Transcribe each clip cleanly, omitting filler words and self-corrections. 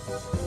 あ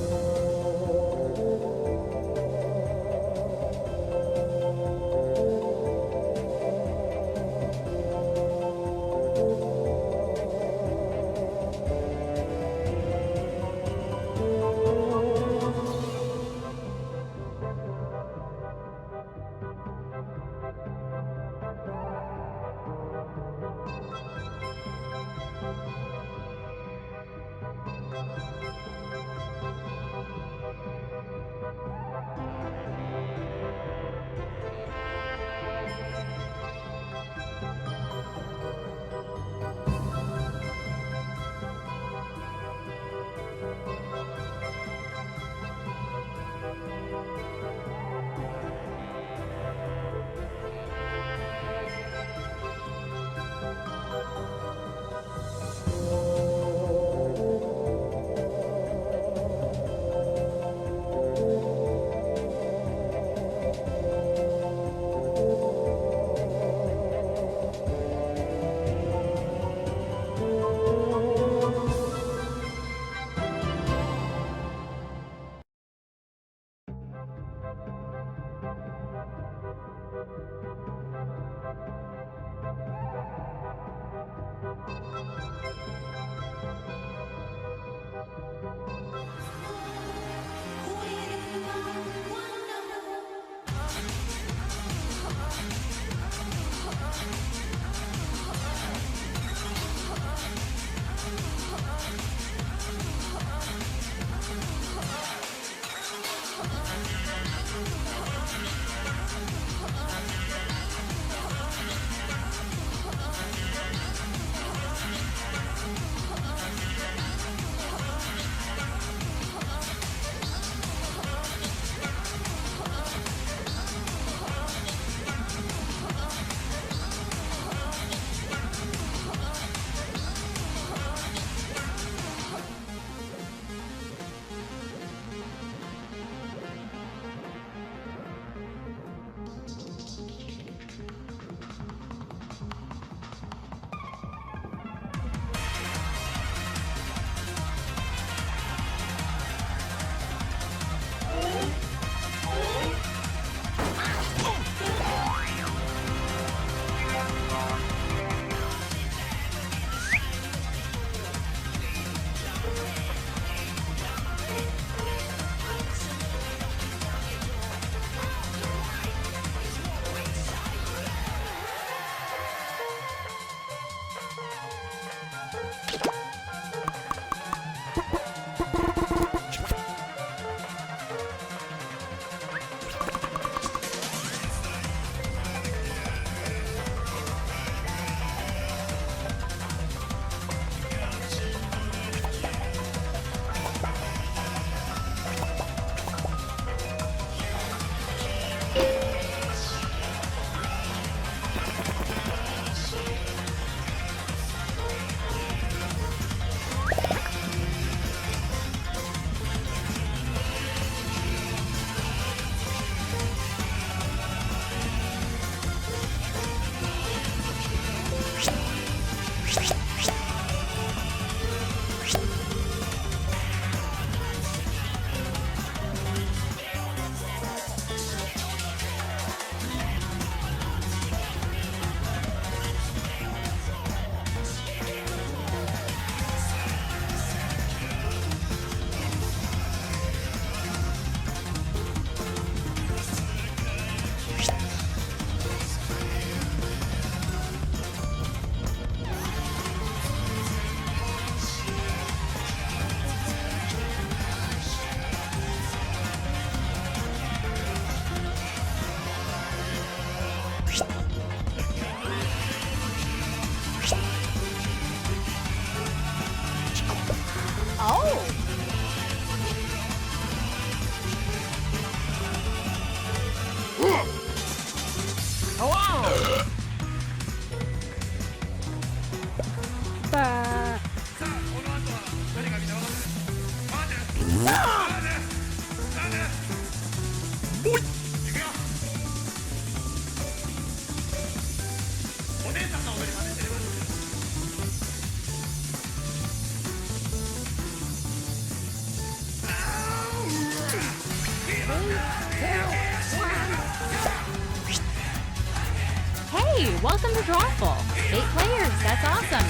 Hey, welcome to Drawful. 8 players, that's awesome.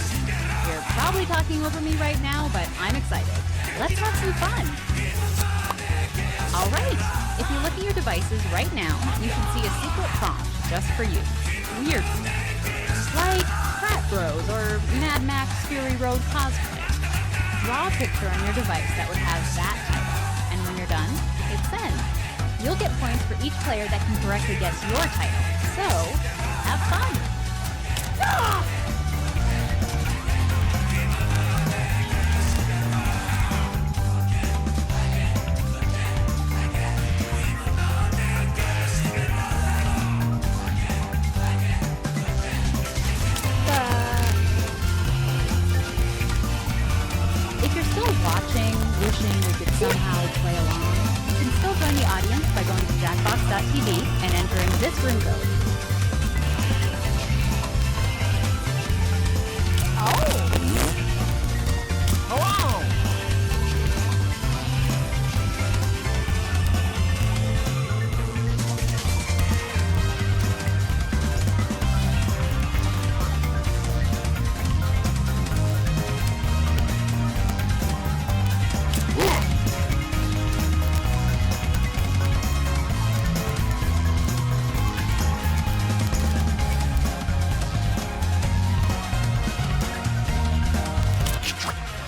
You're probably talking over me right now, but I'm excited. Let's have some fun. All right, if you look at your devices right now, you should see a secret prompt just for you. Weird stuff. Like Frat Bros or Mad Max Fury Road cosplay. Draw a picture on your device that would have that title, and when you're done, hit send. You'll get points for each player that can correctly guess your title. So, have fun! If you're still watching, wishing we could somehow play along, you can still join the audience by going to jackbox.tv and entering this room code.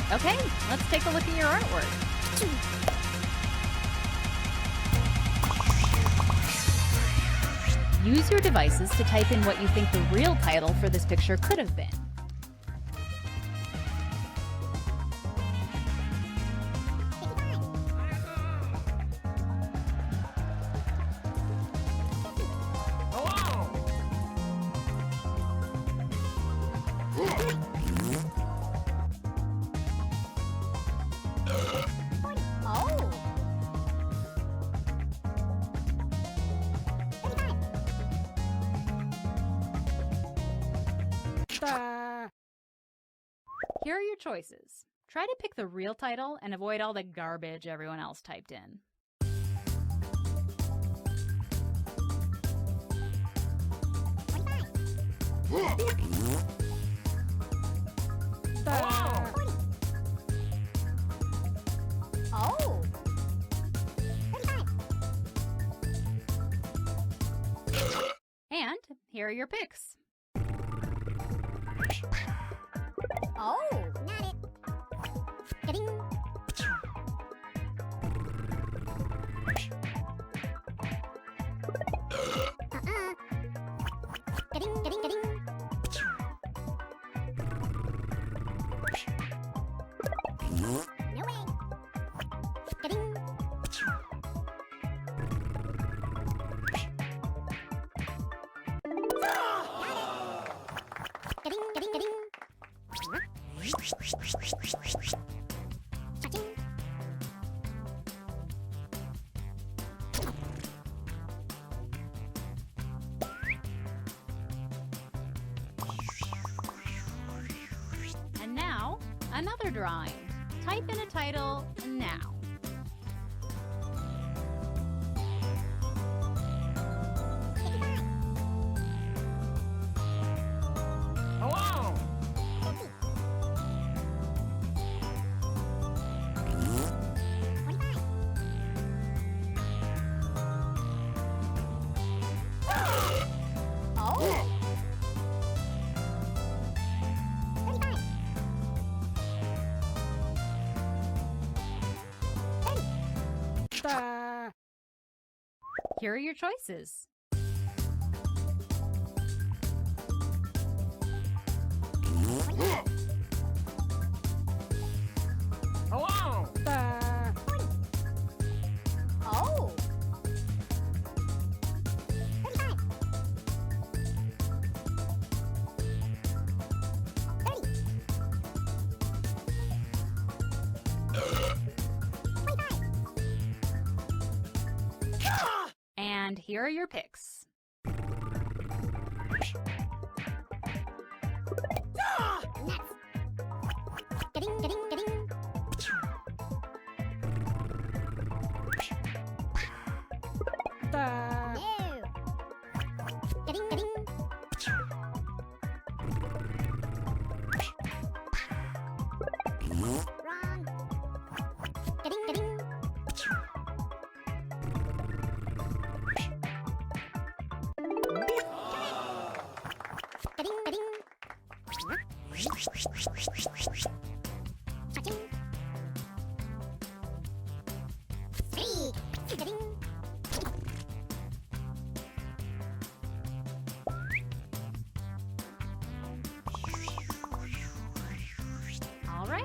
Okay, let's take a look at your artwork. Use your devices to type in what you think the real title for this picture could have been. Here are your choices. Try to pick the real title and avoid all the garbage everyone else typed in. And here are your picks. Not it. Getting. Getting. No way. Getting. Getting. And now, another drawing. Type in a title now. Here are your choices. And here are your picks. Nuts. Getting. No. Getting.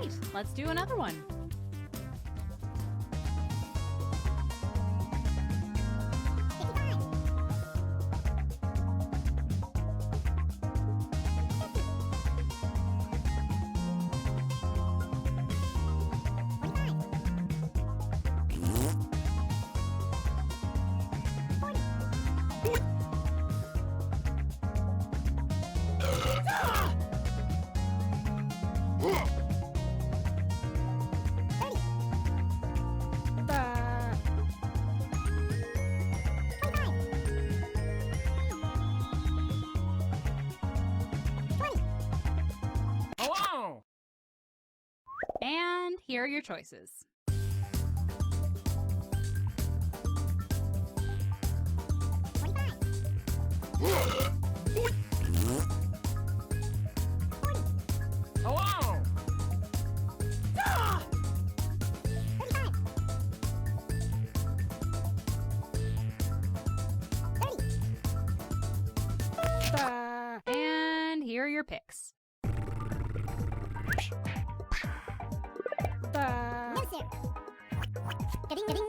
right, let's do another one. And here are your choices. And here are your picks. No, sir. Ga-ding, ga-ding.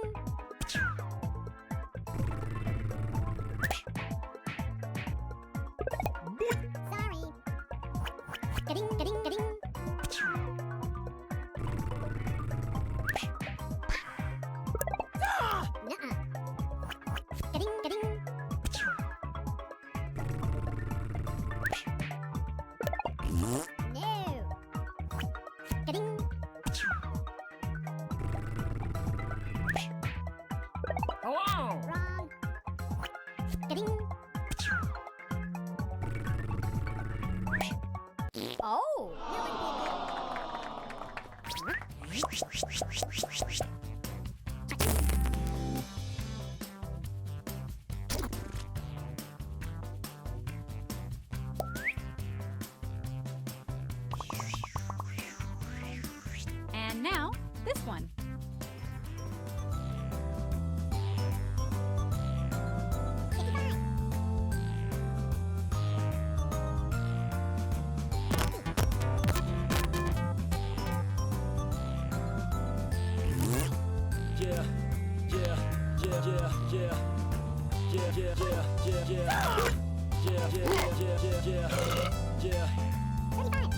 Sorry. Ga-ding, ga-ding, ga-ding. Nuh-uh. Ga-ding, ga-ding. No. Ga-ding. Wrong. Ga-ding. Oh. And now, this one.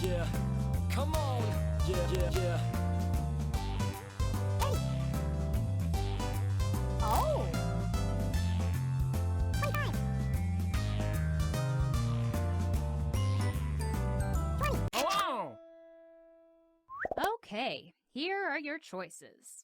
Yeah. Come on. Yeah. Oh. Okay, here are your choices.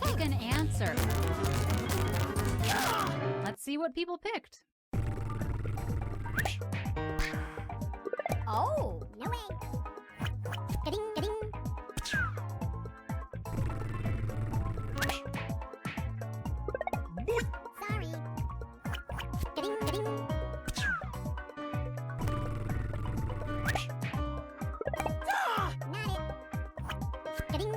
Pick an answer. Let's see what people picked. Oh. No way. Ga-ding, ga-ding. Sorry. Ga-ding, ga-ding. Not it. Ga-ding.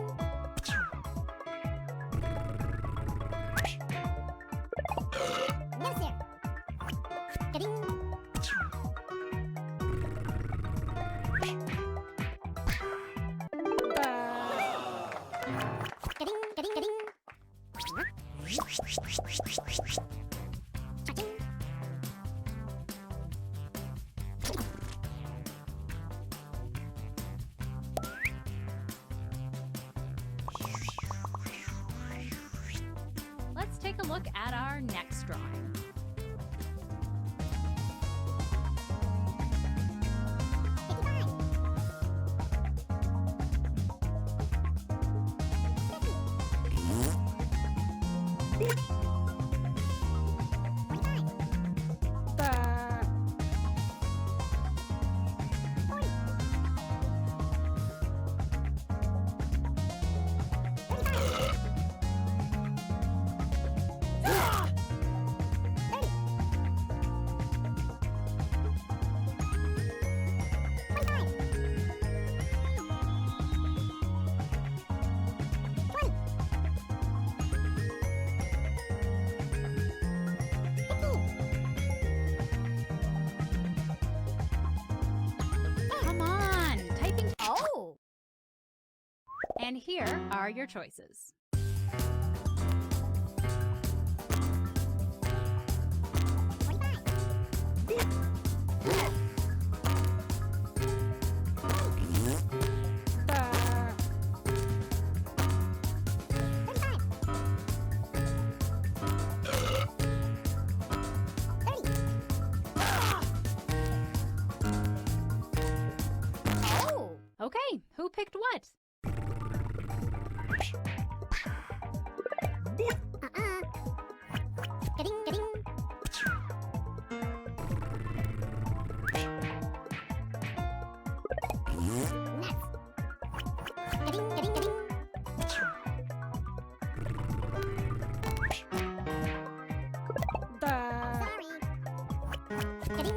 No, sir. Ga-ding. Ga-ding, ga-ding, ga-ding. Cha-ching. Let's take a look at our next drawing. And here are your choices. Okay, who picked what? Ka-ding, ka-ding. Next. Ka-ding, ka-ding, ka-ding. Sorry. Ka-ding, ka-ding.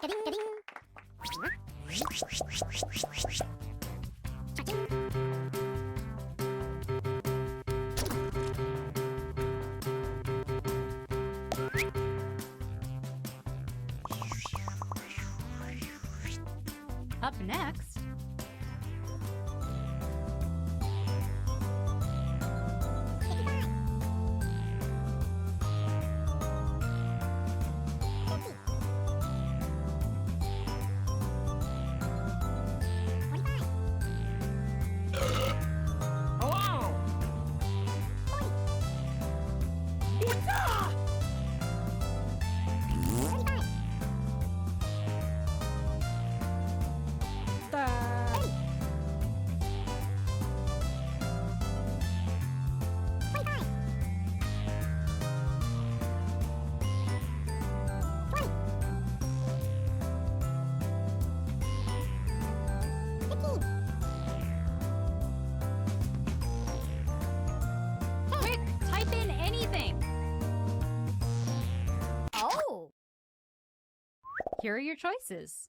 Ka-ding, ka-ding. Cha-ching. Up next, quick, type in anything. Oh! Here are your choices.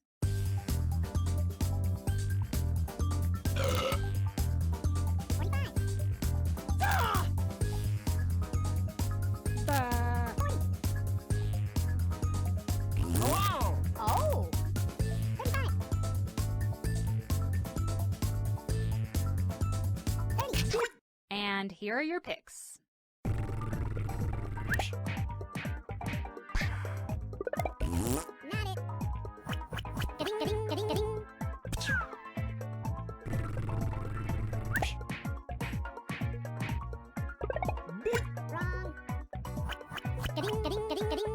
25. Oh! 35. 30. And here are your picks. Not it. Ka-ding, ka-ding, ka-ding, ka-ding. Wrong. Ka-ding, ka-ding, ka-ding, ka-ding.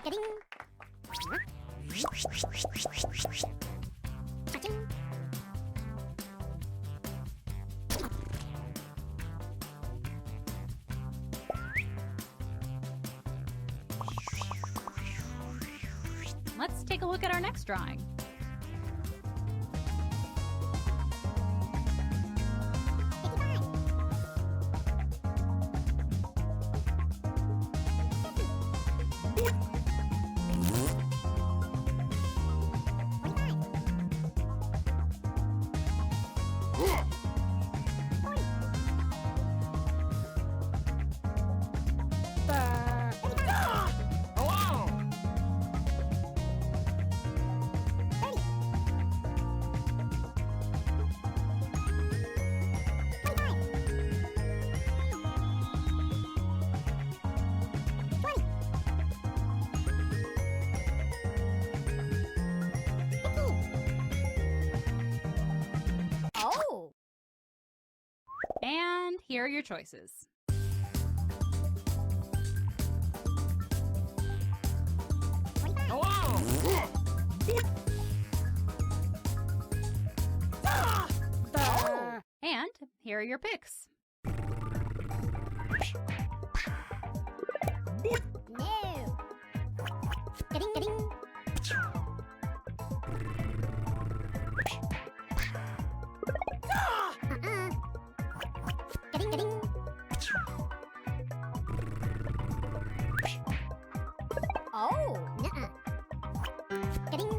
Ka-ding. Cha-ching. Let's take a look at our next drawing. Oh! And here are your choices. 25. Oh! And here are your picks. No. Ka-ding, ka-ding. Ka-ding, ka-ding. Oh, nuh-uh. Ka-ding.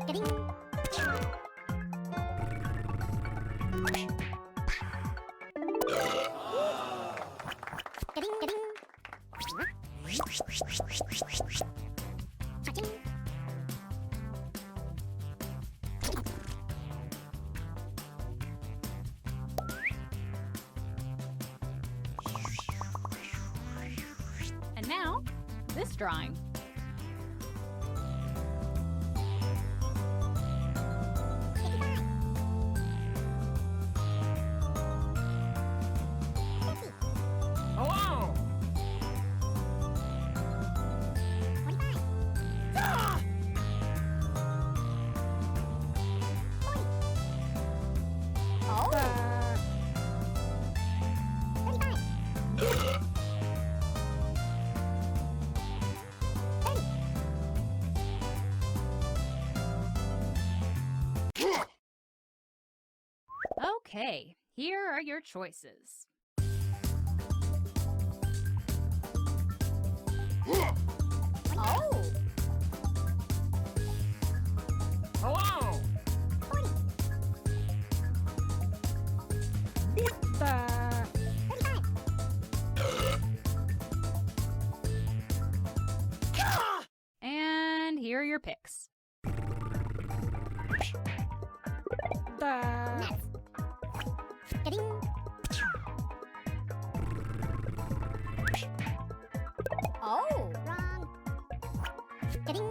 Getting. Getting. Touching. And now, this drawing. Hello! Ah! Okay, here are your choices. Oh! Hello! And here are your picks. Nuts. Getting. Oh! Wrong. Getting.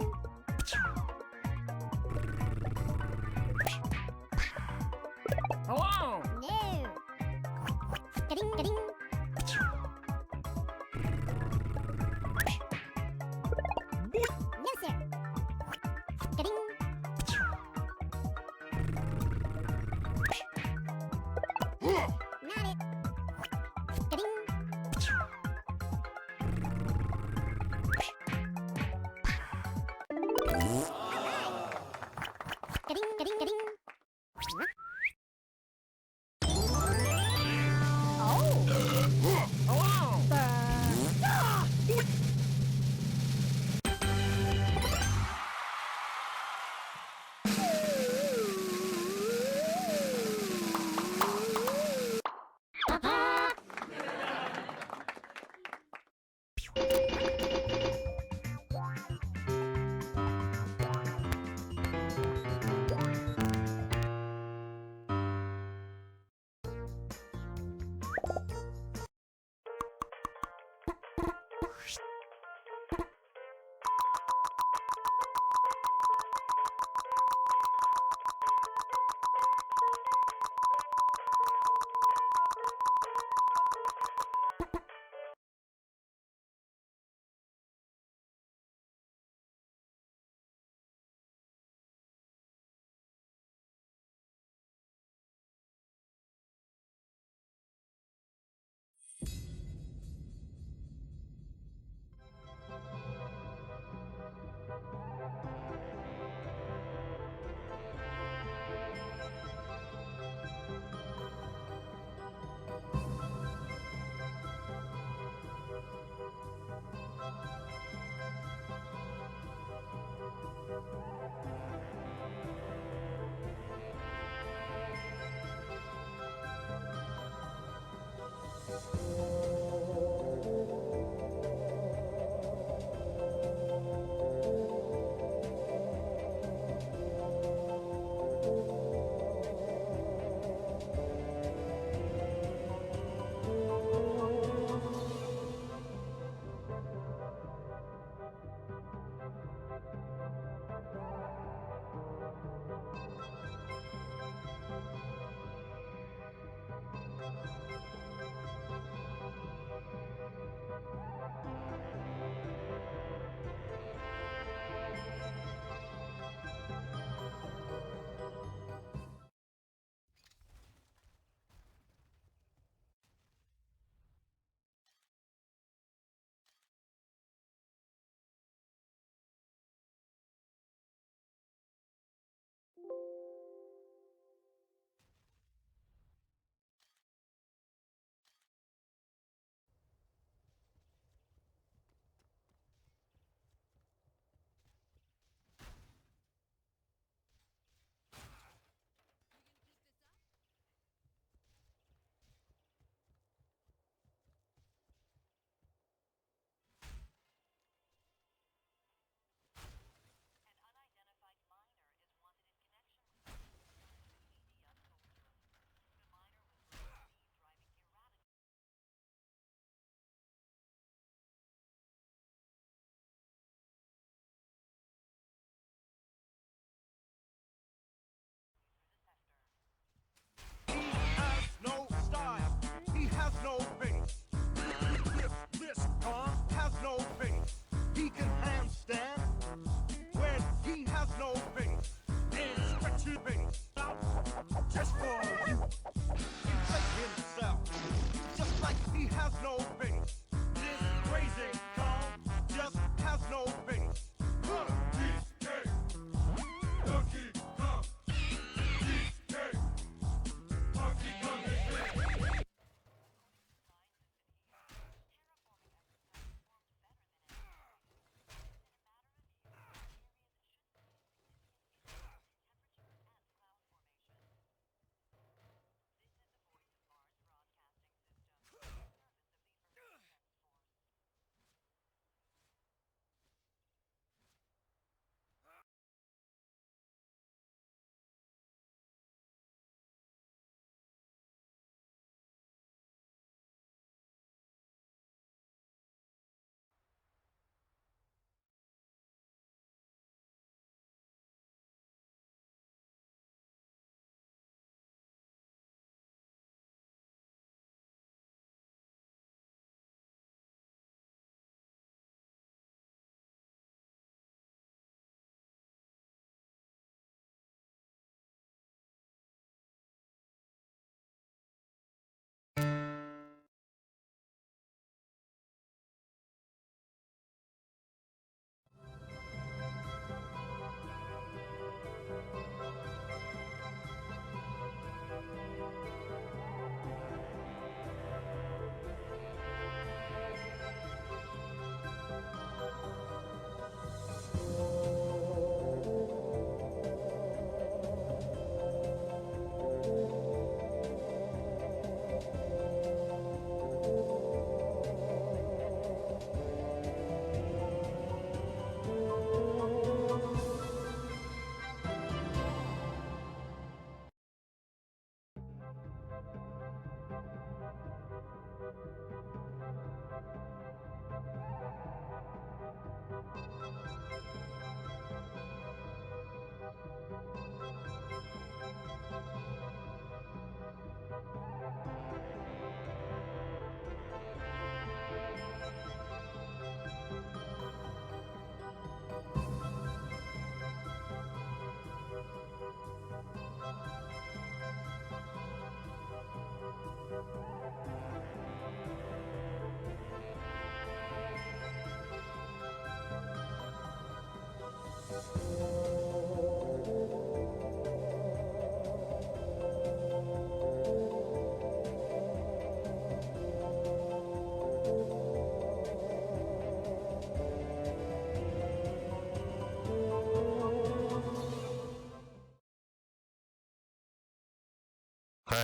Hello! No. Getting. No, sir. Getting. Not it. Getting. Getting. Oh! Hello! Ah!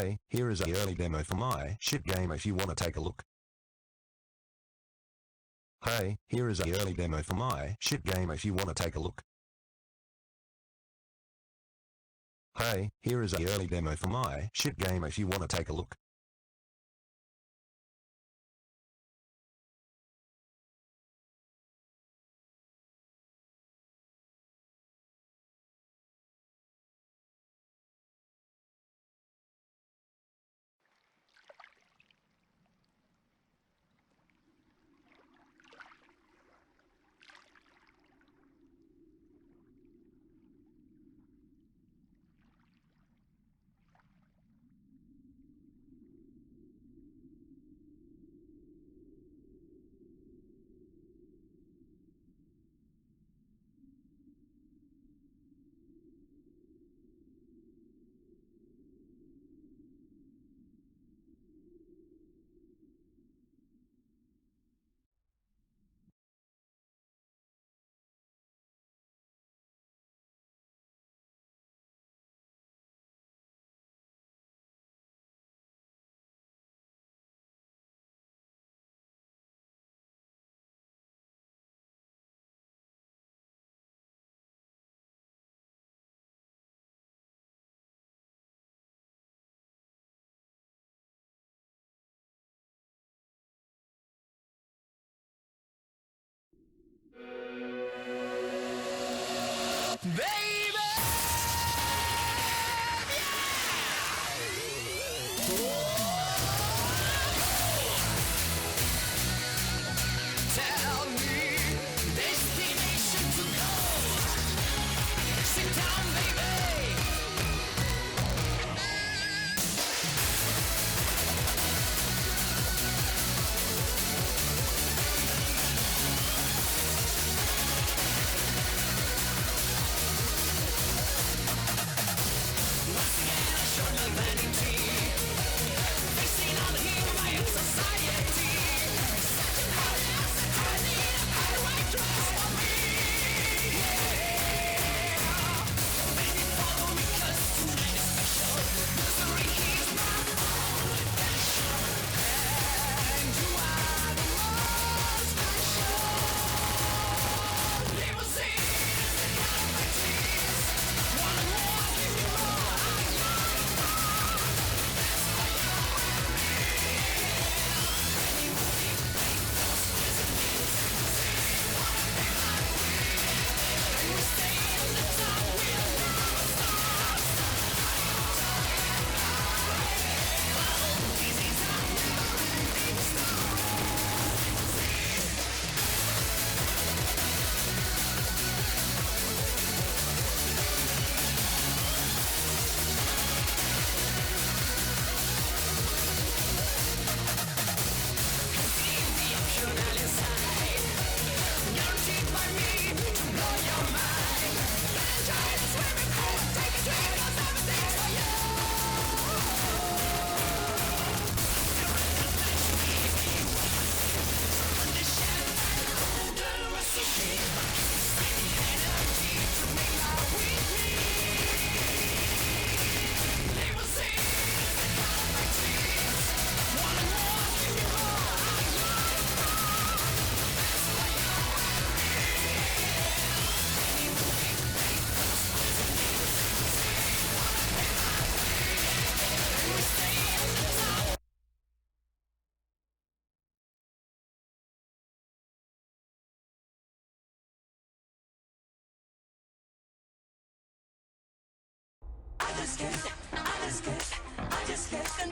Hey, here is a early demo for my shit game if you wanna take a look. Hey, here is a early demo for my shit game if you wanna take a look. Hey, here is a early demo for my shit game if you wanna take a look.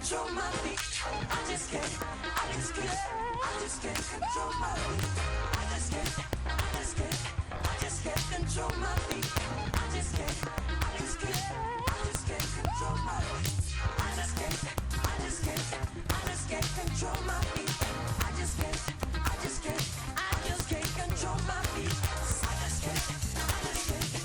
control my feet. I just can't control my feet. I just can't control my feet. I just can't control my feet. I just can't control my feet. I just can't control my feet. I just can't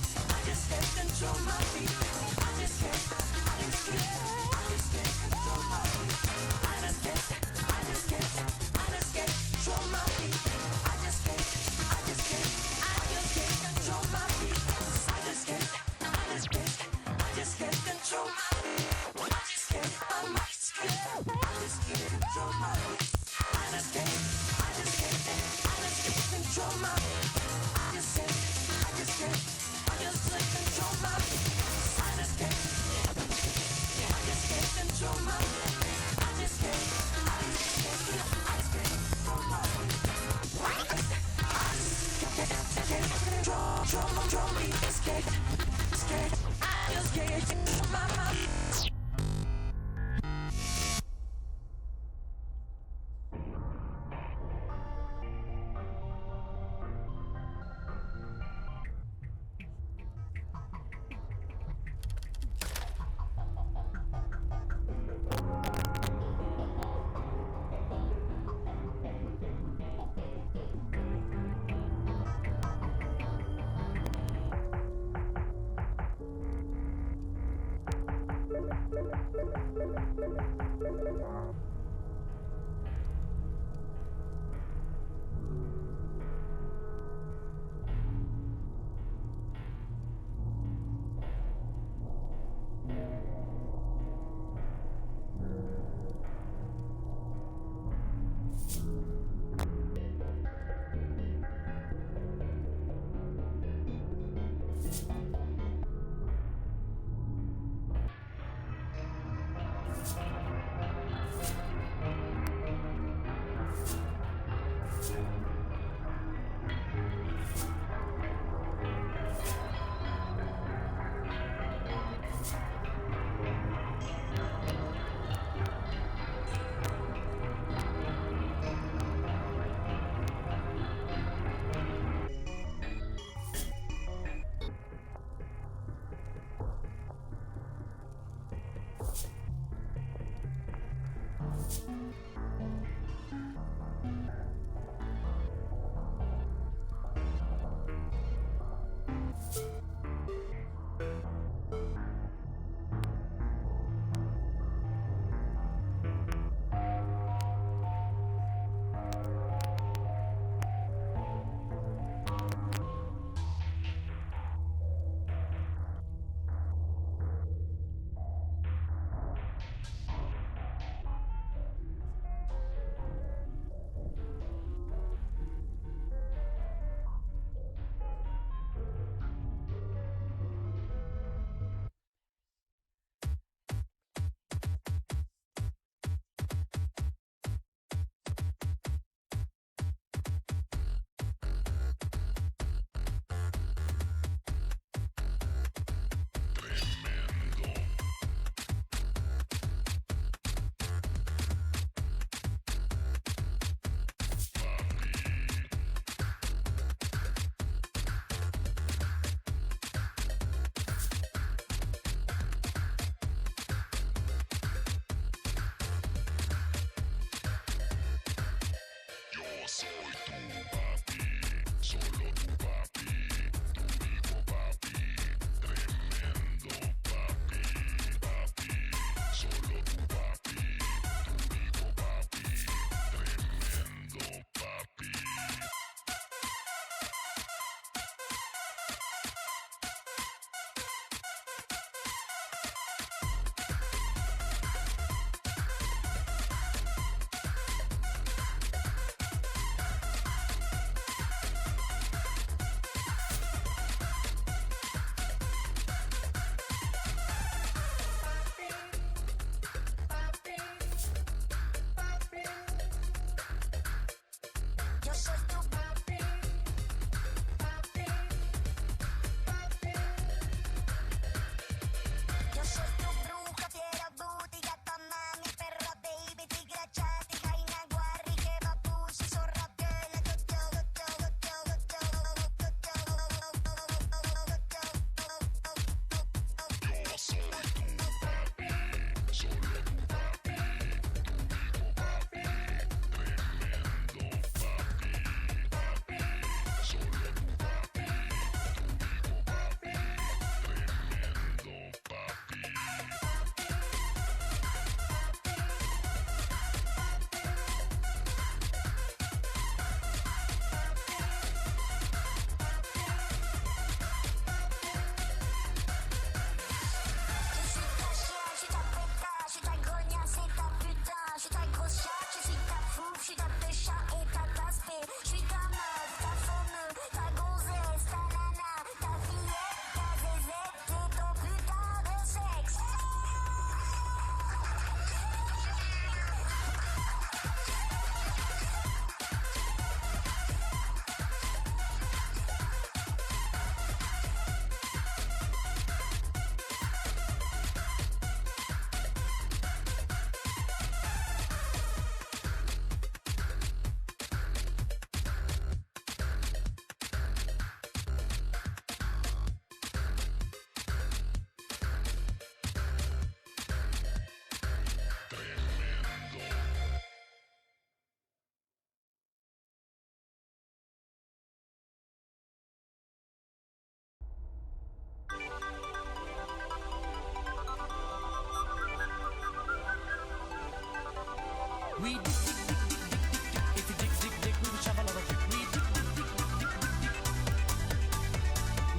We dig, dig, dig, dig, dig, dig, dig. If you dig, dig, dig, we will shovel our dig. We dig, dig, dig, dig, dig, dig.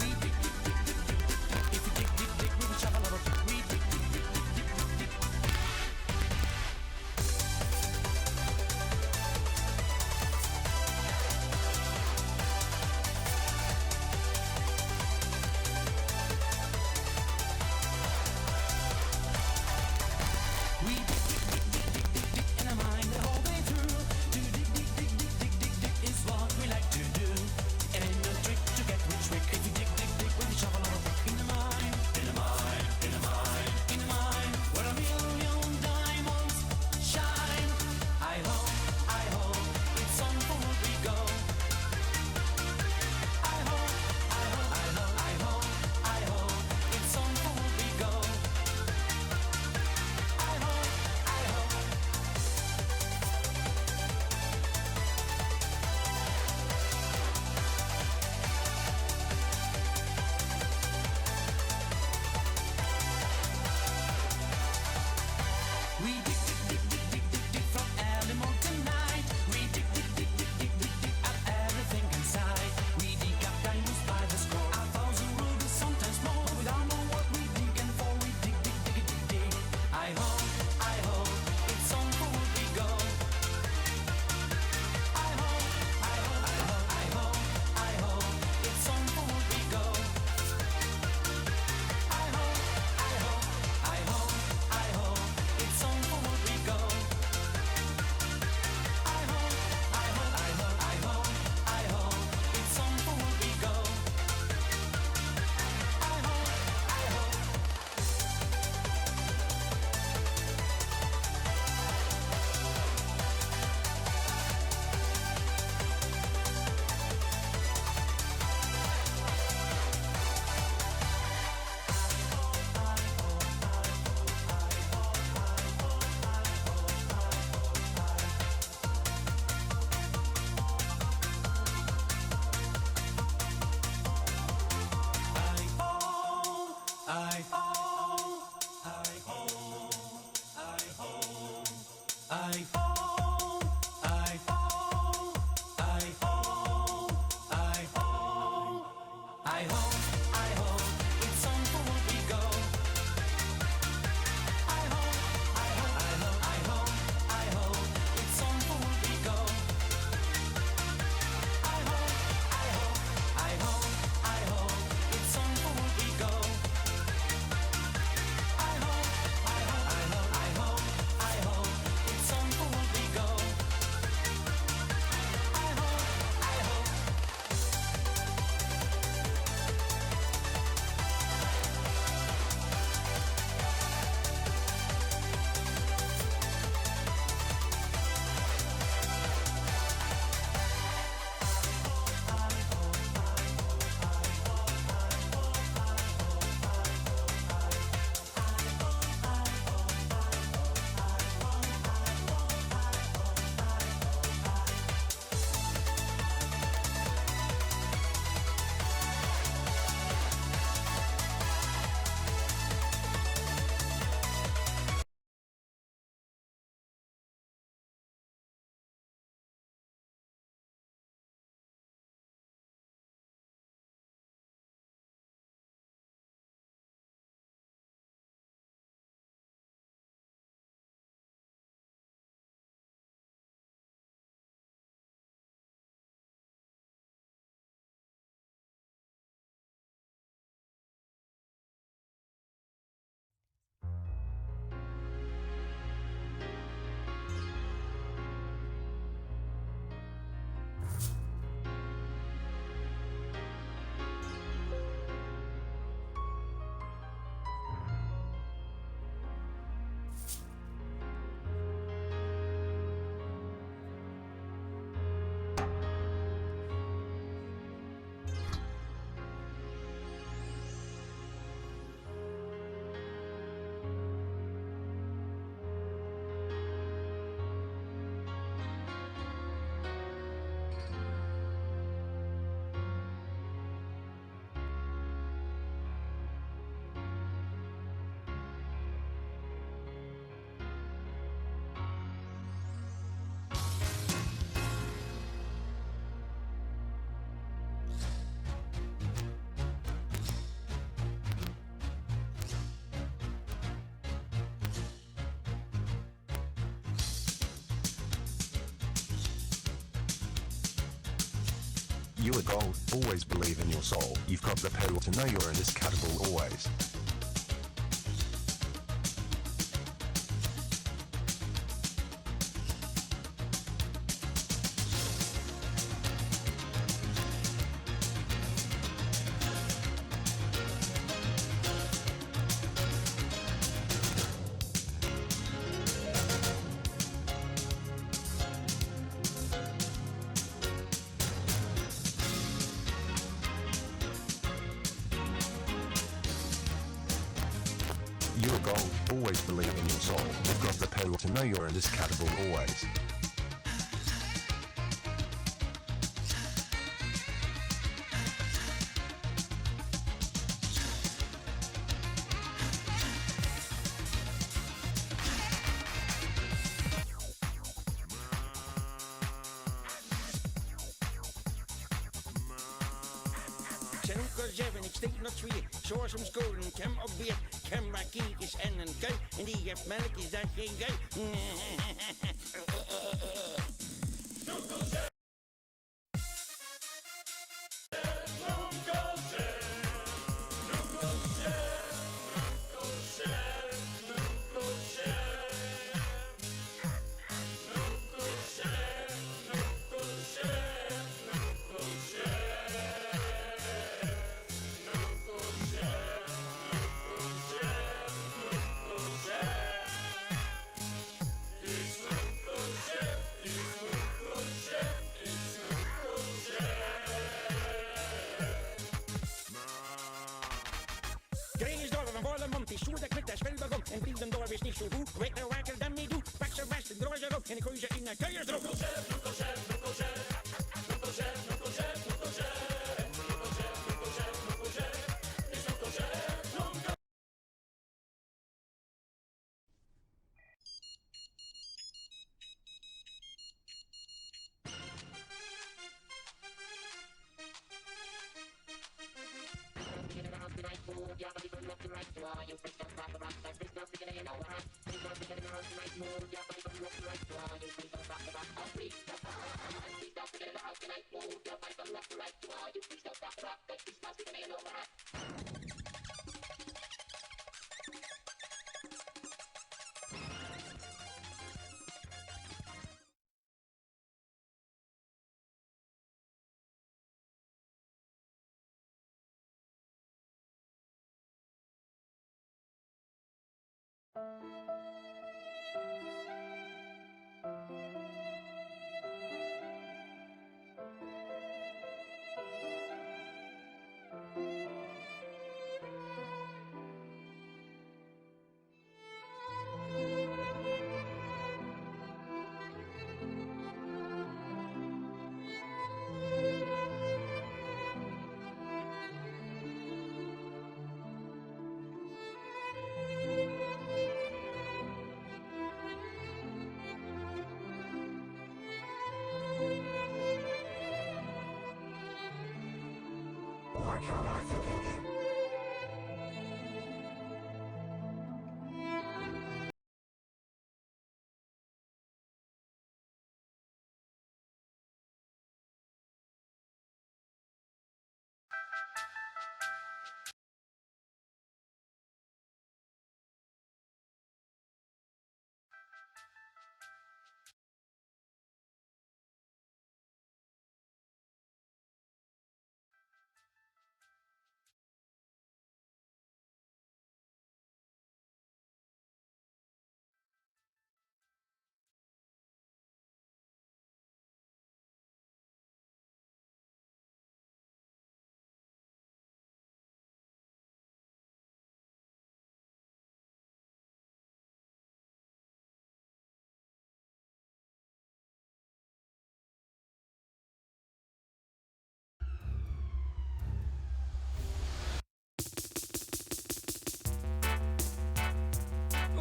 We dig, dig, dig, dig, dig, dig, dig. If you dig, dig, dig, we will shovel our dig. We dig, dig, dig, dig, dig, dig, dig. We dig, dig, dig, dig, dig, dig, dig in our mind the whole day through. You are gold, always believe in your soul. You've got the power to know you're indescribable always. You are gold, always believe in your soul. You've got the power to know you're indescribable always. Sen går djävulen i stil och tve. Så som skolan kan och vet. Kan vara gigis än en gøy. En IF märkis att jag gøy. Grejes door van volle mond, die stoer, dat knikt, daar speelt erom. En bieden door is niet zo goed, weet nou waar ik er dan mee doe. Pak ze vast, ik draai ze op en ik gooi ze in een kuierdrop.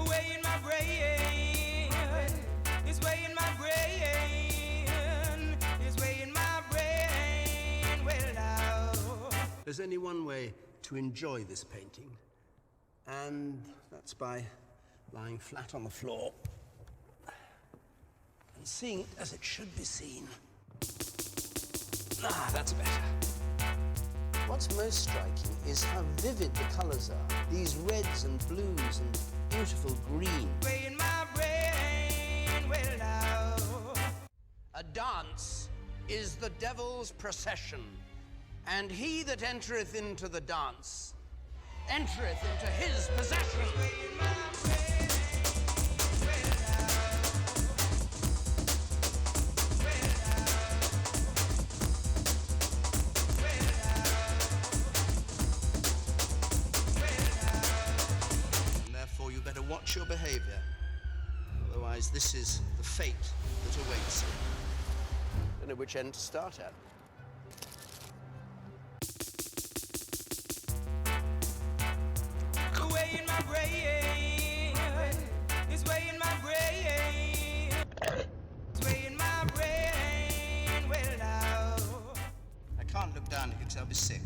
Way in my brain, it's way in my brain, it's way in my brain. Well, now There's only one way to enjoy this painting, and that's by lying flat on the floor and seeing it as it should be seen. Ah, that's better. What's most striking is how vivid the colours are. These reds and blues and beautiful green. A dance is the devil's procession, and he that entereth into the dance entereth into his possession. And therefore you better watch your behaviour. Otherwise this is the fate that awaits you. Don't know which end to start at. Way in my brain, it's way in my brain, it's way in my brain, well now. I can't look down at you because I'll be sick.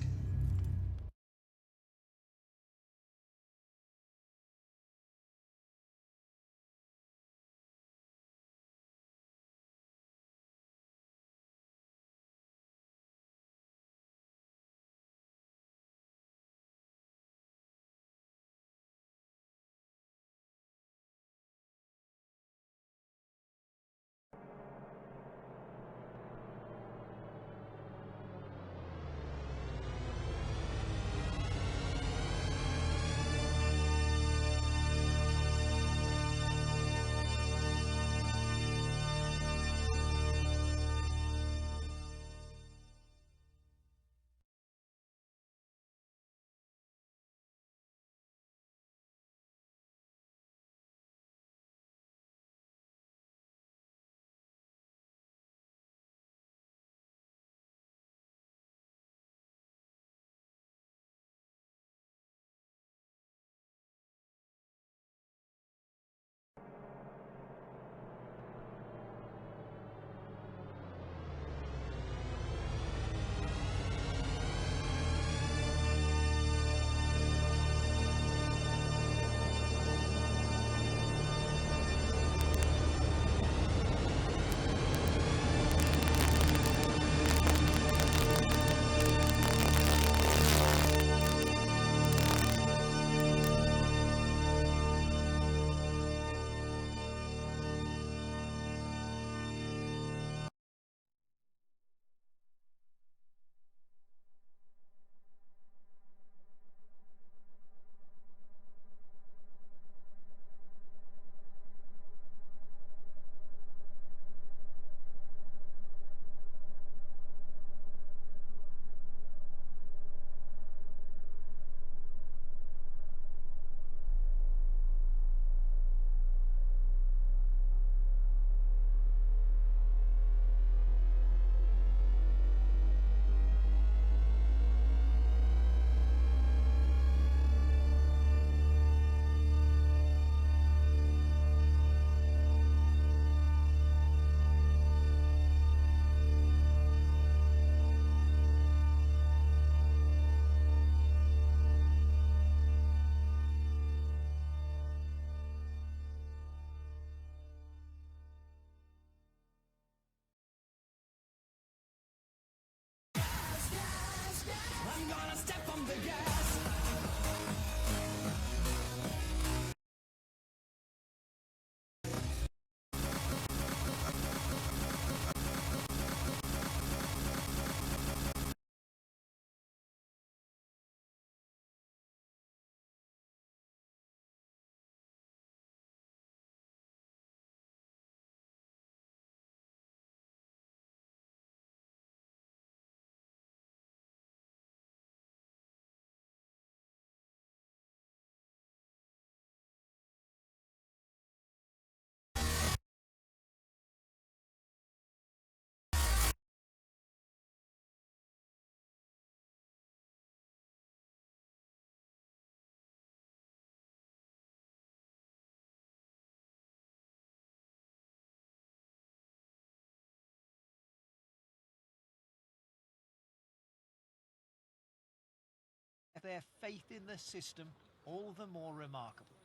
Their faith in the system all the more remarkable.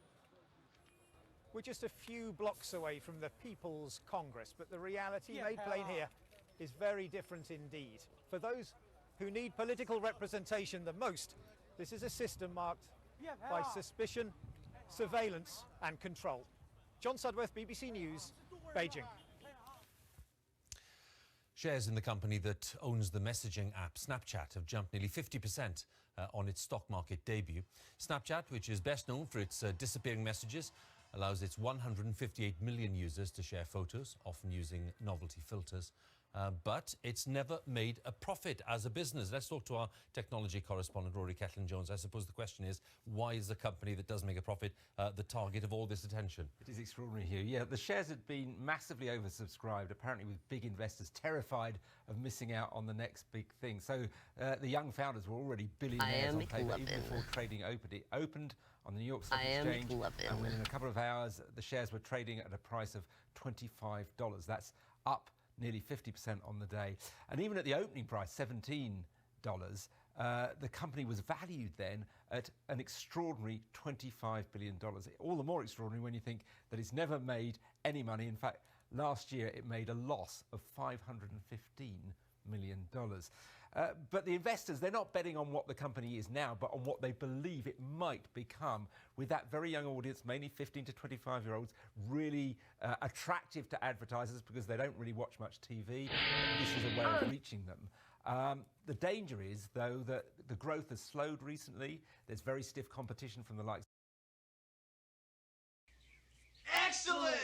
We're just a few blocks away from the People's Congress, but the reality made plain here is very different indeed. For those who need political representation the most, this is a system marked by suspicion, surveillance and control. John Sudworth, BBC News, Beijing. Shares in the company that owns the messaging app Snapchat have jumped nearly 50% on its stock market debut. Snapchat, which is best known for its disappearing messages, allows its 158 million users to share photos, often using novelty filters. But it's never made a profit as a business. Let's talk to our technology correspondent, Rory Ketlin-Jones. I suppose the question is, why is a company that does make a profit the target of all this attention? It is extraordinary, Hugh. Yeah, the shares had been massively oversubscribed, apparently with big investors terrified of missing out on the next big thing. So the young founders were already billionaires on paper even before trading opened. It opened on the New York Stock Exchange, and within a couple of hours, the shares were trading at a price of $25. That's up nearly 50% on the day. And even at the opening price, $17, the company was valued then at an extraordinary $25 billion. All the more extraordinary when you think that it's never made any money. In fact, last year it made a loss of $515 million. But the investors, they're not betting on what the company is now, but on what they believe it might become, with that very young audience, mainly 15 to 25-year-olds, really attractive to advertisers because they don't really watch much TV. This is a way of reaching them. The danger is, though, that the growth has slowed recently. There's very stiff competition from the likes. Excellent!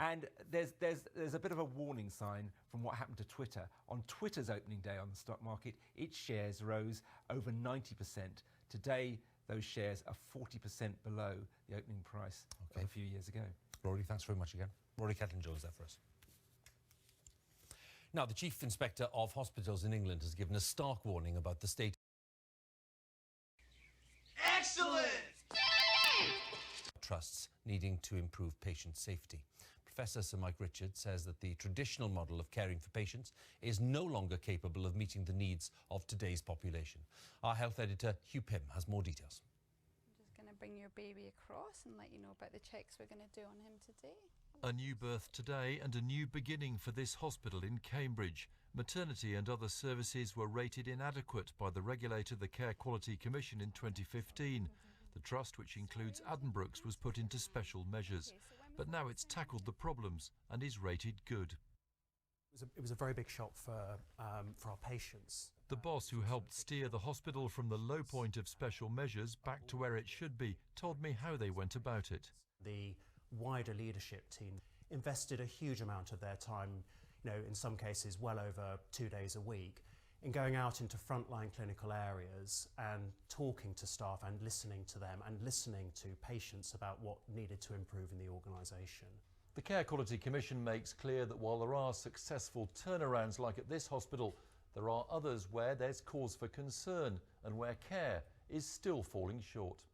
And there's a bit of a warning sign from what happened to Twitter. On Twitter's opening day on the stock market, its shares rose over 90%. Today, those shares are 40% below the opening price of a few years ago. Rory, thanks very much again. Rory Ketlin-Jones there for us. Now, the Chief Inspector of Hospitals in England has given a stark warning about the state. Excellent! Trusts needing to improve patient safety. Professor Sir Mike Richards says that the traditional model of caring for patients is no longer capable of meeting the needs of today's population. Our health editor, Hugh Pym, has more details. I'm just going to bring your baby across and let you know about the checks we're going to do on him today. A new birth today and a new beginning for this hospital in Cambridge. Maternity and other services were rated inadequate by the regulator, the Care Quality Commission, in 2015. The trust, which includes Addenbrooke's, was put into special measures. But now it's tackled the problems and is rated good. It was a very big shock for our patients. The boss who helped steer the hospital from the low point of special measures back to where it should be told me how they went about it. The wider leadership team invested a huge amount of their time, in some cases well over 2 days a week, in going out into frontline clinical areas and talking to staff and listening to them and listening to patients about what needed to improve in the organisation. The Care Quality Commission makes clear that while there are successful turnarounds like at this hospital, there are others where there's cause for concern and where care is still falling short.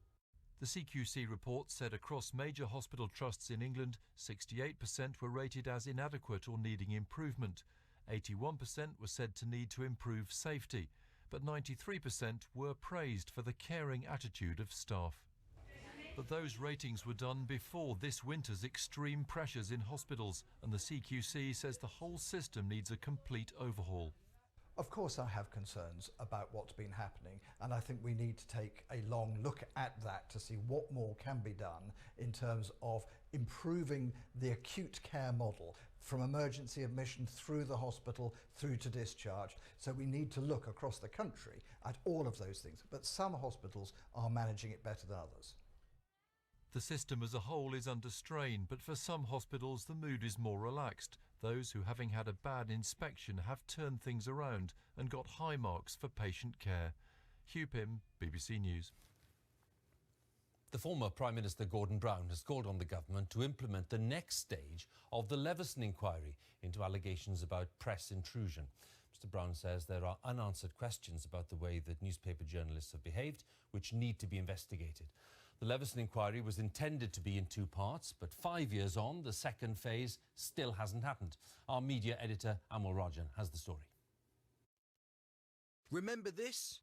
The CQC report said across major hospital trusts in England, 68% were rated as inadequate or needing improvement. 81% were said to need to improve safety, but 93% were praised for the caring attitude of staff. But those ratings were done before this winter's extreme pressures in hospitals, and the CQC says the whole system needs a complete overhaul. Of course I have concerns about what's been happening, and I think we need to take a long look at that to see what more can be done in terms of improving the acute care model from emergency admission through the hospital through to discharge. So we need to look across the country at all of those things, but some hospitals are managing it better than others. The system as a whole is under strain, but for some hospitals the mood is more relaxed. Those who, having had a bad inspection, have turned things around and got high marks for patient care. Hugh Pym, BBC News. The former Prime Minister Gordon Brown has called on the government to implement the next stage of the Leveson inquiry into allegations about press intrusion. Mr. Brown says there are unanswered questions about the way that newspaper journalists have behaved, which need to be investigated. The Leveson inquiry was intended to be in 2 parts, but 5 years on, the second phase still hasn't happened. Our media editor, Amal Rajan, has the story. Remember this?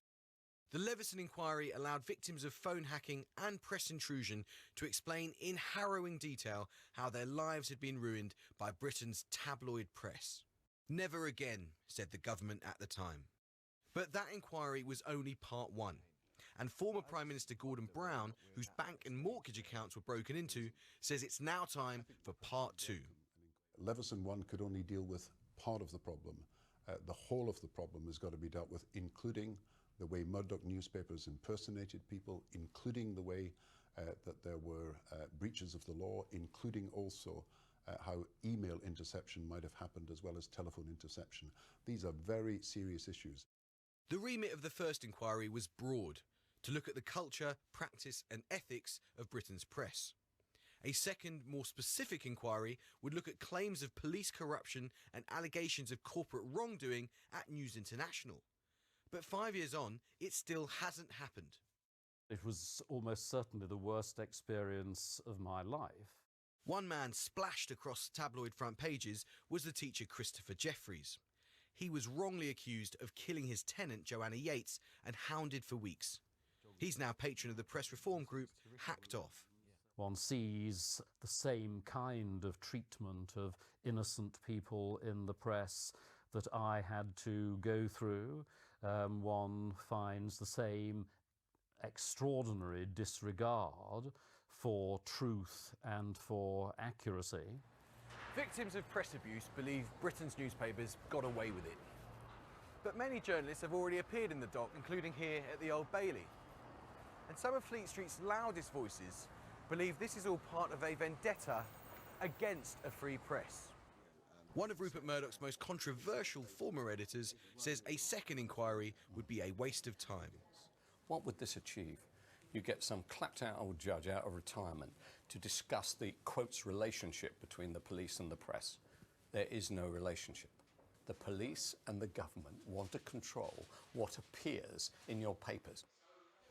The Leveson inquiry allowed victims of phone hacking and press intrusion to explain in harrowing detail how their lives had been ruined by Britain's tabloid press. Never again, said the government at the time. But that inquiry was only part one, and former Prime Minister Gordon Brown, whose bank and mortgage accounts were broken into, says it's now time for part two. Leveson 1 could only deal with part of the problem. The whole of the problem has got to be dealt with, including the way Murdoch newspapers impersonated people, including the way that there were breaches of the law, including also how email interception might have happened as well as telephone interception. These are very serious issues. The remit of the first inquiry was broad, to look at the culture, practice and ethics of Britain's press. A second, more specific inquiry would look at claims of police corruption and allegations of corporate wrongdoing at News International. But 5 years on, it still hasn't happened. It was almost certainly the worst experience of my life. One man splashed across tabloid front pages was the teacher Christopher Jeffries. He was wrongly accused of killing his tenant Joanna Yates and hounded for weeks. He's now patron of the press reform group Hacked Off. One sees the same kind of treatment of innocent people in the press that I had to go through. One finds the same extraordinary disregard for truth and for accuracy. Victims of press abuse believe Britain's newspapers got away with it. But many journalists have already appeared in the dock, including here at the Old Bailey. And some of Fleet Street's loudest voices believe this is all part of a vendetta against a free press. One of Rupert Murdoch's most controversial former editors says a second inquiry would be a waste of time. What would this achieve? You get some clapped-out old judge out of retirement to discuss the, quotes, relationship between the police and the press. There is no relationship. The police and the government want to control what appears in your papers.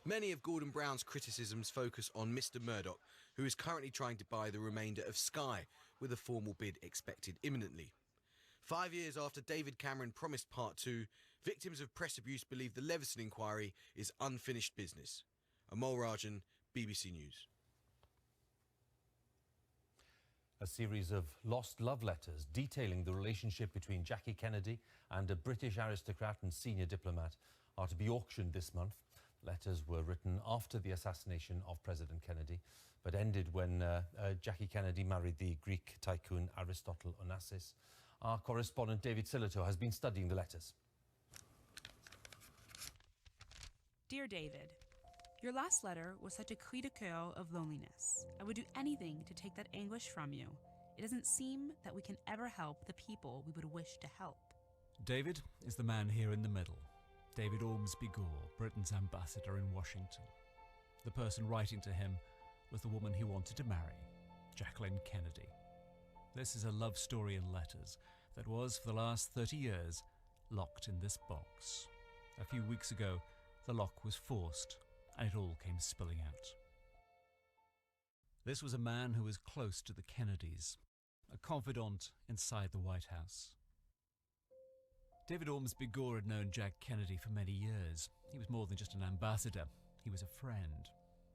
Many of Gordon Brown's criticisms focus on Mr. Murdoch, who is currently trying to buy the remainder of Sky, with a formal bid expected imminently. 5 years after David Cameron promised part two, victims of press abuse believe the Leveson inquiry is unfinished business. Amol Rajan, BBC News. A series of lost love letters detailing the relationship between Jackie Kennedy and a British aristocrat and senior diplomat are to be auctioned this month. Letters were written after the assassination of President Kennedy, but ended when Jackie Kennedy married the Greek tycoon Aristotle Onassis. Our correspondent David Sillito has been studying the letters. Dear David, your last letter was such a cri de coeur of loneliness. I would do anything to take that anguish from you. It doesn't seem that we can ever help the people we would wish to help. David is the man here in the middle. David Ormsby Gore, Britain's ambassador in Washington. The person writing to him was the woman he wanted to marry, Jacqueline Kennedy. This is a love story in letters that was, for the last 30 years, locked in this box. A few weeks ago, the lock was forced, and it all came spilling out. This was a man who was close to the Kennedys, a confidant inside the White House. David Ormsby Gore had known Jack Kennedy for many years. He was more than just an ambassador, he was a friend.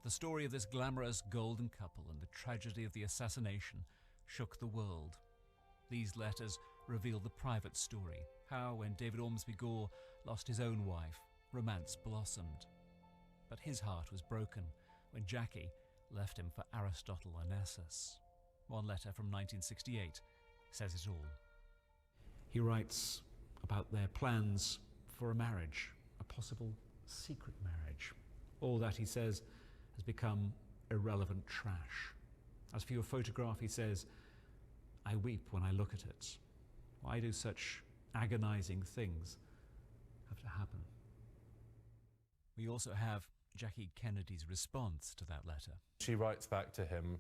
The story of this glamorous golden couple and the tragedy of the assassination shook the world. These letters reveal the private story, how when David Ormsby Gore lost his own wife, romance blossomed. But his heart was broken when Jackie left him for Aristotle Onassis. One letter from 1968 says it all. He writes about their plans for a marriage, a possible secret marriage. All that, he says, has become irrelevant trash. As for your photograph, he says, I weep when I look at it. Why do such agonizing things have to happen? We also have Jackie Kennedy's response to that letter. She writes back to him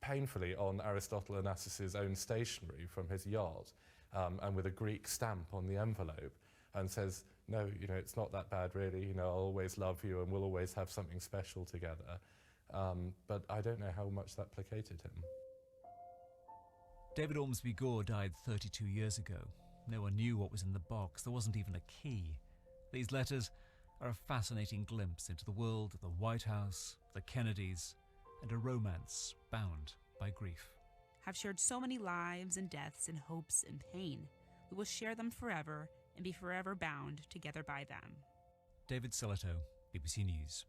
painfully on Aristotle Onassis's own stationery from his yacht, and with a Greek stamp on the envelope, and says, no, you know, it's not that bad really, you know, I'll always love you and we'll always have something special together. But I don't know how much that placated him. David Ormsby Gore died 32 years ago. No one knew what was in the box. There wasn't even a key. These letters are a fascinating glimpse into the world of the White House, the Kennedys, and a romance bound by grief. Have shared so many lives and deaths and hopes and pain. We will share them forever and be forever bound together by them. David Sillito, BBC News.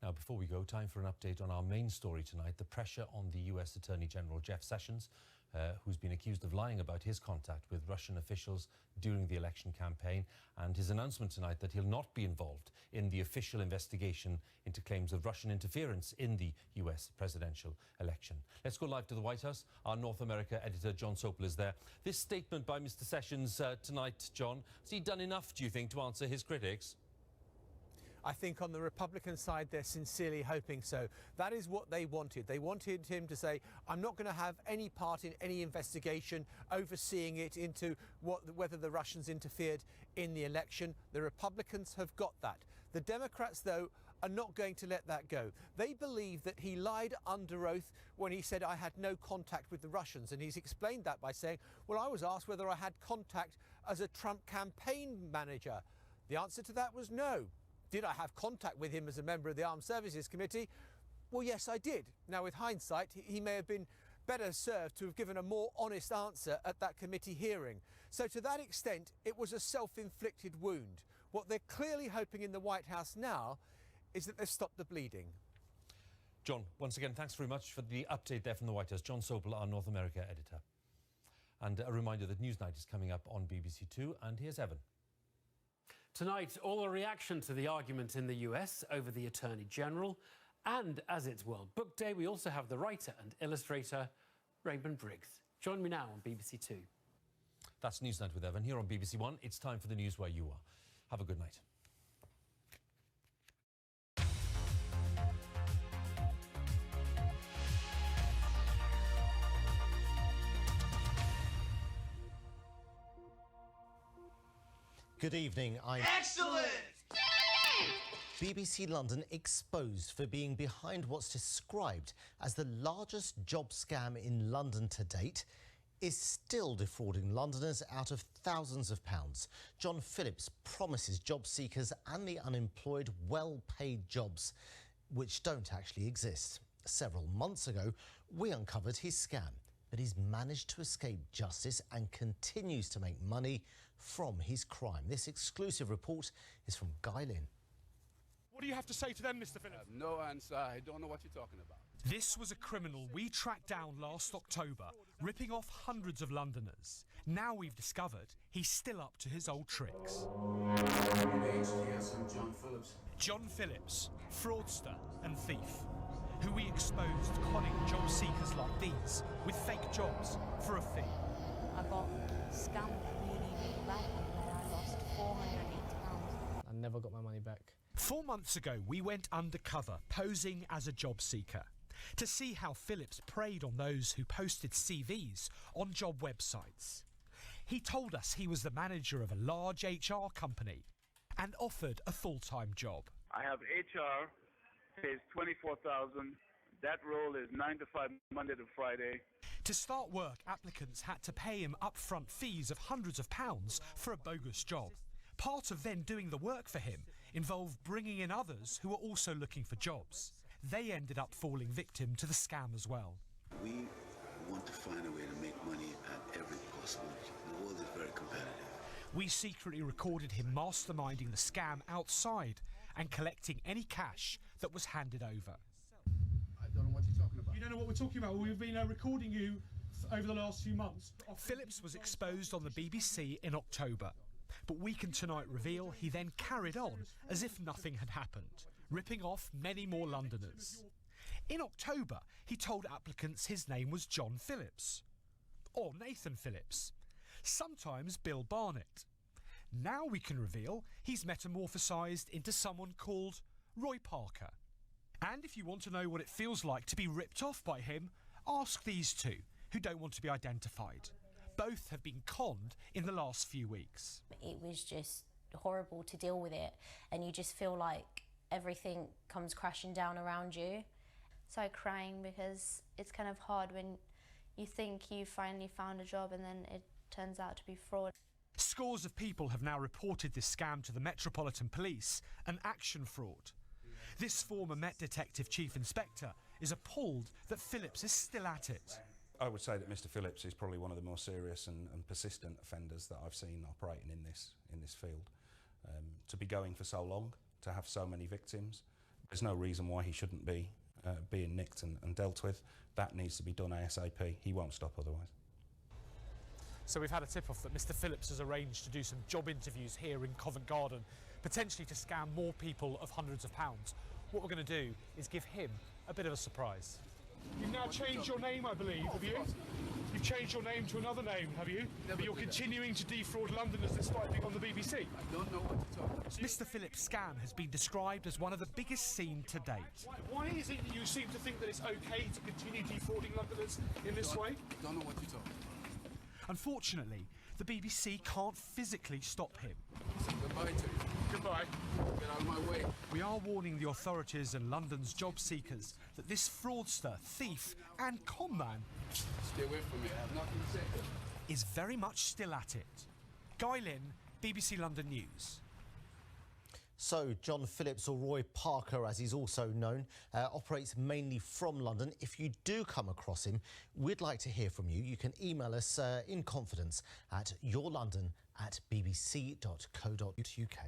Now, before we go, time for an update on our main story tonight, the pressure on the US Attorney General Jeff Sessions, who's been accused of lying about his contact with Russian officials during the election campaign, and his announcement tonight that he'll not be involved in the official investigation into claims of Russian interference in the US presidential election. Let's go live to the White House. Our North America editor, John Sopel, is there. This statement by Mr. Sessions tonight, John, has he done enough, do you think, to answer his critics? I think on the Republican side, they're sincerely hoping so. That is what they wanted. They wanted him to say, I'm not going to have any part in any investigation overseeing it into whether the Russians interfered in the election. The Republicans have got that. The Democrats, though, are not going to let that go. They believe that he lied under oath when he said, I had no contact with the Russians. And he's explained that by saying, well, I was asked whether I had contact as a Trump campaign manager. The answer to that was no. Did I have contact with him as a member of the Armed Services Committee? Well, yes, I did. Now, with hindsight, he may have been better served to have given a more honest answer at that committee hearing. So to that extent, it was a self-inflicted wound. What they're clearly hoping in the White House now is that they've stopped the bleeding. John, once again, thanks very much for the update there from the White House. John Sopel, our North America editor. And a reminder that Newsnight is coming up on BBC Two, and here's Evan. Tonight, all a reaction to the argument in the US over the Attorney General. And as it's World Book Day, we also have the writer and illustrator Raymond Briggs. Join me now on BBC Two. That's Newsnight with Evan. Here on BBC One, it's time for the news where you are. Have a good night. Good evening. Excellent! BBC London exposed for being behind what's described as the largest job scam in London to date is still defrauding Londoners out of thousands of pounds. John Phillips promises job seekers and the unemployed well-paid jobs which don't actually exist. Several months ago, we uncovered his scam, but he's managed to escape justice and continues to make money from his crime. This exclusive report is from Guy Lynn. What do you have to say to them, Mr. Phillips? I have no answer. I don't know what you're talking about. This was a criminal we tracked down last October, ripping off hundreds of Londoners. Now we've discovered he's still up to his old tricks. John Phillips. John Phillips, fraudster and thief, who we exposed conning job seekers like these with fake jobs for a fee. I got scammed really bad and I lost £480. I never got my money back. 4 months ago, we went undercover, posing as a job seeker, to see how Phillips preyed on those who posted CVs on job websites. He told us he was the manager of a large HR company and offered a full-time job. I have HR, pays $24,000. That role is 9 to 5, Monday to Friday. To start work, applicants had to pay him upfront fees of hundreds of pounds for a bogus job. Part of then doing the work for him involved bringing in others who were also looking for jobs. They ended up falling victim to the scam as well. We want to find a way to make money at every possible. The world is very competitive. We secretly recorded him masterminding the scam outside and collecting any cash that was handed over. I don't know what you're talking about. You don't know what we're talking about? Well, we've been recording you over the last few months. Phillips was exposed on the BBC in October. But we can tonight reveal he then carried on as if nothing had happened, ripping off many more Londoners. In October, he told applicants his name was John Phillips, or Nathan Phillips, sometimes Bill Barnett. Now we can reveal he's metamorphosised into someone called Roy Parker. And if you want to know what it feels like to be ripped off by him, ask these two, who don't want to be identified. Both have been conned in the last few weeks. It was just horrible to deal with it, and you just feel like everything comes crashing down around you. So crying, because it's kind of hard when you think you finally found a job and then it turns out to be fraud. Scores of people have now reported this scam to the Metropolitan Police, an action fraud. This former Met Detective Chief Inspector is appalled that Phillips is still at it. I would say that Mr. Phillips is probably one of the more serious and persistent offenders that I've seen operating in this field. To be going for so long, to have so many victims, there's no reason why he shouldn't be being nicked and dealt with. That needs to be done ASAP. He won't stop otherwise. So we've had a tip-off that Mr. Phillips has arranged to do some job interviews here in Covent Garden, potentially to scam more people of hundreds of pounds. What we're going to do is give him a bit of a surprise. You've now changed your name, I believe, have you? You've changed your name to another name, have you? But you're continuing to defraud Londoners despite being on the BBC? I don't know what you're talking about. Mr. Phillips' scam has been described as one of the biggest seen to date. Why is it that you seem to think that it's OK to continue defrauding Londoners in this way? I don't know what you're talking about. Unfortunately, the BBC can't physically stop him. Goodbye to you. Goodbye. Get out of my way. We are warning the authorities and London's job seekers that this fraudster, thief and conman Stay away from me. I have nothing to say. is very much still at it. Guy Lynn, BBC London News. So, John Phillips, or Roy Parker, as he's also known, operates mainly from London. If you do come across him, we'd like to hear from you. You can email us in confidence at yourlondon@bbc.co.uk.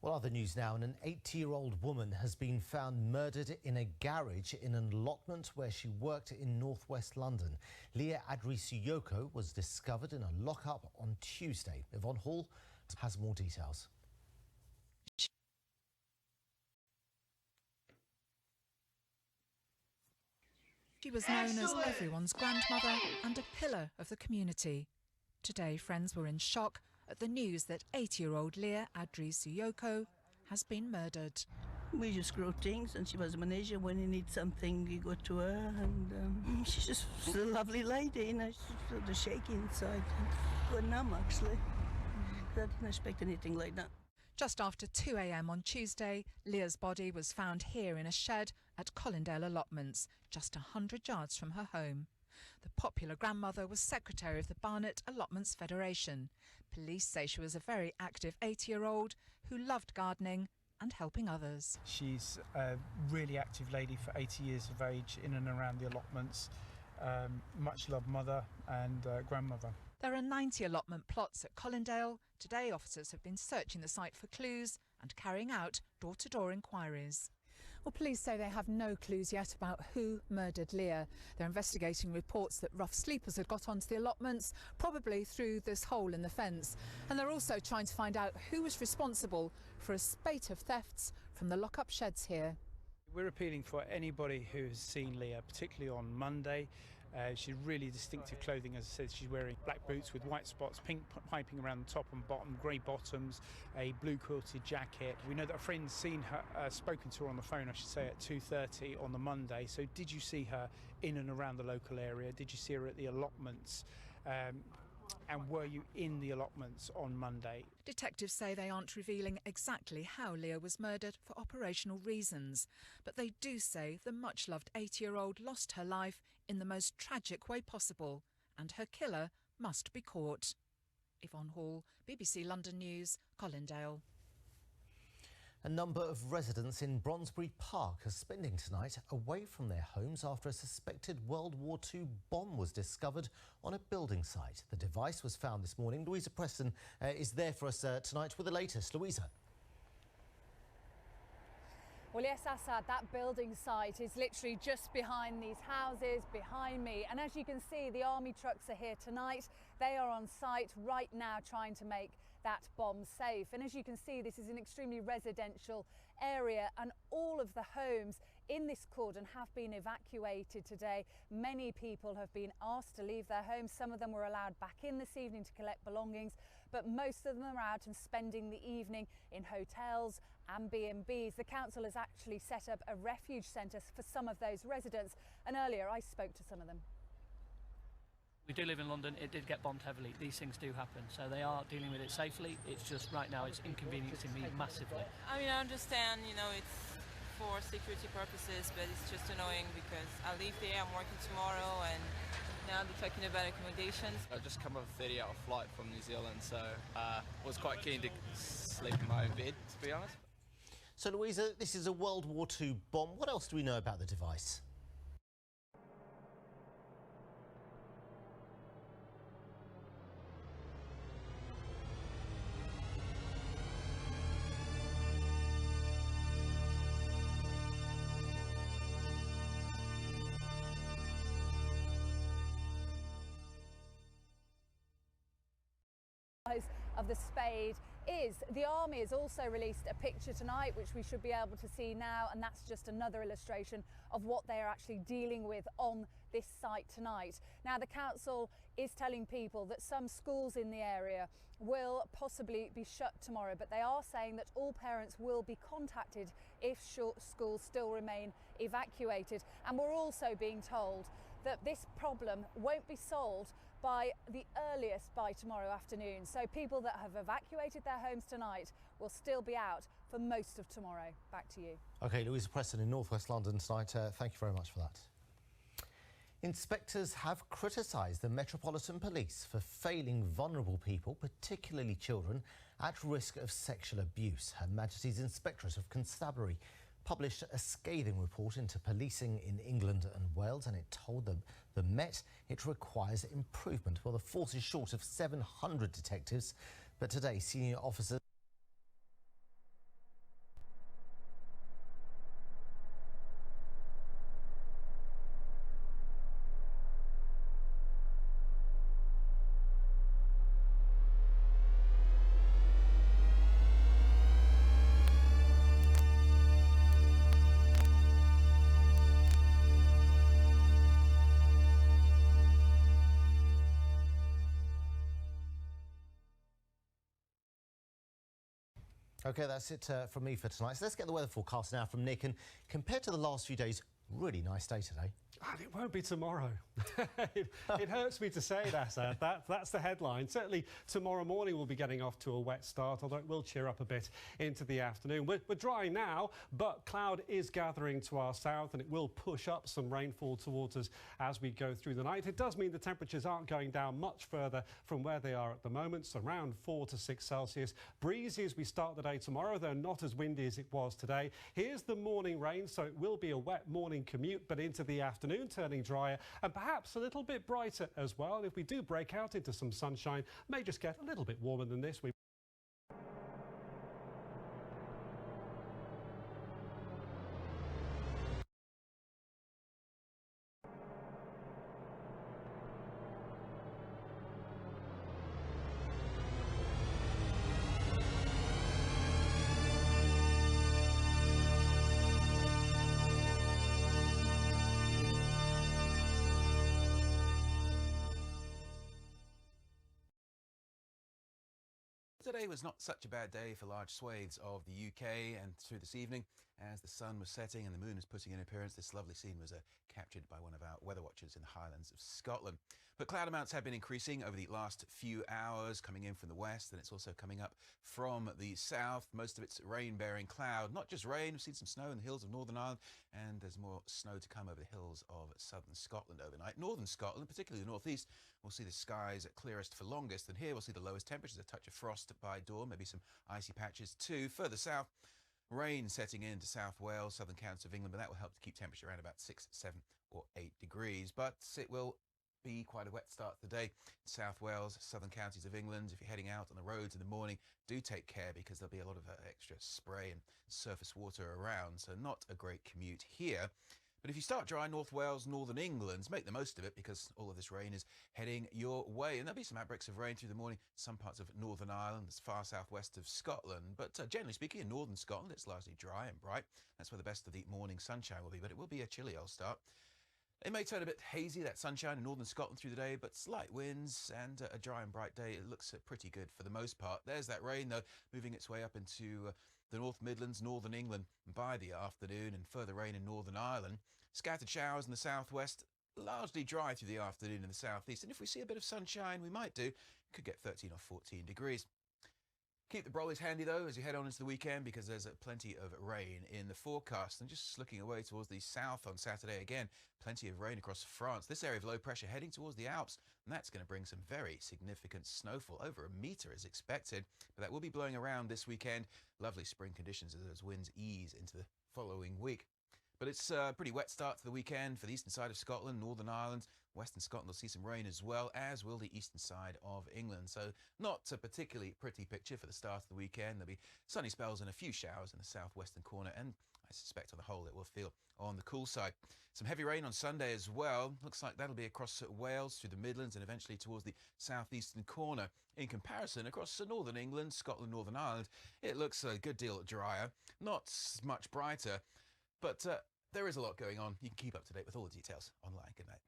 Well, other news now, and an 80-year-old woman has been found murdered in a garage in an allotment where she worked in northwest London. Leah Adrisuyoko was discovered in a lockup on Tuesday. Yvonne Hall has more details. She was known as everyone's grandmother and a pillar of the community. Today, friends were in shock at the news that 80-year-old Leah Adrisuyoko has been murdered. We just grow things, and she was a manager. When you need something, you go to her, and she's just a lovely lady, you know. She's sort of shaky inside. Good numb, actually. I didn't expect anything like that. Just after 2 a.m. on Tuesday, Leah's body was found here in a shed at Colindale Allotments, just 100 yards from her home. The popular grandmother was secretary of the Barnet Allotments Federation. Police say she was a very active 80-year-old who loved gardening and helping others. She's a really active lady for 80 years of age in and around the allotments. Much loved mother and grandmother. There are 90 allotment plots at Colindale. Today, officers have been searching the site for clues and carrying out door-to-door inquiries. Well, police say they have no clues yet about who murdered Leah. They're investigating reports that rough sleepers had got onto the allotments, probably through this hole in the fence. And they're also trying to find out who was responsible for a spate of thefts from the lock-up sheds here. We're appealing for anybody who's seen Leah, particularly on Monday. She's really distinctive clothing. As I said, she's wearing black boots with white spots, pink piping around the top and bottom, grey bottoms, a blue quilted jacket. We know that a friend's seen her, spoken to her on the phone, I should say, at 2:30 on the Monday. So did you see her in and around the local area? Did you see her at the allotments? And were you in the allotments on Monday? Detectives say they aren't revealing exactly how Leah was murdered for operational reasons, but they do say the much-loved 80-year-old lost her life in the most tragic way possible, and her killer must be caught. Yvonne Hall, BBC London News, Colindale. A number of residents in Bronsbury Park are spending tonight away from their homes after a suspected World War II bomb was discovered on a building site. The device was found this morning. Louisa Preston is there for us tonight with the latest. Louisa. Well, yes, Assad, that building site is literally just behind these houses, behind me. And as you can see, the army trucks are here tonight. They are on site right now trying to make that bomb safe. And as you can see, this is an extremely residential area, and all of the homes in this cordon have been evacuated today. Many people have been asked to leave their homes. Some of them were allowed back in this evening to collect belongings, but most of them are out and spending the evening in hotels and B&Bs. The council has actually set up a refuge centre for some of those residents, and earlier I spoke to some of them. We do live in London. It did get bombed heavily. These things do happen, so they are dealing with it safely. It's just right now it's inconveniencing me massively. I mean, I understand, you know, it's for security purposes, but it's just annoying because I leave there, I'm working tomorrow, and now they're talking about accommodations. I just come off a 30-hour flight from New Zealand, so was quite keen to sleep in my own bed, to be honest. So, Louisa, this is a World War II bomb. What else do we know about the device? Of the Spade is the army has also released a picture tonight, which we should be able to see now, and that's just another illustration of what they are actually dealing with on this site tonight. Now, the council is telling people that some schools in the area will possibly be shut tomorrow, but they are saying that all parents will be contacted if schools still remain evacuated. And we're also being told that this problem won't be solved by the earliest by tomorrow afternoon. So people that have evacuated their homes tonight will still be out for most of tomorrow. Back to you. OK, Louisa Preston in North West London tonight. Thank you very much for that. Inspectors have criticised the Metropolitan Police for failing vulnerable people, particularly children, at risk of sexual abuse. Her Majesty's Inspectorate of Constabulary published a scathing report into policing in England and Wales, and it told the Met it requires improvement. Well, the force is short of 700 detectives, but today senior officers OK, that's it from me for tonight. So let's get the weather forecast now from Nick. And compared to the last few days, really nice day today. And it won't be tomorrow. it hurts me to say that, that's the headline. Certainly tomorrow morning we'll be getting off to a wet start, although it will cheer up a bit into the afternoon. We're dry now, but cloud is gathering to our south and it will push up some rainfall towards us as we go through the night. It does mean the temperatures aren't going down much further from where they are at the moment, so around 4 to 6 Celsius. Breezy as we start the day tomorrow, though not as windy as it was today. Here's the morning rain, so it will be a wet morning commute, but into the afternoon turning drier and perhaps a little bit brighter as well. If we do break out into some sunshine, may just get a little bit warmer than this. Today was not such a bad day for large swathes of the UK, and through this evening, as the sun was setting and the moon was putting in appearance, this lovely scene was captured by one of our weather watchers in the Highlands of Scotland. But cloud amounts have been increasing over the last few hours, coming in from the west, and it's also coming up from the south. Most of it's rain-bearing cloud. Not just rain, we've seen some snow in the hills of Northern Ireland, and there's more snow to come over the hills of southern Scotland overnight. Northern Scotland, particularly the northeast, we'll see the skies clearest for longest, and here we'll see the lowest temperatures, a touch of frost by dawn, maybe some icy patches too. Further south, rain setting into South Wales, southern counties of England, but that will help to keep temperature around about 6, 7 or 8 degrees. But it will be quite a wet start to the day. South Wales, southern counties of England, if you're heading out on the roads in the morning, do take care because there'll be a lot of extra spray and surface water around, so not a great commute here. But if you start dry, North Wales, Northern England, make the most of it because all of this rain is heading your way. And there'll be some outbreaks of rain through the morning, some parts of Northern Ireland, as far southwest of Scotland. But generally speaking, in Northern Scotland, it's largely dry and bright. That's where the best of the morning sunshine will be, but it will be a chilly old start. It may turn a bit hazy, that sunshine in Northern Scotland through the day, but slight winds and a dry and bright day. It looks pretty good for the most part. There's that rain, though, moving its way up into the North Midlands, Northern England by the afternoon, and further rain in Northern Ireland. Scattered showers in the southwest, largely dry through the afternoon in the southeast. And if we see a bit of sunshine, we might do. Could get 13 or 14 degrees. Keep the brollies handy though as you head on into the weekend, because there's plenty of rain in the forecast. And just looking away towards the south on Saturday again, plenty of rain across France. This area of low pressure heading towards the Alps, and that's going to bring some very significant snowfall. Over a metre is expected, but that will be blowing around this weekend. Lovely spring conditions as those winds ease into the following week. But it's a pretty wet start to the weekend for the eastern side of Scotland, Northern Ireland. Western Scotland will see some rain as well, as will the eastern side of England. So not a particularly pretty picture for the start of the weekend. There'll be sunny spells and a few showers in the southwestern corner, and I suspect on the whole it will feel on the cool side. Some heavy rain on Sunday as well. Looks like that'll be across Wales, through the Midlands, and eventually towards the southeastern corner. In comparison, across northern England, Scotland, Northern Ireland, it looks a good deal drier, not much brighter, but there is a lot going on. You can keep up to date with all the details online. Good night.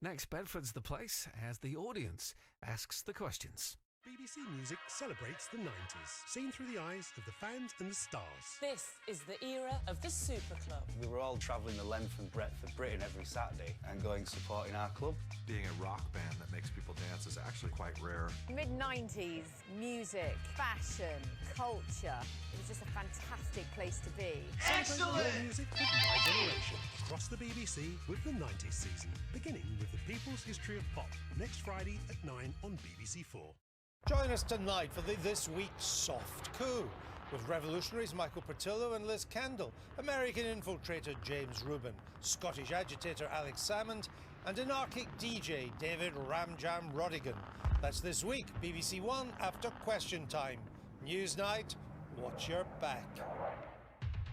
Next, Bedford's the place as the audience asks the questions. BBC Music celebrates the 90s, seen through the eyes of the fans and the stars. This is the era of the Super Club. We were all travelling the length and breadth of Britain every Saturday and going supporting our club. Being a rock band that makes people dance is actually quite rare. Mid-90s, music, fashion, culture. It was just a fantastic place to be. Excellent! More music with my generation across the BBC with the 90s season, beginning with the People's History of Pop, next Friday at 9 on BBC4. Join us tonight for this week's Soft Coup with revolutionaries Michael Portillo and Liz Kendall, American infiltrator James Rubin, Scottish agitator Alex Salmond, and anarchic DJ David Ramjam Rodigan. That's this week, BBC One after Question Time. Newsnight, watch your back.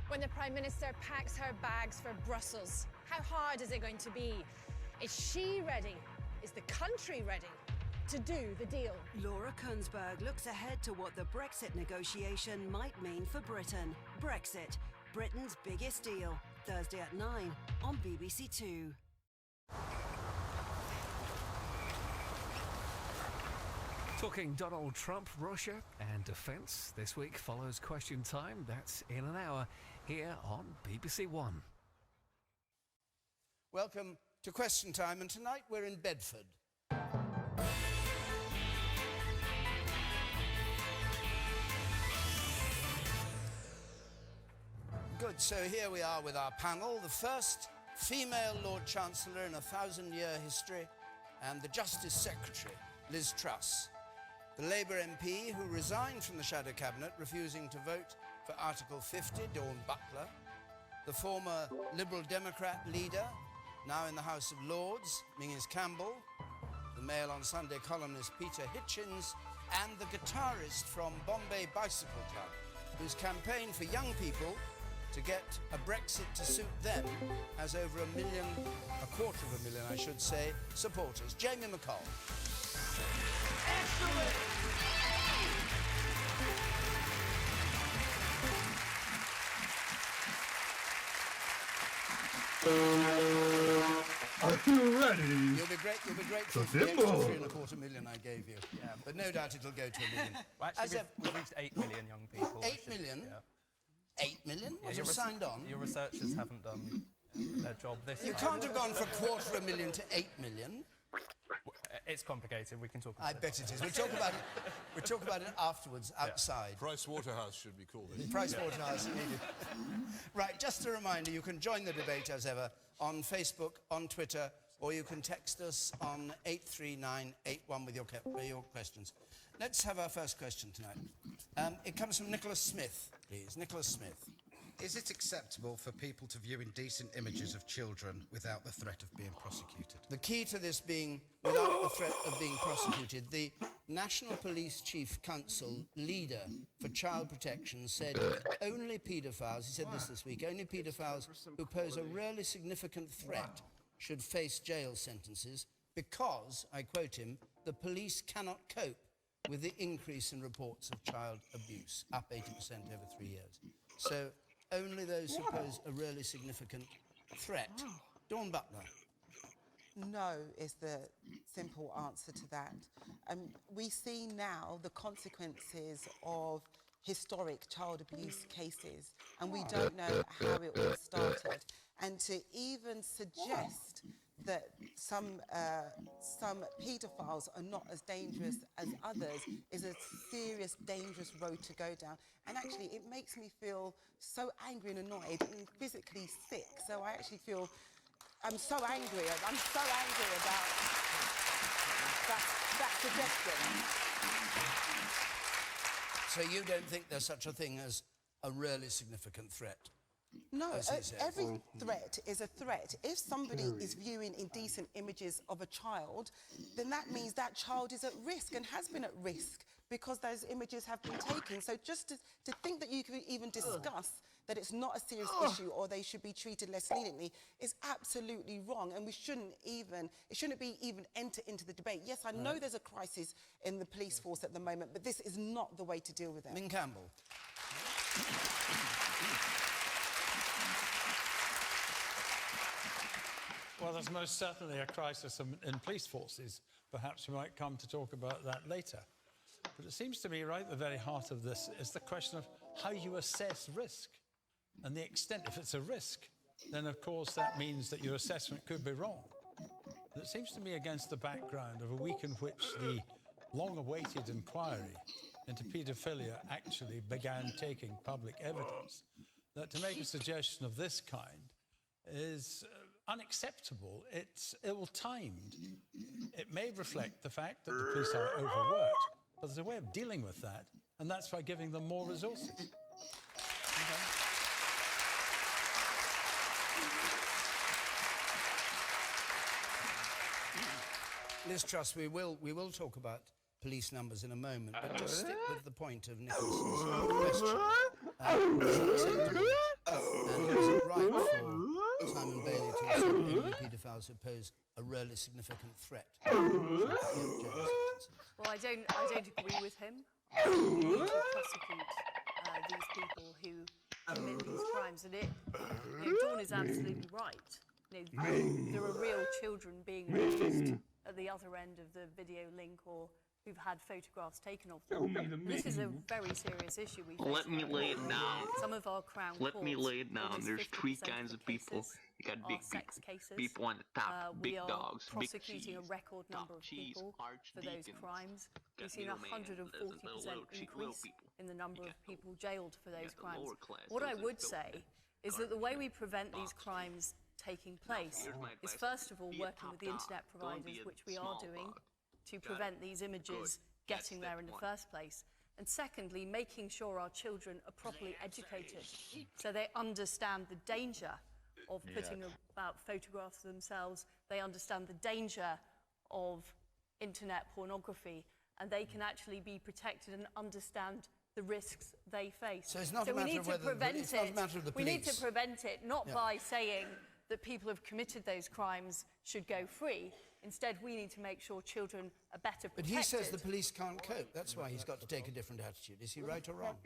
When the Prime Minister packs her bags for Brussels, how hard is it going to be? Is she ready? Is the country ready to do the deal? Laura Kunsberg looks ahead to what the Brexit negotiation might mean for Britain. Brexit, Britain's biggest deal. Thursday at 9 on BBC Two. Talking Donald Trump, Russia and defence. This week follows Question Time. That's in an hour here on BBC One. Welcome to Question Time, and tonight we're in Bedford. Good, so here we are with our panel, the first female Lord Chancellor in a 1,000-year history, and the Justice Secretary, Liz Truss, the Labour MP who resigned from the Shadow Cabinet, refusing to vote for Article 50, Dawn Butler, the former Liberal Democrat leader, now in the House of Lords, Mingus Campbell, the Mail on Sunday columnist Peter Hitchens, and the guitarist from Bombay Bicycle Club, whose campaign for young people to get a Brexit to suit them has over a quarter of a million, I should say, supporters. Jamie McCall. Excellent! Are you ready? You'll be grateful for the extra 3.25 million I gave you. Yeah, but no doubt it'll go to a million. Well, actually, we've reached 8 million young people. 8 million? Yeah. 8 million? Yeah, What have signed on? Your researchers haven't done their job this You time. can't have gone from 250,000 to 8 million. It's complicated. We can talk about I bet it is. We'll talk about it. We'll talk about it afterwards, outside. Price Waterhouse should be called it. Price Waterhouse needed. Right, just a reminder, you can join the debate as ever on Facebook, on Twitter, or you can text us on 83981 with your questions. Let's have our first question tonight. It comes from Nicholas Smith, please. Nicholas Smith. Is it acceptable for people to view indecent images of children without the threat of being prosecuted? The key to this being without the threat of being prosecuted, the National Police Chief Council leader for child protection said only paedophiles, he said this week, only paedophiles who pose a really significant threat should face jail sentences because, I quote him, the police cannot cope with the increase in reports of child abuse, up 80% over 3 years. So only those who pose a really significant threat. Dawn Butler. No is the simple answer to that. We see now the consequences of historic child abuse cases, and we don't know how it all started. And to even suggest that some some paedophiles are not as dangerous as others is a serious, dangerous road to go down. And actually, it makes me feel so angry and annoyed and physically sick. So I actually feel, I'm so angry about that suggestion. So you don't think there's such a thing as a really significant threat? No, every threat is a threat. If somebody is viewing indecent images of a child, then that means that child is at risk and has been at risk because those images have been taken. So just to think that you could even discuss that it's not a serious issue or they should be treated less leniently is absolutely wrong, and it shouldn't be even enter into the debate. Yes, I know there's a crisis in the police force at the moment, but this is not the way to deal with it. Min Campbell. Well, there's most certainly a crisis in police forces. Perhaps we might come to talk about that later. But it seems to me right at the very heart of this is the question of how you assess risk. And the extent, if it's a risk, then of course that means that your assessment could be wrong. And it seems to me against the background of a week in which the long-awaited inquiry into paedophilia actually began taking public evidence, that to make a suggestion of this kind is unacceptable. It's ill-timed. It may reflect the fact that the police are overworked, but there's a way of dealing with that, and that's by giving them more resources. Liz Truss, we will talk about police numbers in a moment, but just stick with the point of Nicholas's question. And is it right for Simon Bailey to have said any paedophiles who pose a really significant threat? Well, I don't agree with him. We need to prosecute these people who commit these crimes, and Dawn is absolutely right. There are real children being abused at the other end of the video link or who've had photographs taken of them. This is a very serious issue. Let me lay it down. Some of our Crown Let me courts, lay it down. There's three kinds of people. You got big sex cases. people on the top, big dogs, we are big prosecuting cheese, a record number of people for those crimes. We've seen a 140% increase in the number of people jailed for those crimes. What I would say is that the way we prevent these crimes taking place is first of all working with the internet providers, which we are doing, to prevent these images getting there in the first place. And secondly, making sure our children are properly educated so they understand the danger of putting about photographs of themselves, they understand the danger of internet pornography, and they can actually be protected and understand the risks they face. So it's not a matter of whether it's not a matter of the police. We need to prevent it, not by saying that people who've committed those crimes should go free. Instead, we need to make sure children are better protected. But he says the police can't cope. That's why he's got to take a different attitude. Is he right or wrong?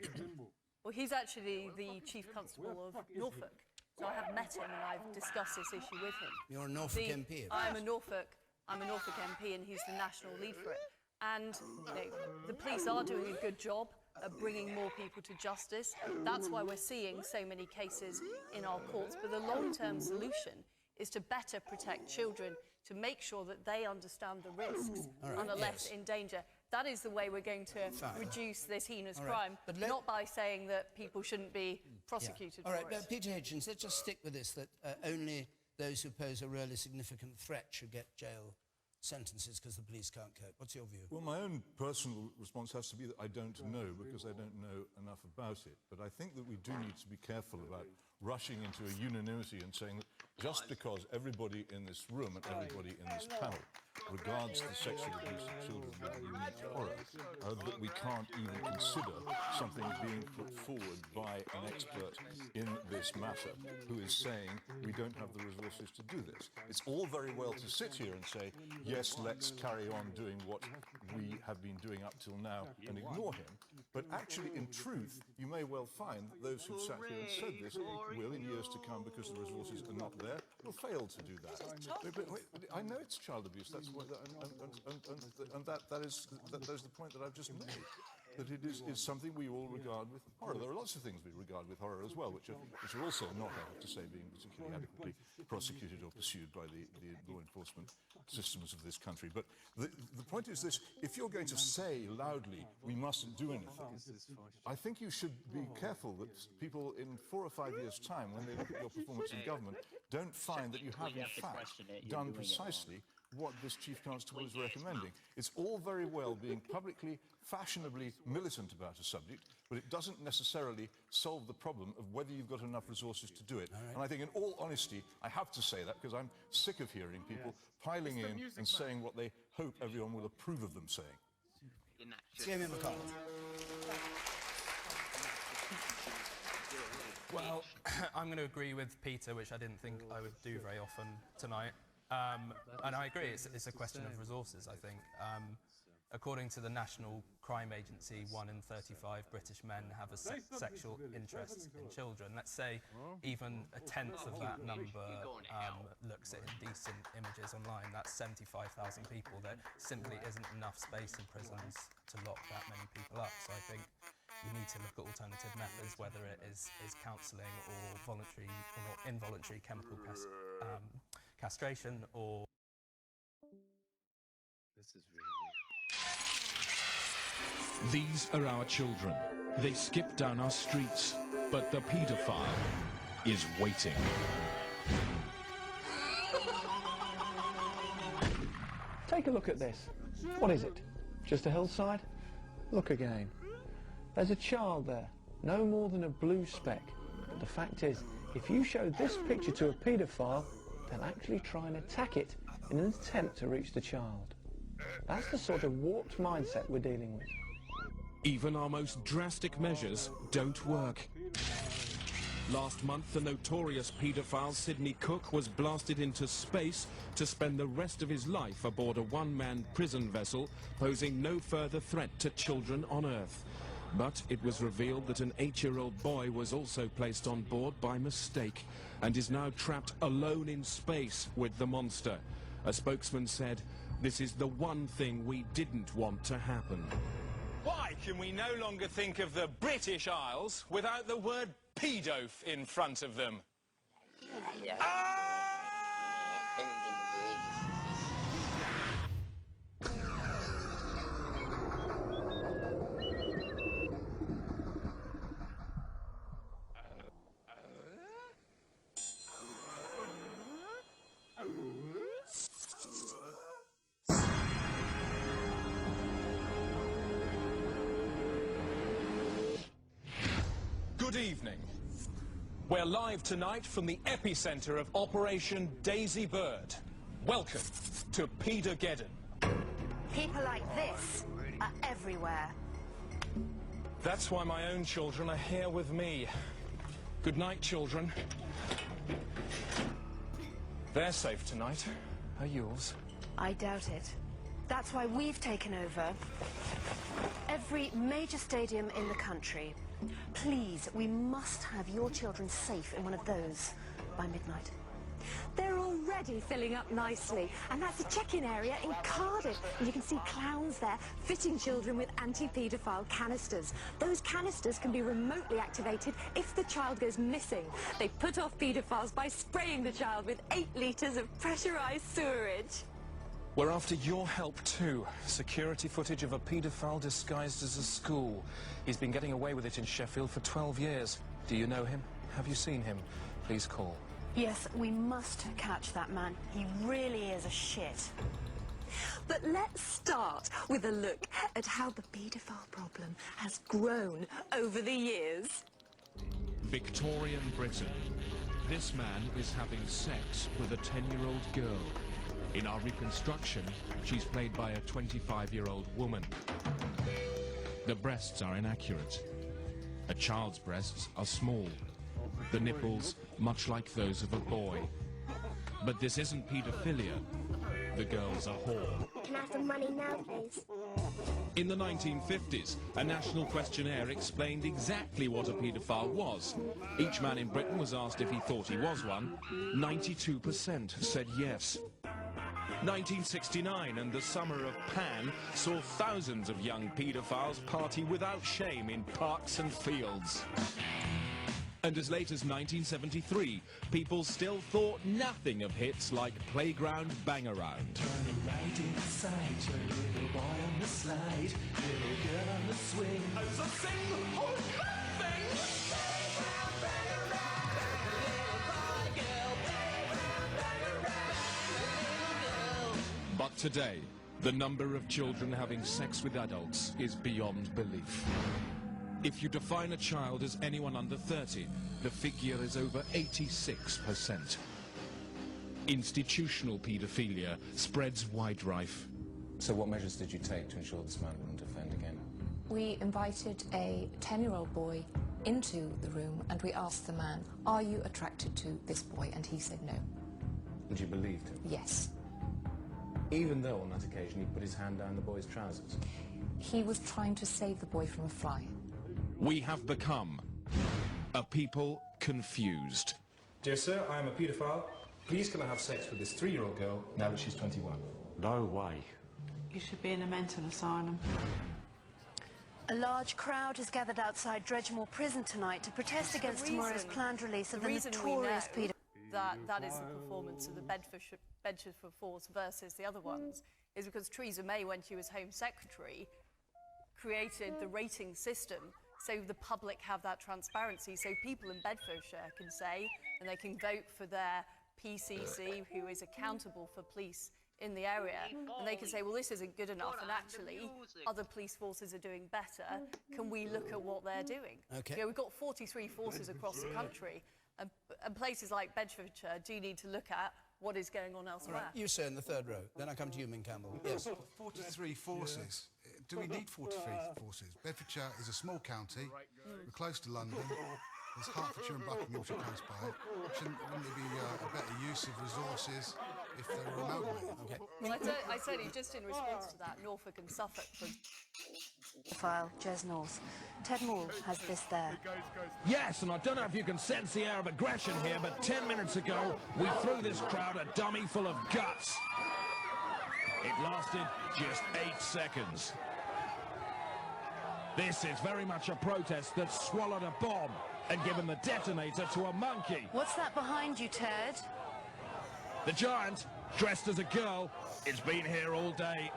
Well, he's actually the Chief Constable of Norfolk. So I have met him and I've discussed this issue with him. You're a Norfolk MP? I'm a Norfolk MP and he's the national lead for it. And the police are doing a good job of bringing more people to justice. That's why we're seeing so many cases in our courts. But the long-term solution is to better protect children, to make sure that they understand the risks and are less in danger. That is the way we're going to reduce this heinous crime, but not by saying that people shouldn't be prosecuted for it. All right, Peter Hitchens, let's just stick with this, that only those who pose a really significant threat should get jail sentences because the police can't cope. What's your view? Well, my own personal response has to be that I don't know, because I don't know enough about it. But I think that we do need to be careful about rushing into a unanimity and saying that just because everybody in this room and everybody in this panel regards the sexual abuse of children with unique horror, that we can't even consider something being put forward by an expert in this matter who is saying we don't have the resources to do this. It's all very well to sit here and say, yes, let's carry on doing what we have been doing up till now and ignore him. But actually, in truth, you may well find that those who sat here and said this will, in years to come, because the resources are not there, will fail to do that. But I know it's child abuse. That's what, and that is the point that I've just made. that it is something we all regard with horror. There are lots of things we regard with horror as well, which are also not, I have to say, being particularly adequately prosecuted or pursued by the law enforcement systems of this country. But the point is this: if you're going to say loudly, we mustn't do anything, I think you should be careful that people in 4 or 5 years' time, when they look at your performance in government, don't find that you have, in fact, done precisely what this Chief Constable is recommending. It's all very well being publicly, fashionably militant about a subject, but it doesn't necessarily solve the problem of whether you've got enough resources to do it. And I think, in all honesty, I have to say that because I'm sick of hearing people piling in and saying what they hope everyone will approve of them saying. Jamie McCall. Well, I'm going to agree with Peter, which I didn't think I would do very often tonight. And I agree, it's a question of resources, I think. According to the National Crime Agency, 1 in 35 British men have a sexual interest in children. Let's say even a tenth of that number looks at indecent images online. That's 75,000 people. There simply isn't enough space in prisons to lock that many people up. So I think you need to look at alternative methods, whether it is counselling or voluntary or involuntary chemical castration or... This is really weird. These are our children. They skip down our streets, but the paedophile is waiting. Take a look at this. What is it? Just a hillside? Look again. There's a child there, no more than a blue speck. But the fact is, if you show this picture to a paedophile, they'll actually try and attack it in an attempt to reach the child. That's the sort of warped mindset we're dealing with. Even our most drastic measures don't work. Last month, the notorious paedophile Sidney Cook was blasted into space to spend the rest of his life aboard a one-man prison vessel, posing no further threat to children on Earth. But it was revealed that an 8-year-old boy was also placed on board by mistake and is now trapped alone in space with the monster. A spokesman said, "This is the one thing we didn't want to happen." Why can we no longer think of the British Isles without the word pedof in front of them? Good evening. We're live tonight from the epicenter of Operation Daisy Bird. Welcome to Pedogeddon. People like this are everywhere. That's why my own children are here with me. Good night, children. They're safe tonight. Are yours? I doubt it. That's why we've taken over every major stadium in the country. Please, we must have your children safe in one of those by midnight. They're already filling up nicely, and that's a check-in area in Cardiff. And you can see clowns there fitting children with anti-paedophile canisters. Those canisters can be remotely activated if the child goes missing. They put off paedophiles by spraying the child with 8 litres of pressurised sewerage. We're after your help too. Security footage of a paedophile disguised as a school. He's been getting away with it in Sheffield for 12 years. Do you know him? Have you seen him? Please call. Yes, we must catch that man. He really is a shit. But let's start with a look at how the paedophile problem has grown over the years. Victorian Britain. This man is having sex with a 10-year-old girl. In our reconstruction, she's played by a 25-year-old woman. The breasts are inaccurate. A child's breasts are small. The nipples, much like those of a boy. But this isn't paedophilia. The girl's a whore. Can I have the money now, please? In the 1950s, a national questionnaire explained exactly what a paedophile was. Each man in Britain was asked if he thought he was one. 92% said yes. 1969 and the summer of Pan saw thousands of young paedophiles party without shame in parks and fields. And as late as 1973, people still thought nothing of hits like Playground Bangaround. Turning right inside, turn little boy on the slide, little girl on the swing. As I sing the whole thing. Playground Bangaround, little boy, girl, Playground Bangaround, little girl. But today, the number of children having sex with adults is beyond belief. If you define a child as anyone under 30, the figure is over 86%. Institutional paedophilia spreads wide rife. So what measures did you take to ensure this man wouldn't offend again? We invited a 10-year-old boy into the room and we asked the man, "Are you attracted to this boy?" And he said no. And you believed him? Yes. Even though on that occasion he put his hand down the boy's trousers? He was trying to save the boy from a fly. We have become a people confused. Dear sir, I am a paedophile. Please can I have sex with this 3-year-old girl now that she's 21? No way. You should be in a mental asylum. A large crowd has gathered outside Dredgemore Prison tonight to protest against tomorrow's planned release of the notorious paedophile. That is the performance of the Bedfordshire Force versus the other ones, is because Theresa May, when she was Home Secretary, created the rating system so the public have that transparency, so people in Bedfordshire can say, and they can vote for their PCC, who is accountable for police in the area, and they can say, well, this isn't good enough, and actually other police forces are doing better. Can we look at what they're doing? Okay. You know, we've got 43 forces across the country, and places like Bedfordshire do need to look at what is going on elsewhere. Right. You, sir, in the third row. Then I come to you, Min Campbell. Yes. 43 forces. Do we need 43 forces? Bedfordshire is a small county. We're close to London. There's Hertfordshire and Buckinghamshire close by. Wouldn't it be a better use of resources if they were amalgamated? Okay. Well, I certainly, just in response to that, Norfolk and Suffolk... File, Jez North. Ted Moore has this there. Yes, and I don't know if you can sense the air of aggression here, but 10 minutes ago, we threw this crowd a dummy full of guts. It lasted just 8 seconds. This is very much a protest that swallowed a bomb and given the detonator to a monkey. What's that behind you, Ted? The giant, dressed as a girl, has been here all day.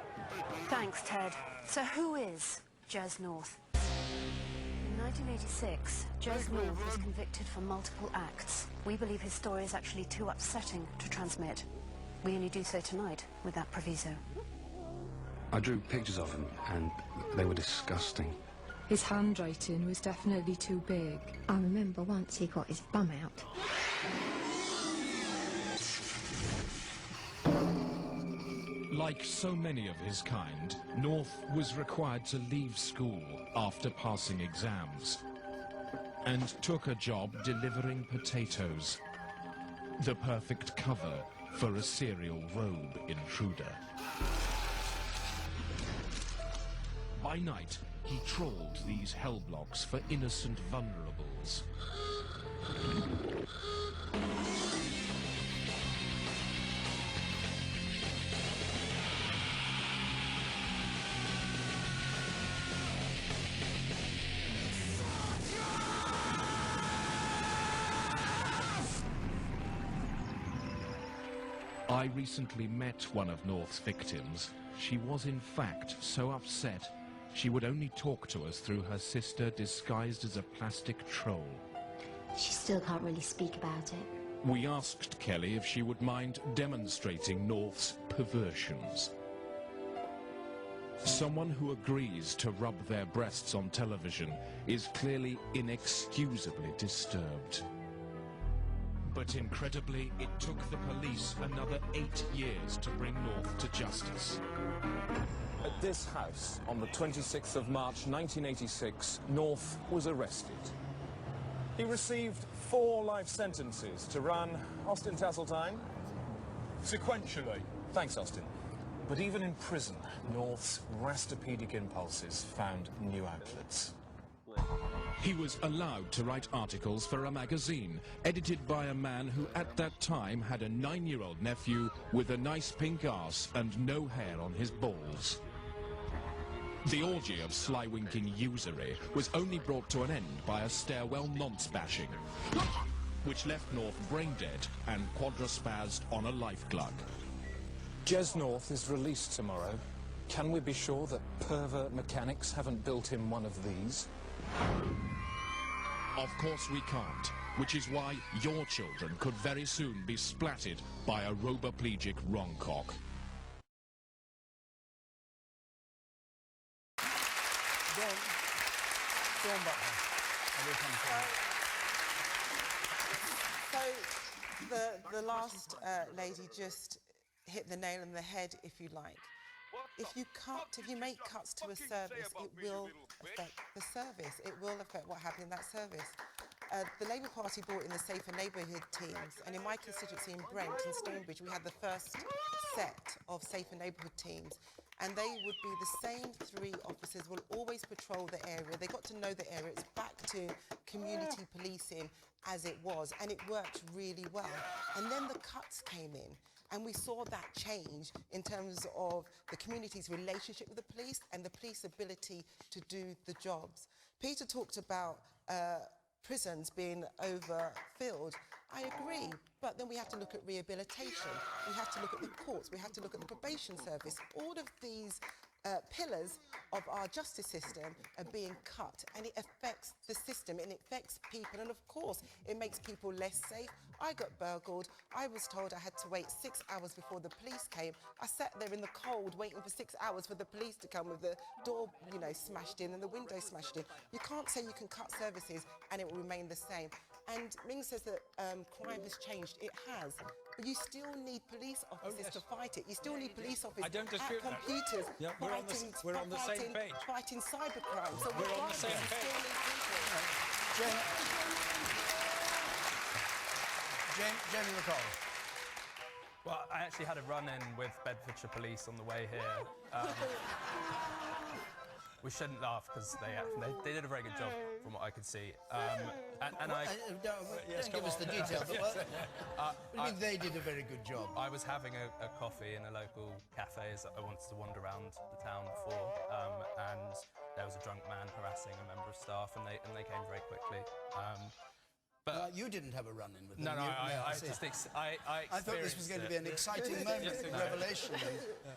Thanks, Ted. So who is Jez North? In 1986, Jez North was convicted for multiple acts. We believe his story is actually too upsetting to transmit. We only do so tonight with that proviso. I drew pictures of him, and they were disgusting. His handwriting was definitely too big. I remember once he got his bum out. Like so many of his kind, North was required to leave school after passing exams and took a job delivering potatoes. The perfect cover for a serial robe intruder. By night, he trawled these hell blocks for innocent vulnerables. I recently met one of North's victims. She was in fact so upset she would only talk to us through her sister disguised as a plastic troll. She still can't really speak about it. We asked Kelly if she would mind demonstrating North's perversions. Someone who agrees to rub their breasts on television is clearly inexcusably disturbed. But incredibly, it took the police another 8 years to bring North to justice. At this house, on the 26th of March 1986, North was arrested. He received 4 life sentences to run, Austin Tasseltine, sequentially. Thanks, Austin. But even in prison, North's rastopedic impulses found new outlets. He was allowed to write articles for a magazine, edited by a man who at that time had a 9-year-old nephew with a nice pink arse and no hair on his balls. The orgy of sly-winking usury was only brought to an end by a stairwell nonce bashing, which left North brain-dead and quadraspazzed on a life glug. Jez North is released tomorrow. Can we be sure that pervert mechanics haven't built him one of these? Of course we can't, which is why your children could very soon be splatted by a roboplegic wrongcock. Dawn Butler. So the last lady just hit the nail on the head, if you like. If you make cuts to a service, it will affect the service. It will affect what happened in that service. The Labour Party brought in the Safer Neighbourhood teams, and in my constituency in Brent and Stonebridge, we had the first set of Safer Neighbourhood teams, and they would be the same 3 officers, will always patrol the area. They got to know the area. It's back to community policing as it was, and it worked really well. And then the cuts came in, and we saw that change in terms of the community's relationship with the police and the police ability to do the jobs. Peter talked about prisons being overfilled. I agree, but then we have to look at rehabilitation. We have to look at the courts. We have to look at the probation service. All of these pillars of our justice system are being cut, and it affects the system, and it affects people, and of course it makes people less safe. I got burgled. I was told I had to wait 6 hours before the police came. I sat there in the cold waiting for 6 hours for the police to come with the door, smashed in and the window smashed in. You can't say you can cut services and it will remain the same. And Ming says that crime has changed. It has. But you still need police officers to fight it. You still need police officers at computers fighting cybercrime. So we're on the same page. Jamie McCall. Well, I actually had a run-in with Bedfordshire Police on the way here. We shouldn't laugh because they did a very good job from what I could see. Don't give us the details. What do you mean they did a very good job? I was having a coffee in a local cafe as I wanted to wander around the town before, and there was a drunk man harassing a member of staff, and they came very quickly. But you didn't have a run-in with them. No, I thought this was going to be an exciting moment of revelation.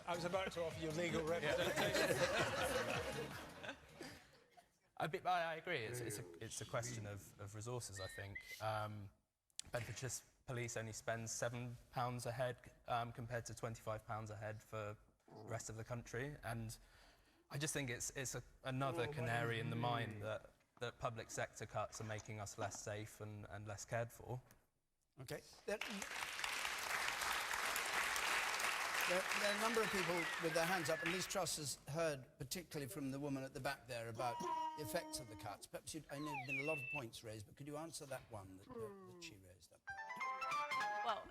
I was about to offer you legal representation. I agree. It's a question of resources, I think. Bedfordshire Police only spends £7 a head compared to £25 a head for the rest of the country, and I just think it's another canary in the mine that public sector cuts are making us less safe and less cared for. Okay. There are a number of people with their hands up, and Liz Truss has heard, particularly from the woman at the back there, about the effects of the cuts. Perhaps I know there have been a lot of points raised, but could you answer that one that she raised up there? Well,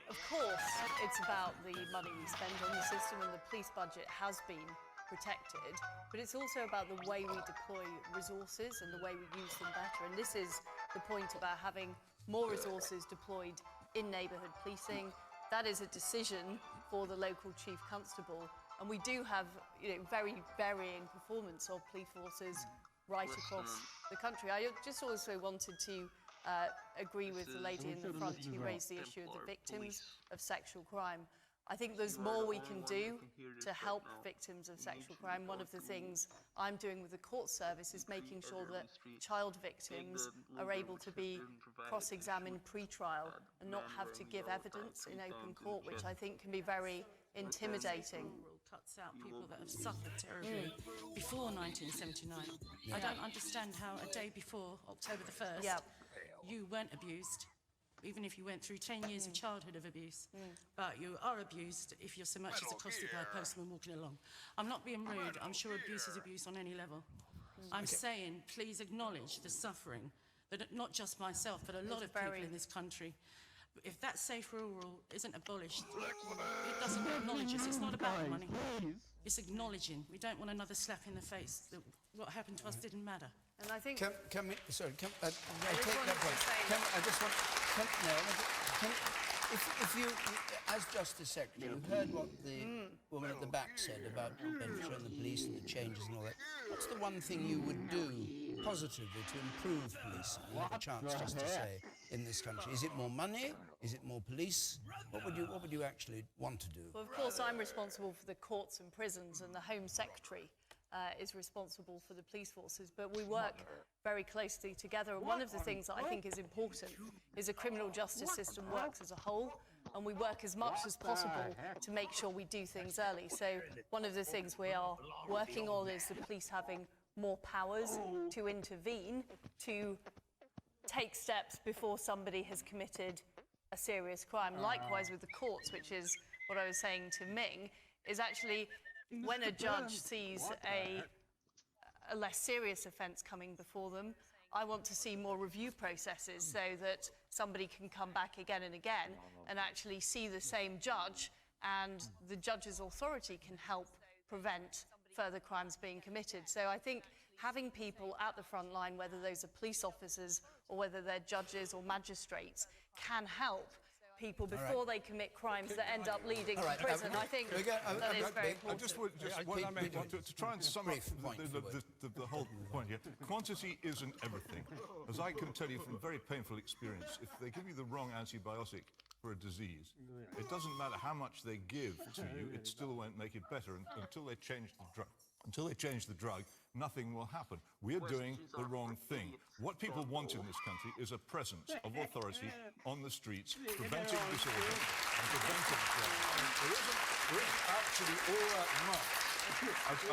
of course, it's about the money we spend on the system, and the police budget has been protected, but it's also about the way we deploy resources and the way we use them better. And this is the point about having more resources deployed in neighbourhood policing. That is a decision for the local chief constable, and we do have very varying performance of police forces right across the country. I just also wanted to agree with the lady in the front who raised the issue of the victims of sexual crime. I think there's more we can do to help victims of sexual crime. One of the things I'm doing with the court service is making sure that child victims are able to be cross-examined pre-trial and not have to give evidence in open court, which I think can be very intimidating. Cuts out people that have suffered terribly before 1979. I don't understand how a day before October the 1st you weren't abused, even if you went through 10 years of childhood of abuse, but you are abused if you're so much as accosted by a postman walking along. I'm not being rude. I'm sure abuse is abuse on any level. I'm saying, please acknowledge the suffering that not just myself, but a lot of people in this country. If that safe rule isn't abolished, it doesn't acknowledge us. It's not about money. It's acknowledging. We don't want another slap in the face that what happened to us didn't matter. And I think... Can we... Sorry, I take that point. I just want... If you, as Justice Secretary, you heard what the woman at the back said about Bedfordshire and the police and the changes and all that. What's the one thing you would do positively to improve policing? You have a chance just to say in this country. Is it more money? Is it more police? What would you actually want to do? Well, of course, I'm responsible for the courts and prisons, and the Home Secretary is responsible for the police forces, but we work very closely together. And one of the things that I think is important is the criminal justice system works as a whole, and we work as much as possible to make sure we do things early. So one of the things we are working on is the police having more powers to intervene, to take steps before somebody has committed a serious crime. Likewise with the courts, which is what I was saying to Ming, is actually when a judge sees a less serious offence coming before them, I want to see more review processes so that somebody can come back again and again and actually see the same judge, and the judge's authority can help prevent further crimes being committed. So I think having people at the front line, whether those are police officers or whether they're judges or magistrates, can help people before they commit crimes that end up leading to prison. I think that is very important. I just want to try and sum up the whole point here. Quantity isn't everything. As I can tell you from very painful experience, if they give you the wrong antibiotic for a disease, it doesn't matter how much they give to you, it still won't make it better until they change the drug. Until they change the drug, nothing will happen. We're doing the wrong thing. What people want in this country is a presence of authority on the streets, preventing disorder and preventing crime. There isn't actually all that much,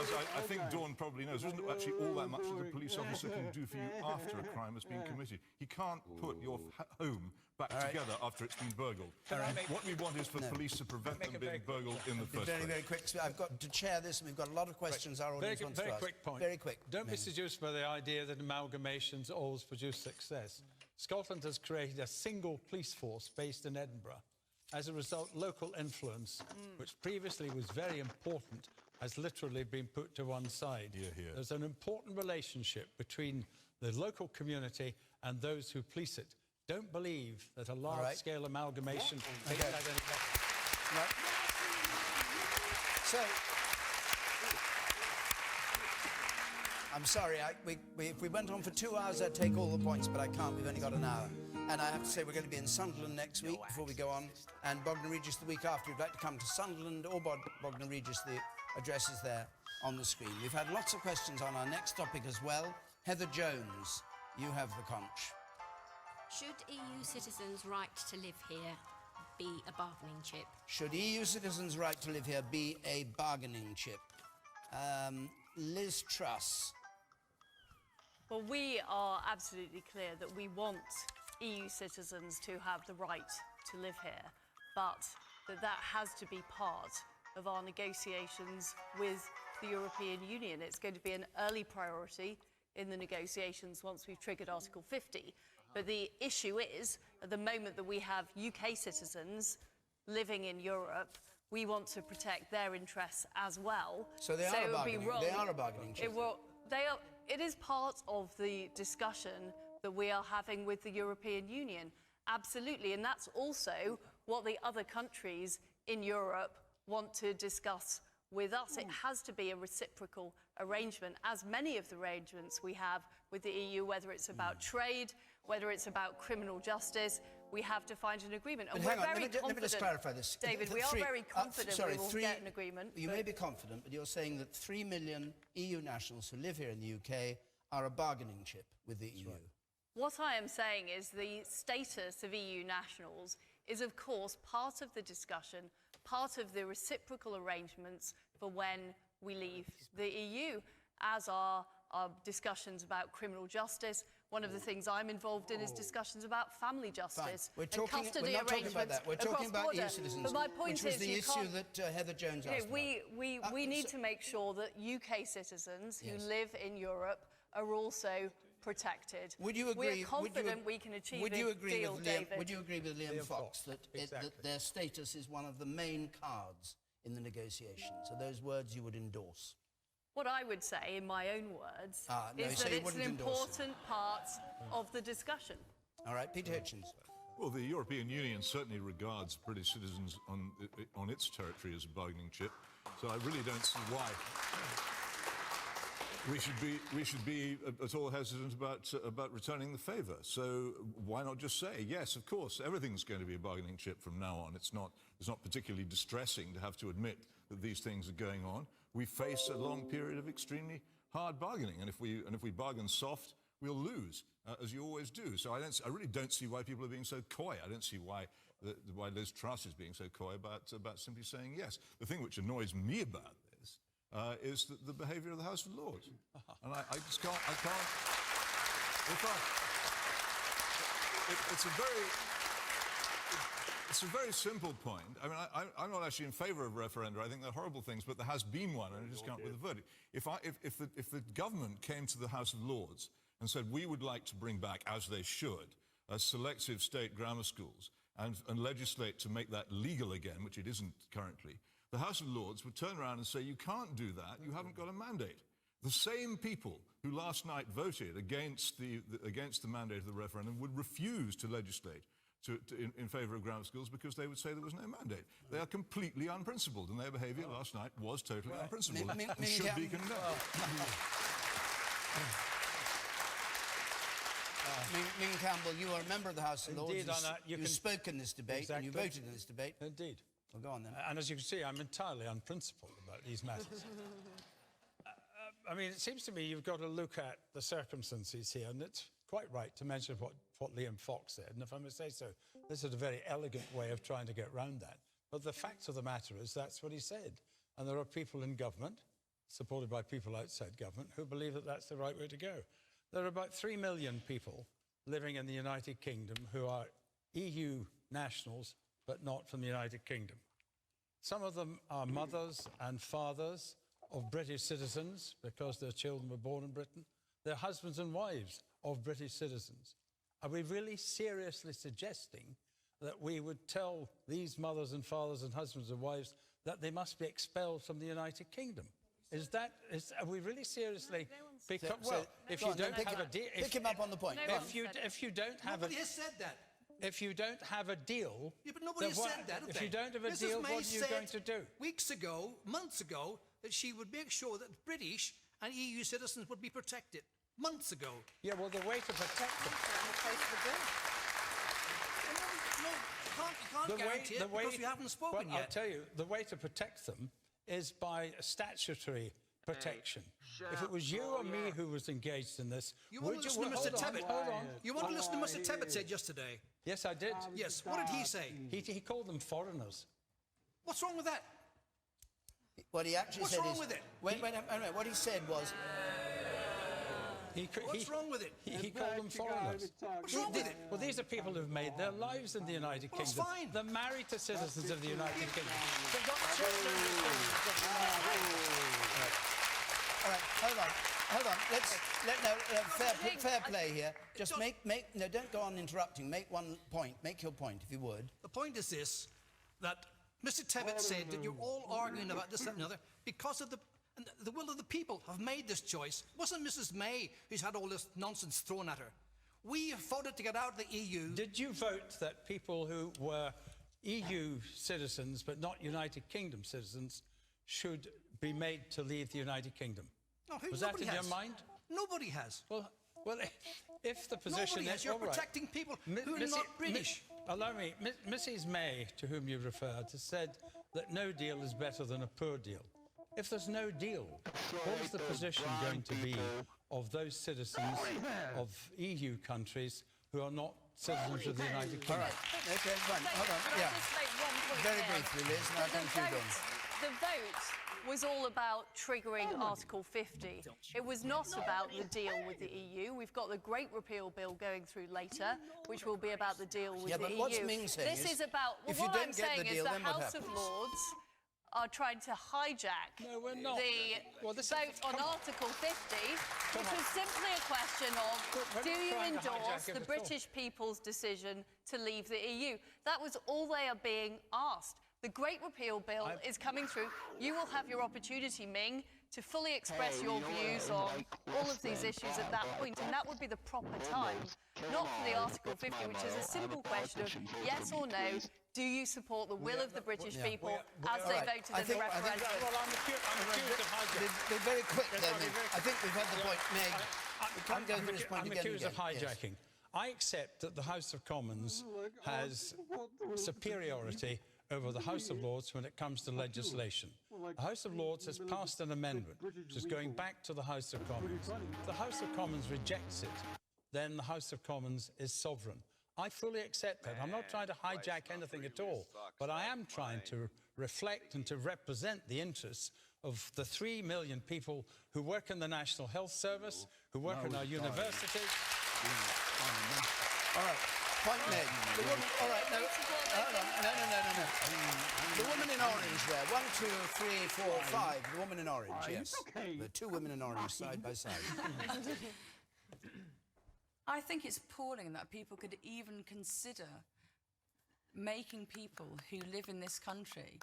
as I think Dawn probably knows, there isn't actually all that much that the police officer can do for you after a crime has been committed. He can't put your home back together after it's been burgled. What we want is for police to prevent them being burgled in the first place. Very quick. I've got to chair this, and we've got a lot of questions our audience wants to ask. Very quick point. Very quick. Don't be seduced by the idea that amalgamations always produce success. Scotland has created a single police force based in Edinburgh. As a result, local influence, which previously was very important, has literally been put to one side. There's an important relationship between the local community and those who police it. Don't believe that a large-scale amalgamation makes that any better. So, I'm sorry, if we went on for 2 hours, I'd take all the points, but I can't. We've only got an hour. And I have to say, we're going to be in Sunderland next week before we go on, and Bognor Regis the week after. If you'd like to come to Sunderland or Bognor Regis, the address is there on the screen. We've had lots of questions on our next topic as well. Heather Jones, you have the conch. Should EU citizens' right to live here be a bargaining chip? Should EU citizens' right to live here be a bargaining chip? Liz Truss. Well, we are absolutely clear that we want EU citizens to have the right to live here, but that has to be part of our negotiations with the European Union. It's going to be an early priority in the negotiations once we've triggered Article 50. But the issue is, at the moment that we have UK citizens living in Europe, we want to protect their interests as well. So they are a bargaining chip. It is part of the discussion that we are having with the European Union, absolutely. And that's also what the other countries in Europe want to discuss with us. It has to be a reciprocal arrangement, as many of the arrangements we have with the EU, whether it's about trade, whether it's about criminal justice, we have to find an agreement. And let me just clarify this. David, we are very confident we will get an agreement. You may be confident, but you're saying that 3 million EU nationals who live here in the UK are a bargaining chip with the EU. What I am saying is the status of EU nationals is, of course, part of the discussion, part of the reciprocal arrangements for when we leave the EU, as are our discussions about criminal justice. One of the things I'm involved in is discussions about family justice and custody arrangements. We're talking about EU citizens, but my point which was is the issue that Heather Jones asked about. We need to make sure that UK citizens who live in Europe are also protected. Would you agree? We're confident we can achieve a deal, David. Would you agree with Liam Fox that their status is one of the main cards in the negotiations? Are those words you would endorse? What I would say, in my own words, no, is that it's an important part of the discussion. All right, Peter Hitchens. Well, the European Union certainly regards British citizens on its territory as a bargaining chip, so I really don't see why we should be at all hesitant about returning the favour. So why not just say, yes, of course, everything's going to be a bargaining chip from now on. It's not particularly distressing to have to admit that these things are going on. We face a long period of extremely hard bargaining, and if we bargain soft, we'll lose, as you always do. So I really don't see why people are being so coy. I don't see why Liz Truss is being so coy about simply saying yes. The thing which annoys me about this is the behaviour of the House of Lords, and I just can't. It's a very simple point. I mean, I'm not actually in favour of referenda. I think they're horrible things, but there has been one, and I just can't with the verdict. If the government came to the House of Lords and said, we would like to bring back, as they should, selective state grammar schools and legislate to make that legal again, which it isn't currently, the House of Lords would turn around and say, you can't do that, you haven't got a mandate. The same people who last night voted against the mandate of the referendum would refuse to legislate in favour of grammar schools because they would say there was no mandate. They are completely unprincipled, and their behaviour last night was totally unprincipled and should be condemned. Ming Campbell, you are a member of the House of Lords. Indeed, you spoke in this debate, and you voted in this debate. Indeed. Well, go on then. And as you can see, I'm entirely unprincipled about these matters. I mean, it seems to me you've got to look at the circumstances here, and it's quite right to mention what Liam Fox said, and if I may say so, this is a very elegant way of trying to get round that. But the fact of the matter is that's what he said. And there are people in government, supported by people outside government, who believe that that's the right way to go. There are about 3 million people living in the United Kingdom who are EU nationals, but not from the United Kingdom. Some of them are mothers and fathers of British citizens because their children were born in Britain. They're husbands and wives of British citizens. Are we really seriously suggesting that we would tell these mothers and fathers and husbands and wives that they must be expelled from the United Kingdom? Are we really seriously? Because, if you don't have a deal, pick him up on the point. If you don't have nobody has said that. If you don't have a deal, yeah, but nobody has said that. If you don't have a deal, what are you going to do? Weeks ago, months ago, that she would make sure that British and EU citizens would be protected. Months ago. Yeah, well, the way to protect them. You can't guarantee it because we haven't spoken yet. I'll tell you, the way to protect them is by statutory protection. If it was you or me who was engaged in this, you want to listen to Mr. Tebbit? Hold on. You want to listen to Mr. Tebbit said yesterday? Yes, I did. Yes, what did he say? He called them foreigners. What's wrong with that? What he actually said is... What's wrong with it? Wait, what he said was... What's wrong with it? He called them foreigners. What's wrong with it? Well, these are people who've made their lives in the United Kingdom. That's fine. They're married to citizens of the United Kingdom. They've got children. All right, hold on. Fair play here. Just don't go on interrupting. Make one point. Make your point, if you would. The point is this, that Mr. Tebbit said that you're all arguing about this, that, and the other because of the will of the people have made this choice. It wasn't Mrs. May who's had all this nonsense thrown at her. We voted to get out of the EU. Did you vote that people who were EU citizens but not United Kingdom citizens should be made to leave the United Kingdom? No, was that in your mind? Nobody has. Well, if the position is... You're protecting people who are not British. Allow me. Mrs. May, to whom you referred, has said that no deal is better than a poor deal. If there's no deal, what is the position going to be of those citizens of EU countries who are not citizens of the United Kingdom? All right. Okay, fine. Hold on. Can I just make one point Very briefly, Liz, and I'll conclude on. The vote was all about triggering Article 50. It was not about the deal with the EU. We've got the Great Repeal Bill going through later, which will be about the deal with the but EU. what's Ming saying This is about... if what you I'm don't get saying the deal, is then the what House of happens? Lords are trying to hijack the vote on Article 50, which was simply a question of, do you endorse the British people's decision to leave the EU? That was all they are being asked. The Great Repeal Bill is coming through. You will have your opportunity, Ming, to fully express your views on all of these issues at that point, and that would be the proper time, not for the Article 50, which is a simple question of yes or no, do you support the will of the British people as they voted in the referendum? Well, I'm accused of hijacking. Be very quick, then. I think we've had the point made. I'm accused of hijacking. I accept that the House of Commons has superiority over the House of Lords when it comes to legislation. The House of Lords has passed an amendment which is going back to the House of Commons. If the House of Commons rejects it, then the House of Commons is sovereign. I fully accept that. I'm not trying to hijack anything at all, but I am trying to reflect and to represent the interests of the 3 million people who work in the National Health Service, who work in our universities. All right. Point made. The woman, all right, no, no. The woman in orange there. 1, 2, 3, 4, 5. The woman in orange, yes. The 2 women in orange side by side. I think it's appalling that people could even consider making people who live in this country,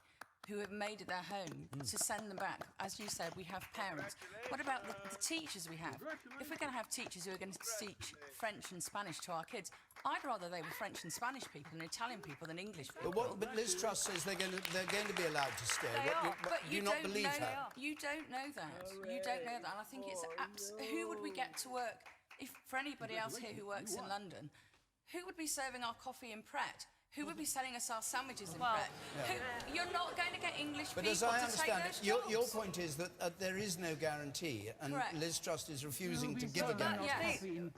who have made it their home, to send them back. As you said, we have parents. What about the teachers we have? If we're going to have teachers who are going to teach French and Spanish to our kids, I'd rather they were French and Spanish people and Italian people than English people. But Liz Truss says they're going to be allowed to stay. But do you not believe her? You don't know that. You don't know that. And I think it's... Who would we get to work? If for anybody else here who works in London, who would be serving our coffee in Pret? Who would be selling us our sandwiches in Pret? You're not going to get English people to take those jobs. But as I understand it, your point is that there is no guarantee, and Liz Truss is refusing to give a guarantee.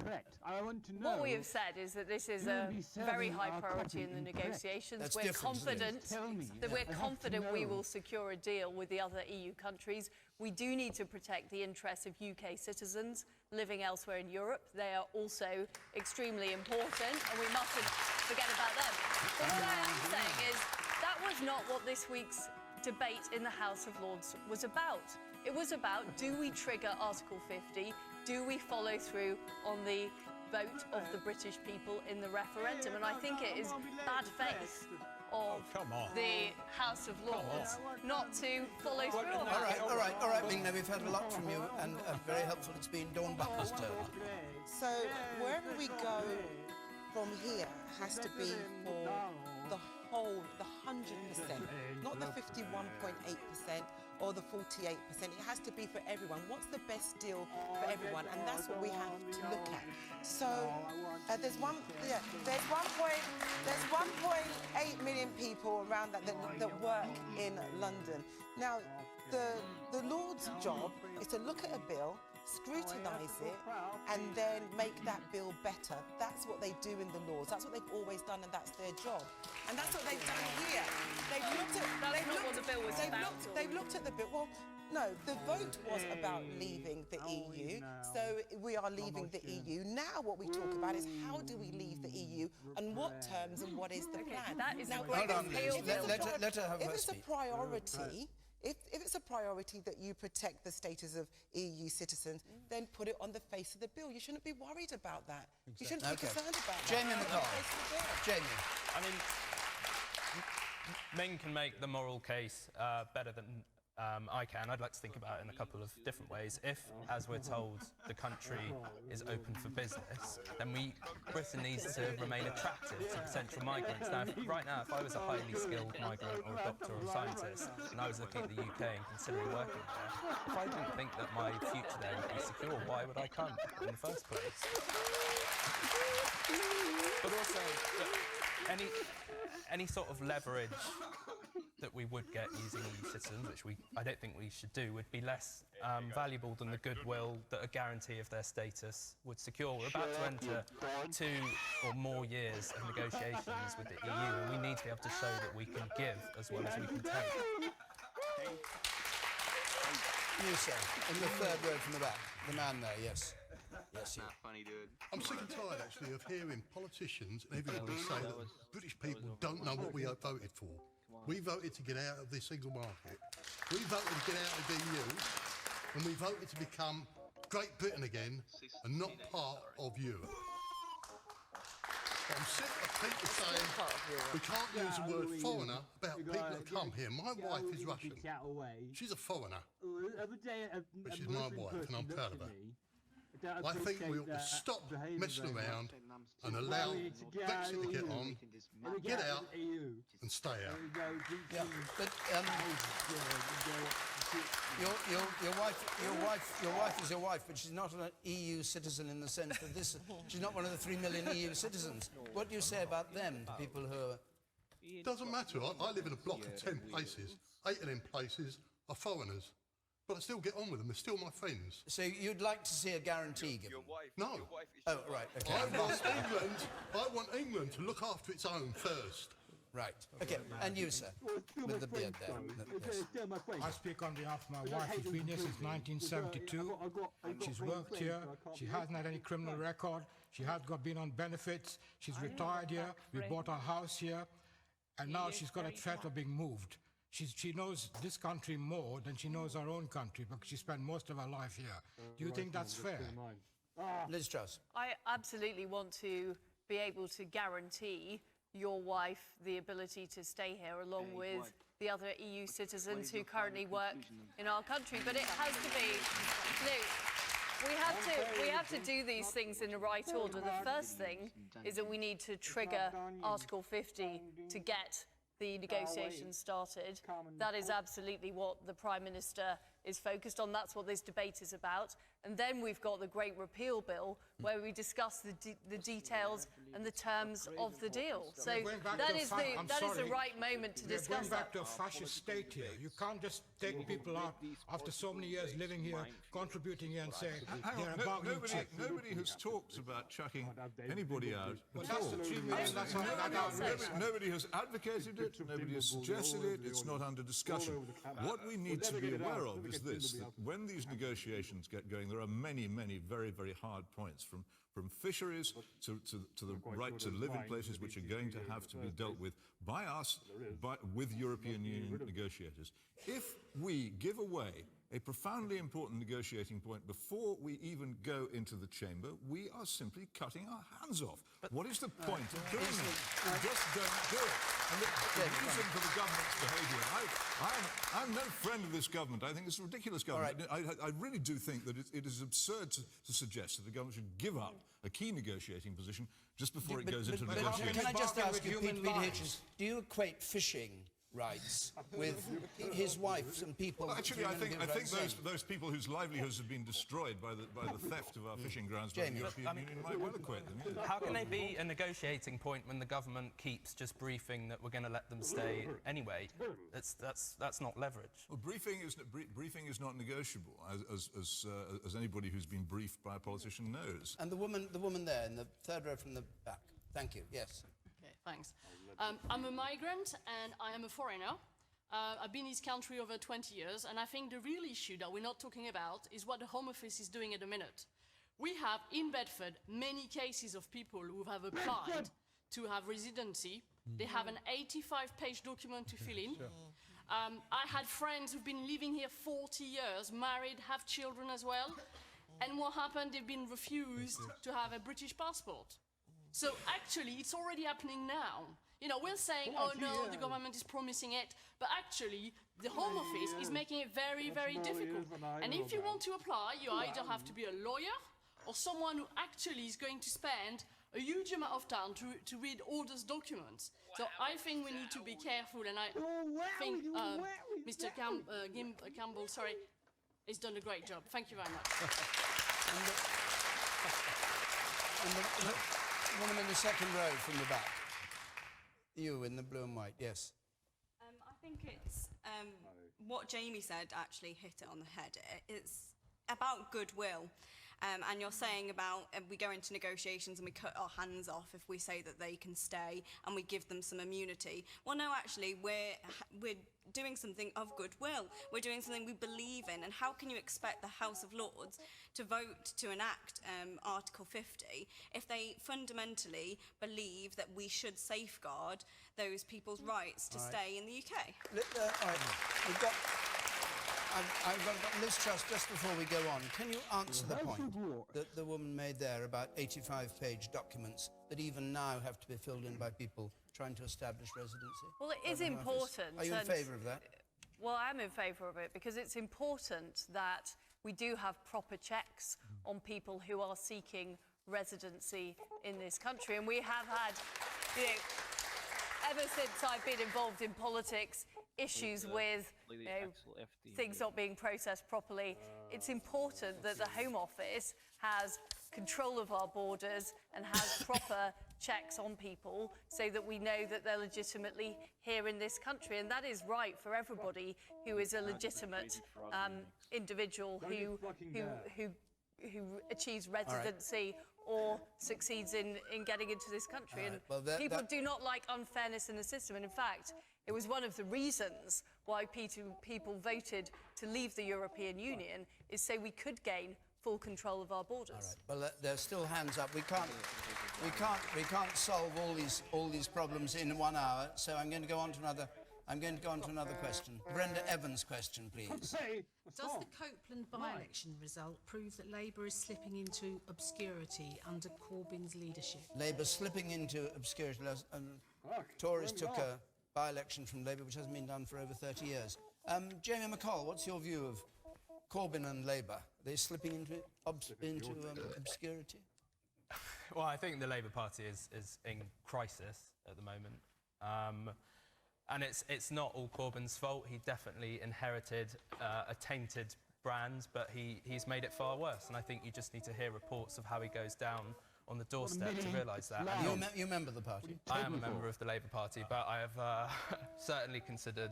What we have said is that this is a very high priority in the negotiations. We're confident we will secure a deal with the other EU countries. We do need to protect the interests of UK citizens living elsewhere in Europe. They are also extremely important, and we mustn't forget about them. But what I am saying is that was not what this week's debate in the House of Lords was about. It was about, do we trigger Article 50? Do we follow through on the vote of the British people in the referendum? And I think it is bad faith of the House of Lords not to follow through on that. All right, Ming, now we've had a lot from you, and very helpful it's been. Dawn Butler's turn. So wherever we go from here has to be for the whole, the 100%, not the 51.8% or the 48%. It has to be for everyone. What's the best deal for everyone? And that's what we have to look at. So there's 1.8 million people around that work in London. Now, the Lord's job is to look at a bill, scrutinise it, and then make that bill better. That's what they do in the Lords. That's what they've always done, and that's their job. And that's what they've done here. They've looked at the bill. Well, no, the vote was about leaving the EU, so we are leaving the EU. Now what we talk about is how do we leave the EU, and what terms, and what is the plan. That is now, let her have her speech. If it's a priority that you protect the status of EU citizens, then put it on the face of the bill. You shouldn't be worried about that. You shouldn't be concerned about that. Jamie McCall. Jamie. I mean, Ming can make the moral case better than I can. I'd like to think about it in a couple of different ways. If, as we're told, the country is open for business, then Britain needs to remain attractive to potential migrants. Now, right now, if I was a highly skilled migrant or a doctor or a scientist, and I was looking at the UK and considering working there, if I didn't think that my future there would be secure, why would I come in the first place? But also, any sort of leverage that we would get using EU citizens, which I don't think we should do, would be less valuable than the goodwill that a guarantee of their status would secure. We're about to enter 2 or more years of negotiations with the EU, and we need to be able to show that we can give as well as we can take. You, sir, in the third row from the back. The man there, yes. Yes, not funny, dude. I'm sick and tired, actually, of hearing politicians and everybody say that British people don't know what we voted for. We voted to get out of the single market. We voted to get out of the EU, and we voted to become Great Britain again and not part of Europe. I'm sick of people saying we can't use the word foreigner about people that come here. My wife is Russian. She's a foreigner. But she's my wife, and I'm proud of her. I think we ought to stop messing around and allow Brexit to get on, get out, and stay out. Yeah, but your wife is your wife, but she's not an EU citizen in the sense that she's not one of the 3 million EU citizens. What do you say about them, the people who are... Doesn't matter. I live in a block of 10 places. 8 of them places are foreigners. But I still get on with them. They're still my friends. So you'd like to see a guarantee given? No. Oh, right, OK. I want England to look after its own first. Right. OK, and you, sir, with the beard there. Yes. I speak on behalf of my wife. She's been here since 1972. She's worked here. She hasn't had any criminal record. She has been on benefits. She's retired here. We bought our house here. And now she's got a threat of being moved. She knows this country more than she knows her own country because she spent most of her life here. Do you think that's fair? Liz Truss. I absolutely want to be able to guarantee your wife the ability to stay here along with the other EU citizens who currently work in our country. But it has to be... We have to do these things in the right order. The first thing is that we need to trigger Article 50 to get the negotiations started. That is absolutely what the Prime Minister is focused on. That's what this debate is about. And then we've got the Great Repeal Bill, where we discuss the details and the terms of the deal. So that is the right moment to discuss that. We're going back to a fascist state here. You can't just take people out after so many years living here, contributing here and saying they're a bargaining chip. Nobody has talked about chucking anybody out at all. Nobody has advocated it, nobody has suggested it, it's not under discussion. What we need to be aware of is this, that when these negotiations get going, there are many, many very, very hard points, from fisheries to the right to live in places which are going to have to be dealt with by us, with European Union negotiators. If we give away a profoundly important negotiating point before we even go into the chamber, we are simply cutting our hands off. But what is the point of doing it? We just don't do it. And the reason for the government's behaviour, I'm no friend of this government. I think it's a ridiculous government. Right. I really do think that it is absurd to suggest that the government should give up a key negotiating position just before it goes into negotiations. Can I just ask you, Peter Hitchens, do you equate fishing rights with his wife and people? Well, actually, I think those people whose livelihoods have been destroyed by the theft of our fishing grounds by the European Union might well equate them. Yeah. How can they be a negotiating point when the government keeps just briefing that we're going to let them stay anyway? That's not leverage. Well, briefing is not negotiable, as anybody who's been briefed by a politician knows. And the woman there in the third row from the back. Thank you. Yes. Okay, thanks. I'm a migrant and I am a foreigner. I've been in this country over 20 years, and I think the real issue that we're not talking about is what the Home Office is doing at the minute. We have in Bedford many cases of people who have applied to have residency. They have an 85-page document to fill in. I had friends who've been living here 40 years, married, have children as well. And what happened? They've been refused to have a British passport. So actually, it's already happening now. You know, we're saying, oh no, the government is promising it, but actually, the Home Office is making it very, very difficult. And if you want to apply, you either have to be a lawyer or someone who actually is going to spend a huge amount of time to read all those documents. So I think we need to be careful, and I think Mr. Campbell, has done a great job. Thank you very much. And the woman in the second row from the back. You in the blue and white, yes. I think it's what Jamie said actually hit it on the head. It's about goodwill. And you're saying about we go into negotiations and we cut our hands off if we say that they can stay and we give them some immunity. Well, no, actually, we're doing something of goodwill. We're doing something we believe in. And how can you expect the House of Lords to vote to enact Article 50 if they fundamentally believe that we should safeguard those people's rights to stay in the UK? All right. We've got... I've got Liz Truss, just before we go on, can you answer the point that the woman made there about 85-page documents that even now have to be filled in by people trying to establish residency? Well, it is important. Are you in favour of that? Well, I am in favour of it because it's important that we do have proper checks on people who are seeking residency in this country. And we have had, you know, ever since I've been involved in politics, issues with things not being processed properly. It's important that the Home Office has control of our borders and has proper checks on people so that we know that they're legitimately here in this country. And that is right for everybody who is a legitimate individual who achieves residency or succeeds in getting into this country. Right. And Well, people do not like unfairness in the system. And in fact, it was one of the reasons why people voted to leave the European Union, is so we could gain full control of our borders. All right. Well, there's still hands up. We can't solve all these problems in 1 hour. So I'm going to go on to another. Question. Brenda Evans' question, please. Does the Copeland by-election result prove that Labour is slipping into obscurity under Corbyn's leadership? Labour slipping into obscurity. Tories took a by-election from Labour, which hasn't been done for over 30 years. Jamie McCall, what's your view of Corbyn and Labour? Are they slipping into obscurity? Well, I think the Labour Party is in crisis at the moment. And it's not all Corbyn's fault. He definitely inherited a tainted brand, but he's made it far worse. And I think you just need to hear reports of how he goes down on the doorstep to realise that. You member of the party? I am a member of the Labour Party, but I have certainly considered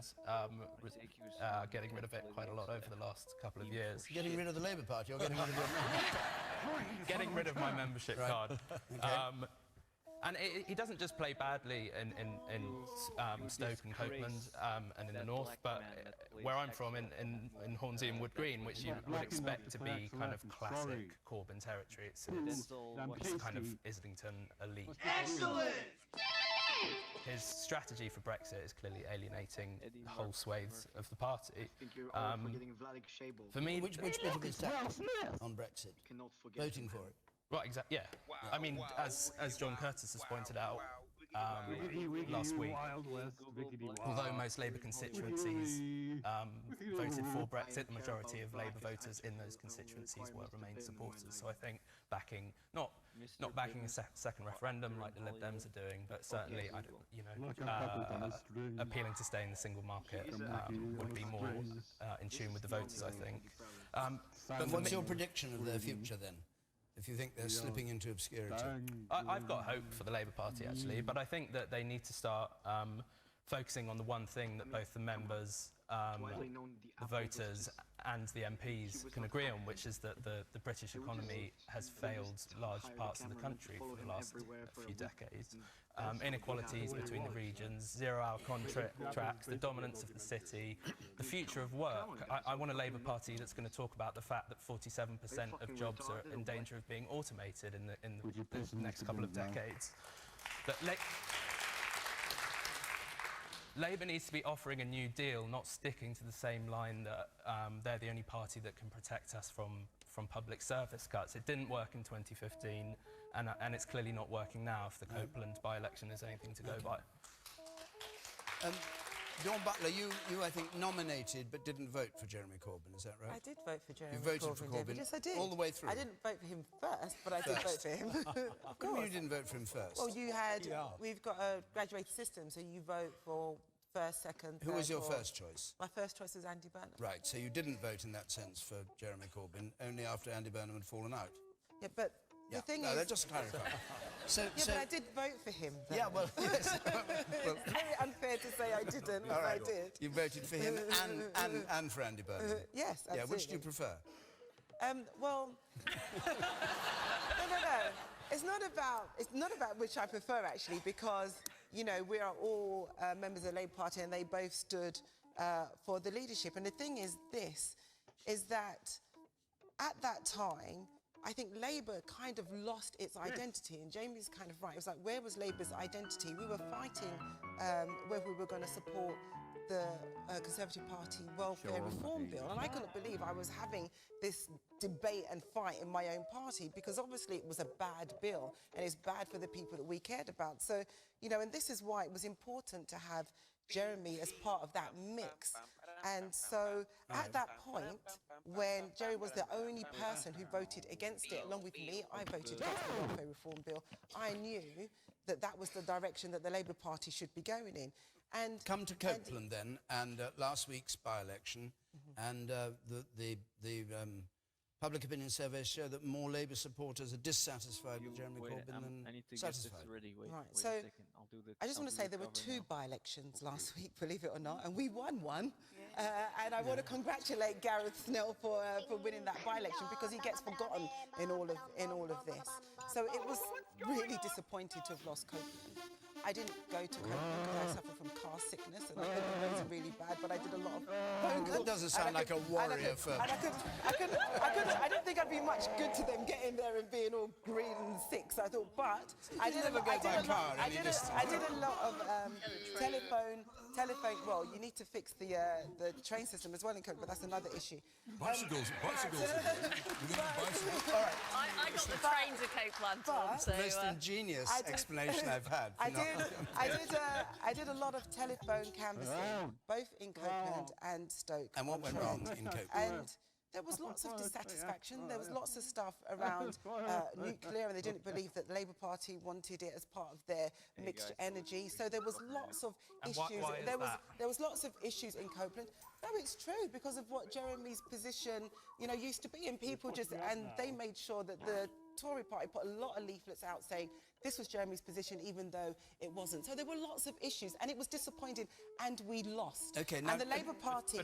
getting rid of it quite a lot over the last couple of years. Getting rid of the Labour Party or getting rid of your Getting rid of my membership card. Okay. And he doesn't just play badly in Stoke and Copeland and in the north, but where I'm from, in Hornsey and Wood Green, which you would expect to be kind of classic Corbyn territory. It's kind of Islington elite. Excellent! His strategy for Brexit is clearly alienating whole swathes of the party. For me, which bit of his tactic on Brexit? Voting for it. Right, exactly. Yeah. I mean, as John Curtis has pointed out last week, although most Labour constituencies voted for Brexit, the majority of Labour voters in those constituencies were Remain supporters. So I think backing, not backing a second referendum like the Lib Dems are doing, but certainly, appealing to stay in the single market would be more in tune with the voters, I think. But what's your prediction of their future then? If you think they're slipping into obscurity? I've got hope for the Labour Party, actually, but I think that they need to start focusing on the one thing that both the members, the voters and the MPs can agree on, which is that the British economy has failed large parts of the country for the last few decades. Inequalities between the regions, zero-hour contracts, the dominance of the city, the future of work. I want a Labour Party that's going to talk about the fact that 47% of jobs are in danger of being automated in the next couple of decades. That Labour needs to be offering a new deal, not sticking to the same line that they're the only party that can protect us from public service cuts. It didn't work in 2015, and it's clearly not working now if the Copeland by-election is anything to go by. Dawn Butler, you I think nominated but didn't vote for Jeremy Corbyn, is that right? I did vote for Jeremy Corbyn. You voted for Corbyn? Yes, I did. All the way through? I didn't vote for him first, but I did vote for him. Of course. You didn't vote for him first? Well, we've got a graduated system, so you vote for first, second, third. Who was your first choice? My first choice was Andy Burnham. Right, so you didn't vote in that sense for Jeremy Corbyn, only after Andy Burnham had fallen out? Yeah, but the thing is... No, just clarify. But I did vote for him, though. Yeah, well, yes. It's very unfair to say I didn't, but I did. You voted for him and for Andy Burnham? Yes, absolutely. Yeah, which do you prefer? Well... No. It's not about which I prefer, actually, because, you know, we are all members of the Labour Party and they both stood for the leadership. And the thing is that at that time, I think Labour kind of lost its identity, and Jamie's kind of right. It was like, where was Labour's identity? We were fighting whether we were going to support the Conservative Party Welfare Reform Bill, and I couldn't believe I was having this debate and fight in my own party, because obviously it was a bad bill and it's bad for the people that we cared about. So, you know, and this is why it was important to have Jeremy as part of that mix. And so at that point, when Jerry was the only person who voted against it, along with me, I voted against the Welfare Reform Bill, I knew that that was the direction that the Labour Party should be going in. And come to Copeland then, and last week's by-election, and the public opinion surveys show that more Labour supporters are dissatisfied with Jeremy Corbyn than satisfied. Right, so I just want to say there were 2 by-elections last week, believe it or not, and we won one. And I want to congratulate Gareth Snell for winning that by-election, because he gets forgotten in all of this. So it was really disappointing to have lost Copeland. I didn't go to Copeland because I suffer from car sickness and I think the roads are really bad, but I did a lot of phone calls. That doesn't sound like a warrior for... I didn't think I'd be much good to them getting there and being all green and sick, so I thought, but I did a lot of telephone, well, you need to fix the train system as well in Copeland, but that's another issue. Bicycles. All right. I got the train to Copeland, Tom, so... The most ingenious explanation I've had. I did a lot of telephone canvassing, both in Copeland and Stoke. And what went wrong in Copeland? And there was lots of dissatisfaction. There was lots of stuff around nuclear, and they didn't believe that the Labour Party wanted it as part of their mixed energy. So there was lots of issues. There was lots of issues in Copeland. No, it's true, because of what Jeremy's position, you know, used to be, and people just, and they made sure that the Tory party put a lot of leaflets out saying this was Jeremy's position, even though it wasn't. So there were lots of issues, and it was disappointing, and we lost. Okay, now, and the Labour Party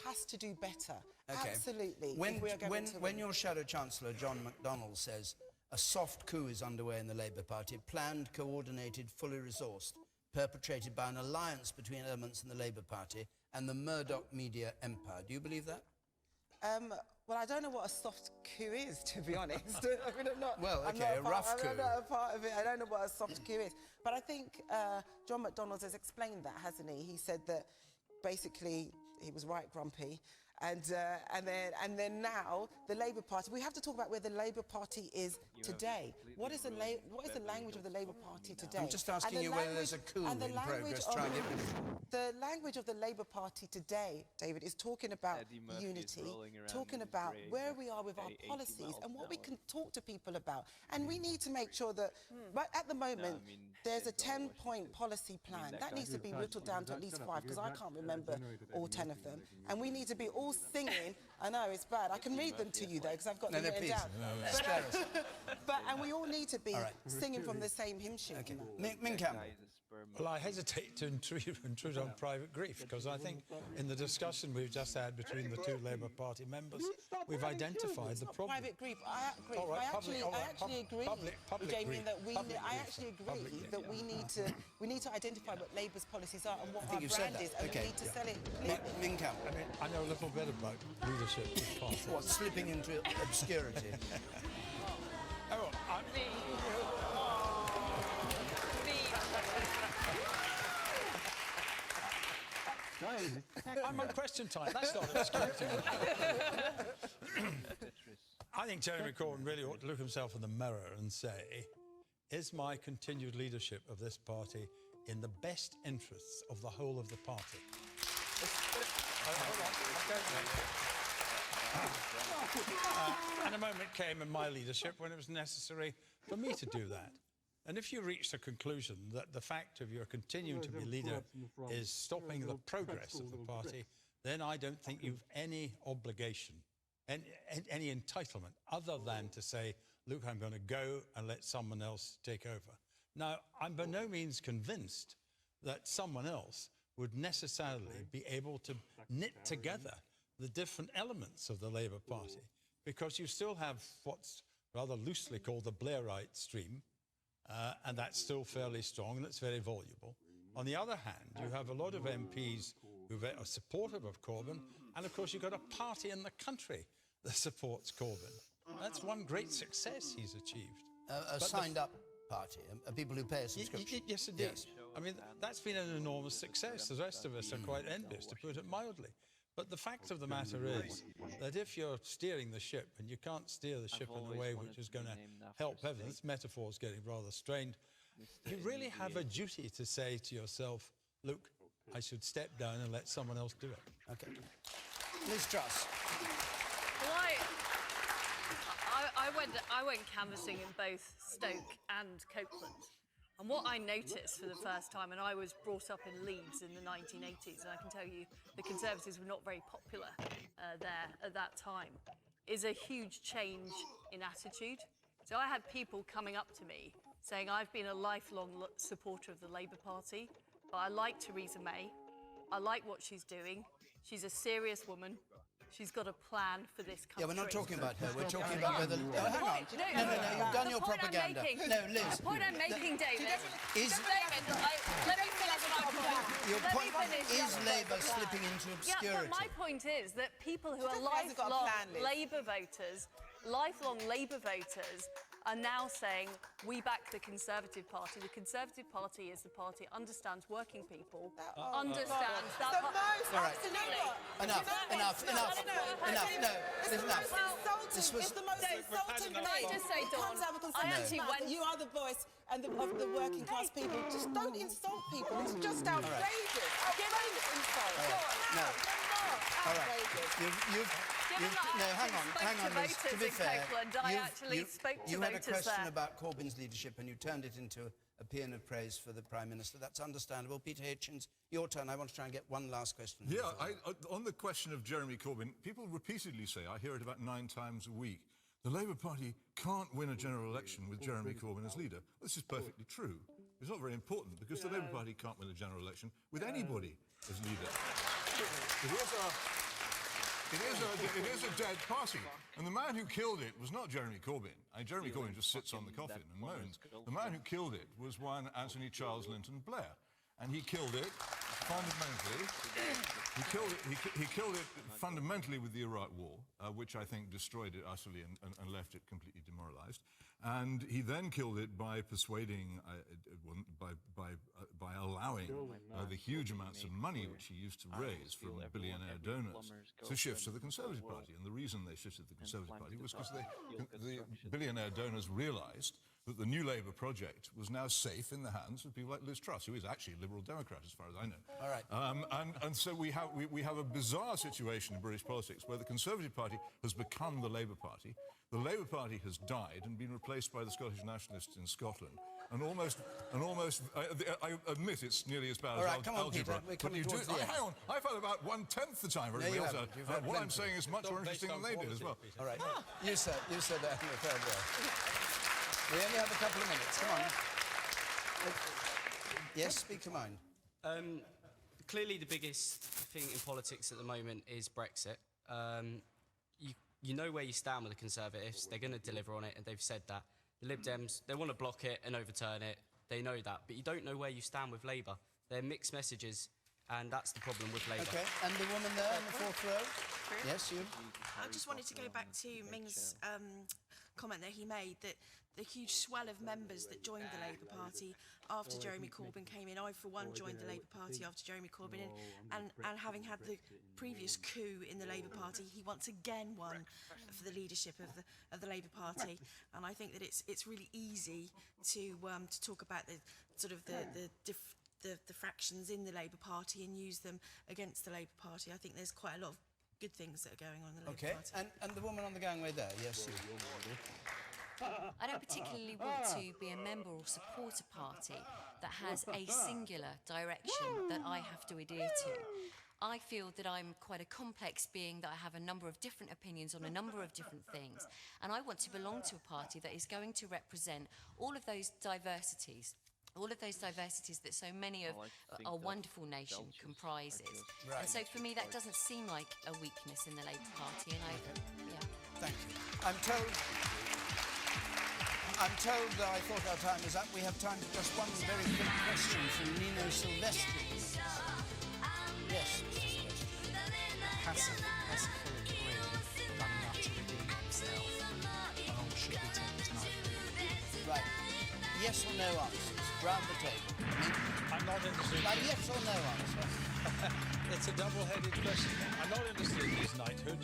has to do better. Okay. Absolutely. When your Shadow Chancellor John McDonnell says a soft coup is underway in the Labour Party, planned, coordinated, fully resourced, perpetrated by an alliance between elements in the Labour Party and the Murdoch media empire, do you believe that? Well, I don't know what a soft coup is, to be honest. I mean, a rough coup. I'm not a part of it. I don't know what a soft coup is. But I think John McDonnell has explained that, hasn't he? He said that basically he was right grumpy. And then now the Labour Party. We have to talk about where the Labour Party is today. What is the language of the Labour Party today? I'm just asking you whether there's a coup in progress. Try and get rid of it. The language of the Labour Party today, David, is talking about unity, talking about where we are with our policies and what we can talk to people about. And we need to make sure that, but at the moment, there's a 10-point policy plan. That needs to be whittled down to at least 5, because I can't remember all 10 of them. And we need to be all singing. I know, it's bad. I can read them to you, though, because I've got them written down. And we all need to be singing from the same hymn sheet. Okay. Minkham. Well, I hesitate to intrude on private grief, because I think in the discussion we've just had between the 2 Labour Party members, we've identified the problem. Private grief. I agree. I actually agree, Jamie, that we need to identify what Labour's policies are and what our brand is, and we need to sell it. Minkham. I mean, I know a little bit about leadership of the party. What, slipping into obscurity? I'm on question time. That's not obscurity. I think Jeremy Corbyn really ought to look himself in the mirror and say, is my continued leadership of this party in the best interests of the whole of the party? And a moment came in my leadership when it was necessary for me to do that. And if you reach the conclusion that the fact of your continuing to be leader is stopping the progress of the party, then I don't think you've any obligation, any entitlement, other than to say, look, I'm going to go and let someone else take over. Now, I'm by no means convinced that someone else would necessarily be able to knit together the different elements of the Labour Party, because you still have what's rather loosely called the Blairite stream, and that's still fairly strong and it's very voluble. On the other hand, you have a lot of MPs who are supportive of Corbyn, and of course you've got a party in the country that supports Corbyn. That's one great success he's achieved. A signed-up party, people who pay a subscription. Yes, indeed. Yes. I mean, that's been an enormous success. The rest of us are quite envious, to put it mildly. But the fact of the matter is that if you're steering the ship, and you can't steer the ship in a way which is going to help everyone, this metaphor's getting rather strained, you really have a duty to say to yourself, look, I should step down and let someone else do it. Okay. Liz Truss. Well, I went canvassing in both Stoke and Copeland. And what I noticed for the first time, and I was brought up in Leeds in the 1980s, and I can tell you the Conservatives were not very popular there at that time, is a huge change in attitude. So I had people coming up to me saying, I've been a lifelong supporter of the Labour Party, but I like Theresa May. I like what she's doing. She's a serious woman. She's got a plan for this country. Yeah, we're not talking about her. We're talking about whether... Oh, hang on. No, you've done your propaganda. No, Liz. The point I'm making, David... Let me finish my point. Your point is Labour slipping into obscurity. Yeah, but my point is that people who are lifelong Labour voters are now saying, we back the Conservative Party. The Conservative Party is the party that understands working people, understands that... All right. Enough. No, there's enough. This was... It's the most insulting thing. Can I just say, Dawn, I actually went... You are the voice of the working class people. Just don't insult people. It's just outrageous. Outrageous insult. No. All right. Hang on, Liz. To be fair, you had a question about Corbyn's leadership and you turned it into a paean of praise for the Prime Minister. That's understandable. Peter Hitchens, your turn. I want to try and get one last question. Yeah, on the question of Jeremy Corbyn, people repeatedly say, I hear it about 9 times a week, the Labour Party can't win a general election with Jeremy Corbyn as leader. This is perfectly true. It's not very important because the Labour Party can't win a general election with anybody as leader. It is a dead party. And the man who killed it was not Jeremy Corbyn. Jeremy Corbyn just sits on the coffin and moans. The man who killed it was one Anthony Charles Linton Blair. And he killed it fundamentally. He killed it fundamentally with the Iraq War, which I think destroyed it utterly and left it completely demoralised. And he then killed it by persuading, by allowing the huge amounts of money which he used to raise from billionaire donors to shift to the Conservative Party. And the reason they shifted to the Conservative Party was because the billionaire donors realised that the new Labour project was now safe in the hands of people like Liz Truss, who is actually a Liberal Democrat, as far as I know. All right. And so we have a bizarre situation in British politics where the Conservative Party has become the Labour Party. The Labour Party has died and been replaced by the Scottish Nationalists in Scotland. And almost, I admit it's nearly as bad as come on, algebra. Peter, we're coming towards the end. Hang on, I've had about 1/10 the time everybody else had. What I'm saying is much more interesting than they did as well. All right. You said that in the third row. We only have a couple of minutes. Come on. Yes, speak your mind. Clearly the biggest thing in politics at the moment is Brexit. You know where you stand with the Conservatives. They're going to deliver on it, and they've said that. The Lib Dems, they want to block it and overturn it. They know that. But you don't know where you stand with Labour. They're mixed messages, and that's the problem with Labour. OK, and the woman there in the fourth row? Yes, you. I just wanted to go back to Ming's comment that he made, that the huge swell of members that joined the Labour Party after Jeremy Corbyn came in. I, for one, joined the Labour Party after Jeremy Corbyn in, and having had the previous coup in the Labour Party, he once again won for the leadership of the Labour Party. And I think that it's really easy to talk about the sort of the fractions in the Labour Party and use them against the Labour Party. I think there's quite a lot of good things that are going on in the Labour Party. And the woman on the gangway there, yes. I don't particularly want to be a member or support a party that has a singular direction that I have to adhere to. I feel that I'm quite a complex being, that I have a number of different opinions on a number of different things, and I want to belong to a party that is going to represent all of those diversities. All of those diversities that so many of our wonderful nation comprises. Right. And so for me that doesn't seem like a weakness in the Labour Party, and Thank you. I'm told that I thought our time is up. We have time for just one very quick question from Nino Silvestri. Yes, Mr. Silvestri. Passive agree done enough to redeem himself, and all should be taken tonight. Right. Yes or no answers? round the table. I'm not interested. Like yes or no answer. It's a double-headed question. I'm not interested in his knighthood.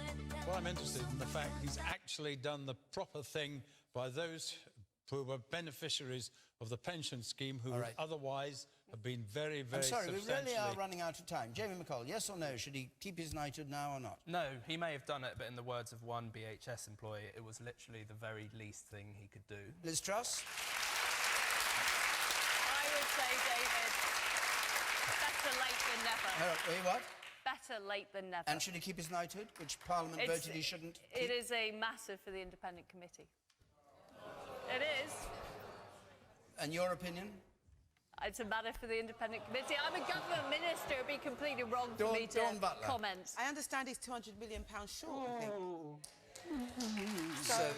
What I'm interested in the fact he's actually done the proper thing by those who were beneficiaries of the pension scheme who would otherwise have been very, very I'm sorry, we substantially... really are running out of time. Jamie McCall, yes or no? Should he keep his knighthood now or not? No, he may have done it, but in the words of one BHS employee, it was literally the very least thing he could do. Liz Truss? I would say, David, better late than never. What? Better late than never. And should he keep his knighthood, which Parliament voted he shouldn't keep? It is a massive for the independent committee. It is. And your opinion? It's a matter for the independent committee. I'm a government minister. It'd be completely wrong for me to comment. I understand he's £200 million short, I think. So,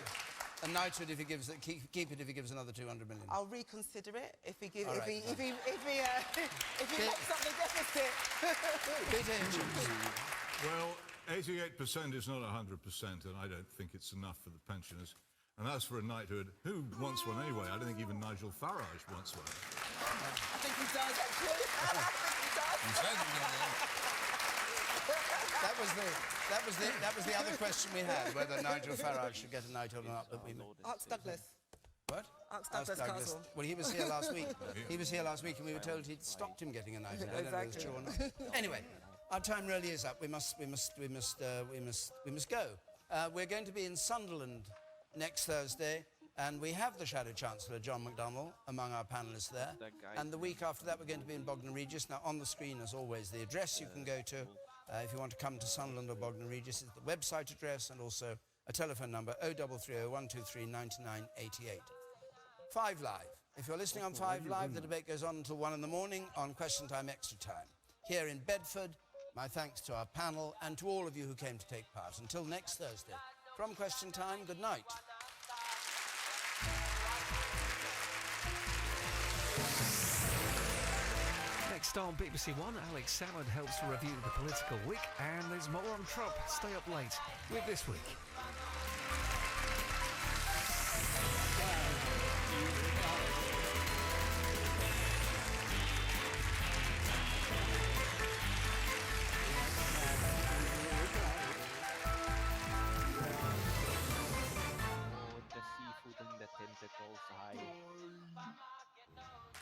a knighthood if he gives it, keep it if he gives another 200 million. I'll reconsider it if he gives, All if right, he pops up the deficit. Peter Hitchens. Well, 88% is not 100%, and I don't think it's enough for the pensioners. And as for a knighthood, who wants one anyway? I don't think even Nigel Farage wants one. I think he does, actually. That was the other question we had, whether Nigel Farage should get a knighthood or not. But we... Arts Douglas. What? Arts Douglas Castle. Well, he was here last week. He was here last week, and we were told he'd stopped him getting a knighthood. I don't know if it's true or not. Anyway, our time really is up. We must go. We're going to be in Sunderland next Thursday, and we have the Shadow Chancellor, John McDonnell, among our panellists there. And the week after that, we're going to be in Bognor Regis. Now, on the screen, as always, the address you can go to if you want to come to Sunderland or Bognor Regis is the website address and also a telephone number, 0330 123 9988. 5 Live. If you're listening on 5 Live, the debate goes on until 1 in the morning on Question Time Extra Time. Here in Bedford, my thanks to our panel and to all of you who came to take part. Until next Thursday, from Question Time, good night. Next on BBC One, Alex Salmond helps review the political week, and there's more on Trump. Stay up late with This Week.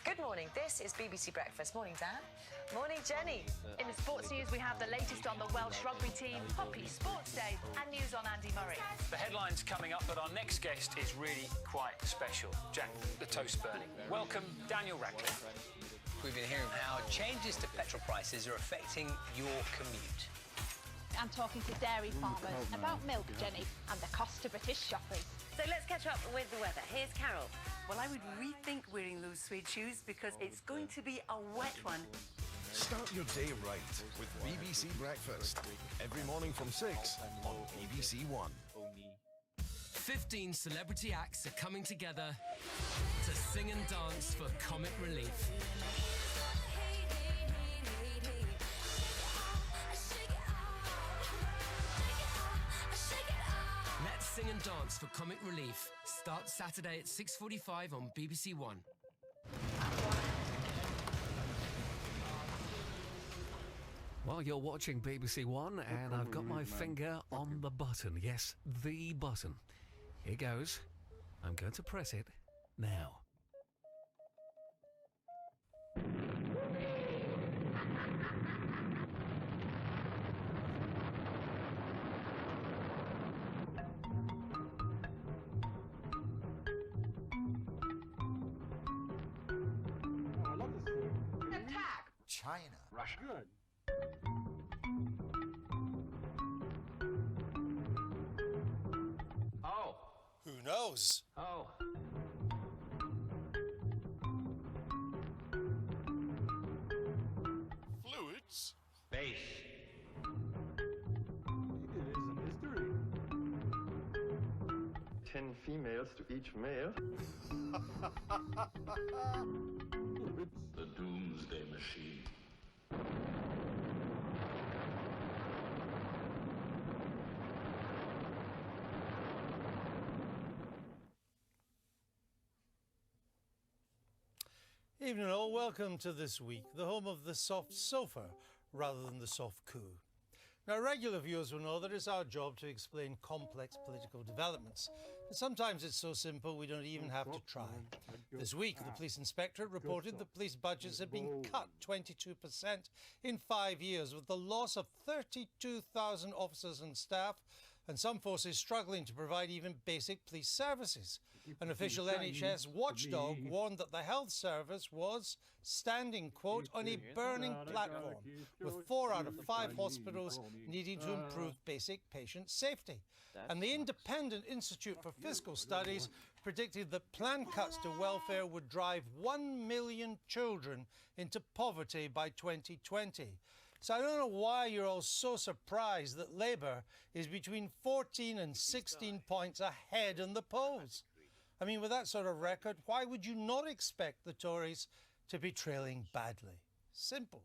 Good morning, this is BBC Breakfast. Morning, Dan. Morning, Jenny. In the sports news, we have the latest on the Welsh rugby team, Poppy Sports Day, and news on Andy Murray. The headline's coming up, but our next guest is really quite special. Jack, the toast burning. Welcome, Daniel Radcliffe. We've been hearing how changes to petrol prices are affecting your commute. I'm talking to dairy farmers about milk, Jenny, and the cost to British shoppers. So let's catch up with the weather. Here's Carol. Well, I would rethink wearing those suede shoes because it's going to be a wet one. Start your day right with BBC Breakfast. Every morning from 6 on BBC One. 15 celebrity acts are coming together to sing and dance for comic relief. Let's sing and dance for comic relief. Starts Saturday at 6:45 on BBC One. Well, you're watching BBC One, and I've got my finger on the button. Yes, the button. Here goes. I'm going to press it now. China. Russia. Good. Oh. Who knows? Oh. Fluids. Base. It is a mystery. 10 females to each male. The Doomsday Machine. Evening all, welcome to This Week, the home of the soft sofa rather than the soft coup. Now, regular viewers will know that it's our job to explain complex political developments. And sometimes it's so simple we don't even have to try. This week, the police inspectorate reported that police budgets have been cut 22% in 5 years, with the loss of 32,000 officers and staff, and some forces struggling to provide even basic police services. An official NHS watchdog warned that the health service was standing, quote, on a burning platform, with 4 out of 5 hospitals needing to improve basic patient safety. And the Independent Institute for Fiscal Studies predicted that planned cuts to welfare would drive 1 million children into poverty by 2020. So I don't know why you're all so surprised that Labour is between 14 and 16 points ahead in the polls. I mean, with that sort of record, why would you not expect the Tories to be trailing badly? Simple.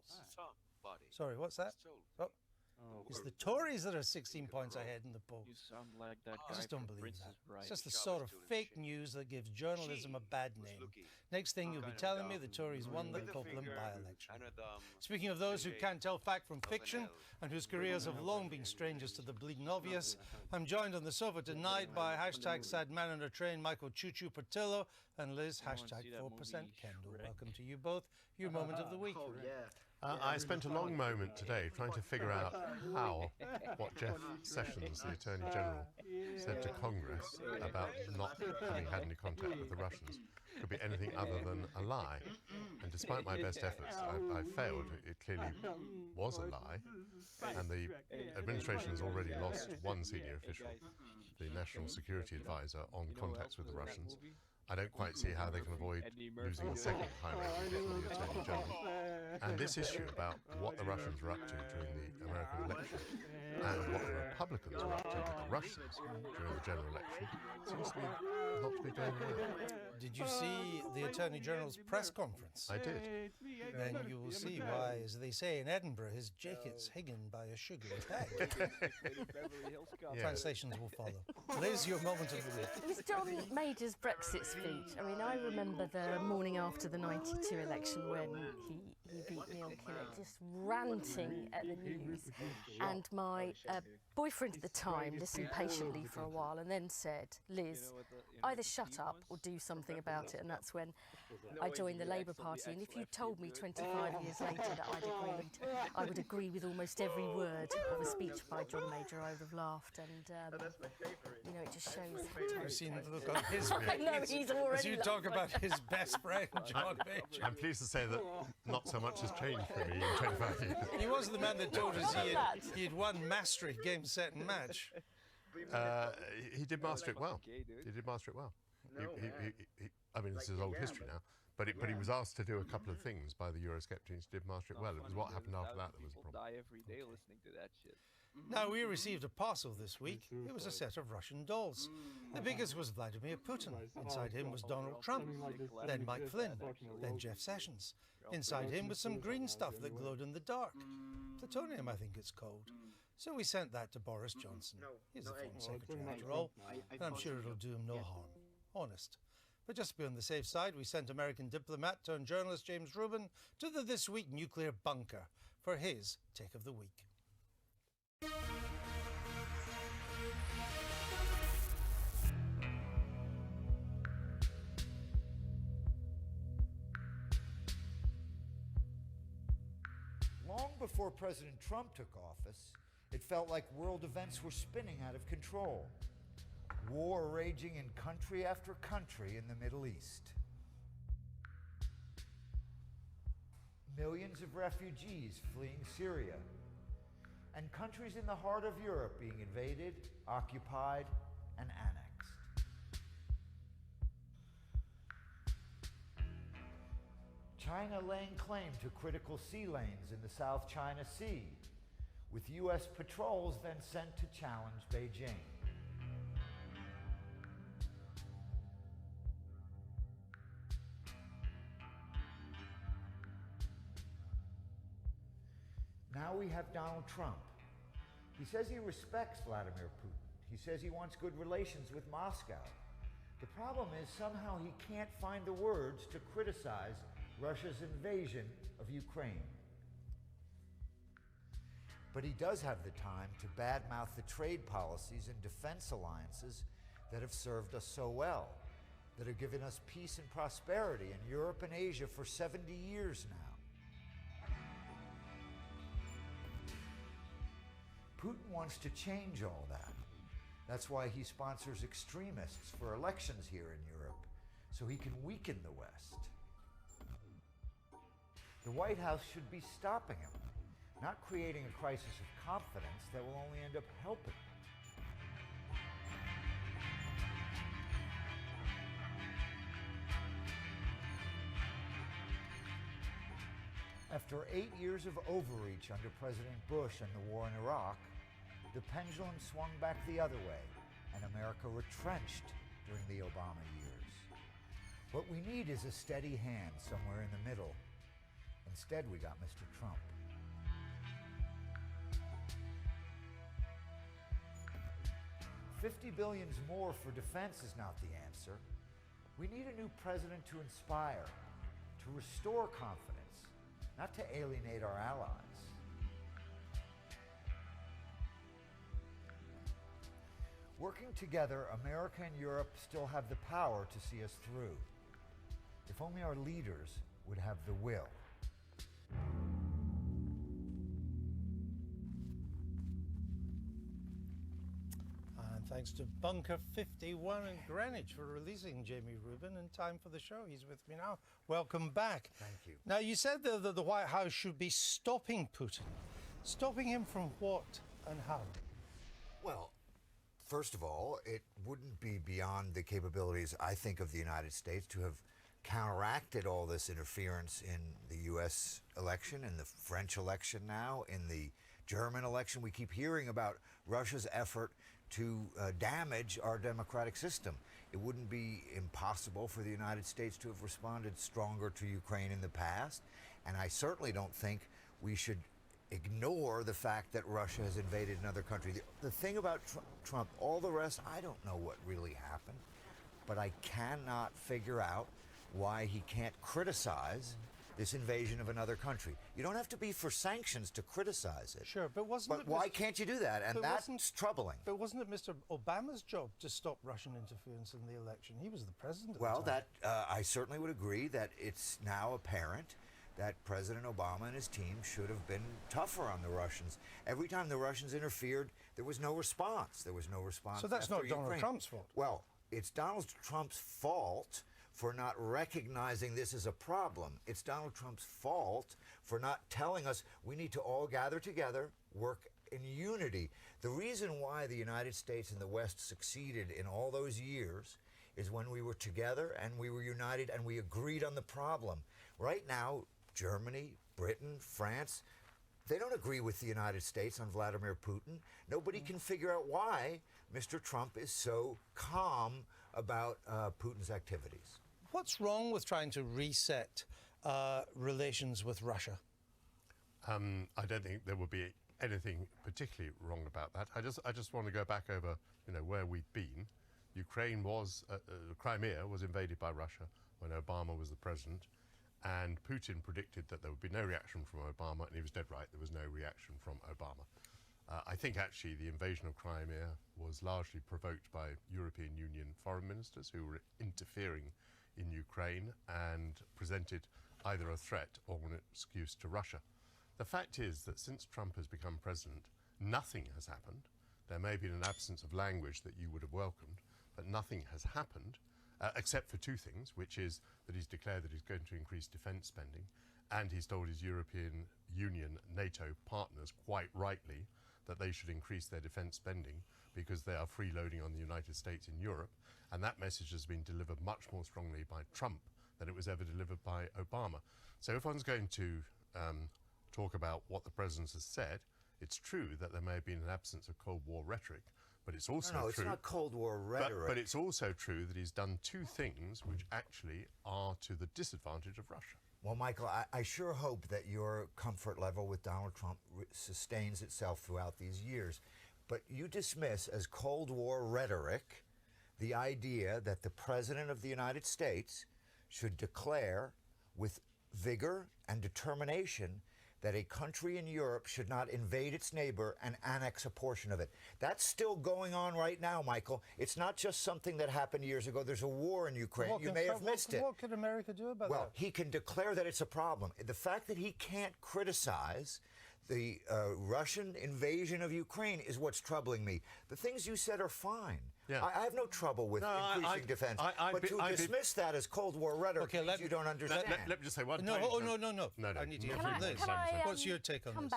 Sorry, what's that? Oh. It's the Tories that are 16 points ahead in the polls. You sound like that I guy just don't from believe Princess that. Bride. It's just the sort of fake news that gives journalism a bad name. Next thing you'll be telling me the Tories won the Copeland by-election. Speaking of those who can't tell fact from fiction and whose careers have long been strangers to the bleeding obvious, I'm joined on the sofa tonight by hashtag sad man on a train Michael Choo Choo Portillo and Liz hashtag 4% Kendall. Welcome to you both. Your moment of the week. I spent a long moment today trying to figure out how what Jeff Sessions, the Attorney General, said to Congress about not having had any contact with the Russians could be anything other than a lie. And despite my best efforts, I failed. It clearly was a lie. And the administration has already lost one senior official, the National Security Advisor, on contacts with the Russians. I don't quite see how they can avoid losing a second high-ranking deputy Attorney General. And this issue about what the Russians were up to during the American election and what the Republicans were up to with the Russians during the general election seems to be not to be going well. Did you see the Attorney General's press conference? I did. Then you will see why, as they say in Edinburgh, his jacket's hidden by a sugary peg. Translations will follow. Liz, your moment of the week. It was John Major's Brexit speech. I mean, I remember the morning after the 92 election when he beat Neil Kinnock, just ranting at the news. And my boyfriend at the time listened patiently for a while and then said, Liz, either shut up or do something about it. And that's when I joined the Labour Party. And if you told me 25 years later that I would agree with almost every word of a speech by John Major, I would have laughed. And, you know, it just shows. I've seen the look on his face. I know, he's already. As you talk about his best friend, John Major. I'm pleased to say that not so much has changed for me in 25 years. He was the man that told us he had won mastery, game, set and match. He did master it well. He did master it well. I mean, this is old history now, but he was asked to do a couple of things by the Eurosceptics. He did master it well. It was what happened after that was a problem. Die every day listening to that shit. Now, we received a parcel this week. It was a set of Russian dolls. The biggest was Vladimir Putin. Inside him was Donald Trump, then Mike Flynn, then Jeff Sessions. Inside him was some green stuff that glowed in the dark. Plutonium, I think it's called. So we sent that to Boris Johnson. He's the Foreign Secretary after all, and I'm sure it'll do him no harm. Honest. But just to be on the safe side, we sent American diplomat turned journalist James Rubin to the This Week nuclear bunker for his take of the week. Long before President Trump took office, it felt like world events were spinning out of control. War raging in country after country in the Middle East. Millions of refugees fleeing Syria. And countries in the heart of Europe being invaded, occupied, and annexed. China laying claim to critical sea lanes in the South China Sea, with U.S. patrols then sent to challenge Beijing. Now we have Donald Trump. He says he respects Vladimir Putin. He says he wants good relations with Moscow. The problem is somehow he can't find the words to criticize Russia's invasion of Ukraine. But he does have the time to badmouth the trade policies and defense alliances that have served us so well, that have given us peace and prosperity in Europe and Asia for 70 years now. Putin wants to change all that. That's why he sponsors extremists for elections here in Europe, so he can weaken the West. The White House should be stopping him, not creating a crisis of confidence that will only end up helping. After 8 years of overreach under President Bush and the war in Iraq, the pendulum swung back the other way, and America retrenched during the Obama years. What we need is a steady hand somewhere in the middle. Instead, we got Mr. Trump. $50 billion more for defense is not the answer. We need a new president to inspire, to restore confidence, not to alienate our allies. Working together, America and Europe still have the power to see us through. If only our leaders would have the will. And thanks to Bunker 51 in Greenwich for releasing Jamie Rubin in time for the show. He's with me now. Welcome back. Thank you. Now, you said that the White House should be stopping Putin. Stopping him from what and how? Well, first of all, it wouldn't be beyond the capabilities, I think, of the United States to have counteracted all this interference in the U.S. election, in the French election now, in the German election. We keep hearing about Russia's effort to damage our democratic system. It wouldn't be impossible for the United States to have responded stronger to Ukraine in the past, and I certainly don't think we should ignore the fact that Russia has invaded another country. The thing about Trump, all the rest, I don't know what really happened, but I cannot figure out why he can't criticize this invasion of another country. You don't have to be for sanctions to criticize it. Sure, but why can't you do that? And that's troubling. But wasn't it Mr. Obama's job to stop Russian interference in the election? He was the president. Well, at the time. I certainly would agree that it's now apparent that President Obama and his team should have been tougher on the Russians. Every time the Russians interfered, there was no response. There was no response. So that's not Ukraine. Donald Trump's fault. Well, it's Donald Trump's fault for not recognizing this as a problem. It's Donald Trump's fault for not telling us we need to all gather together, work in unity. The reason why the United States and the West succeeded in all those years is when we were together and we were united and we agreed on the problem. Right now, Germany, Britain, France, they don't agree with the United States on Vladimir Putin. Nobody can figure out why Mr. Trump is so calm about Putin's activities. What's wrong with trying to reset relations with Russia? I don't think there would be anything particularly wrong about that. I just want to go back over, where we've been. Ukraine was, Crimea was invaded by Russia when Obama was the president, and Putin predicted that there would be no reaction from Obama, and he was dead right. There was no reaction from Obama. I think actually the invasion of Crimea was largely provoked by European Union foreign ministers who were interfering in Ukraine and presented either a threat or an excuse to Russia. The fact is that since Trump has become president, nothing has happened. There may have been an absence of language that you would have welcomed, but nothing has happened, except for two things, which is that he's declared that he's going to increase defence spending, and he's told his European Union, NATO partners, quite rightly, that they should increase their defence spending because they are freeloading on the United States in Europe, and that message has been delivered much more strongly by Trump than it was ever delivered by Obama. So if one's going to talk about what the president has said, it's true that there may have been an absence of Cold War rhetoric, but it's also No, true... it's not Cold War rhetoric. But it's also true that he's done two things which actually are to the disadvantage of Russia. Well, Michael, I sure hope that your comfort level with Donald Trump sustains itself throughout these years. But you dismiss as Cold War rhetoric the idea that the President of the United States should declare with vigor and determination that a country in Europe should not invade its neighbor and annex a portion of it. That's still going on right now, Michael. It's not just something that happened years ago. There's a war in Ukraine. You may have missed it. What could America do about that? Well, he can declare that it's a problem. The fact that he can't criticize the Russian invasion of Ukraine is what's troubling me. The things you said are fine. Yeah. I have no trouble with increasing defense. But to dismiss that as Cold War rhetoric, you don't understand. Let me just say one No, thing. no. I need to hear from Liz. What's your take on this?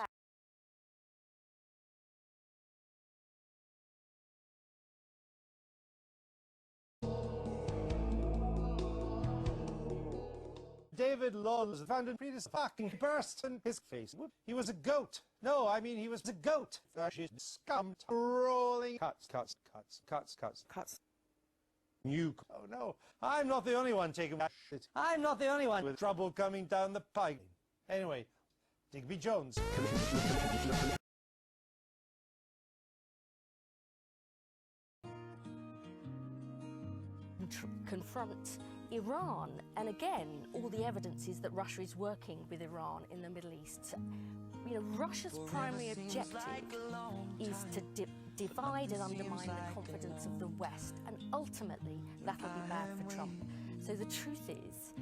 David Lawless found a previous fucking burst in his face. He was a goat. No, I mean he was a goat. She's scum rolling. Cuts. You. Oh no, I'm not the only one taking that shit. I'm not the only one with trouble coming down the pike. Anyway, Digby Jones. Confront Iran, and again, all the evidence is that Russia is working with Iran in the Middle East. You know, Russia's primary objective is to divide and undermine the confidence of the West, and ultimately that'll be bad for Trump. So the truth is,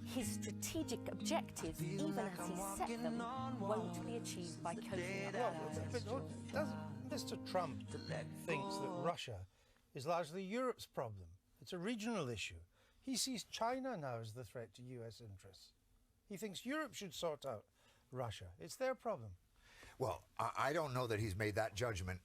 his strategic objectives, even as he set them, won't be achieved by coaching up Mr. Trump thinks that Russia is largely Europe's problem. It's a regional issue. He sees China now as the threat to US interests. He thinks Europe should sort out Russia. It's their problem. Well, I don't know that he's made that judgment.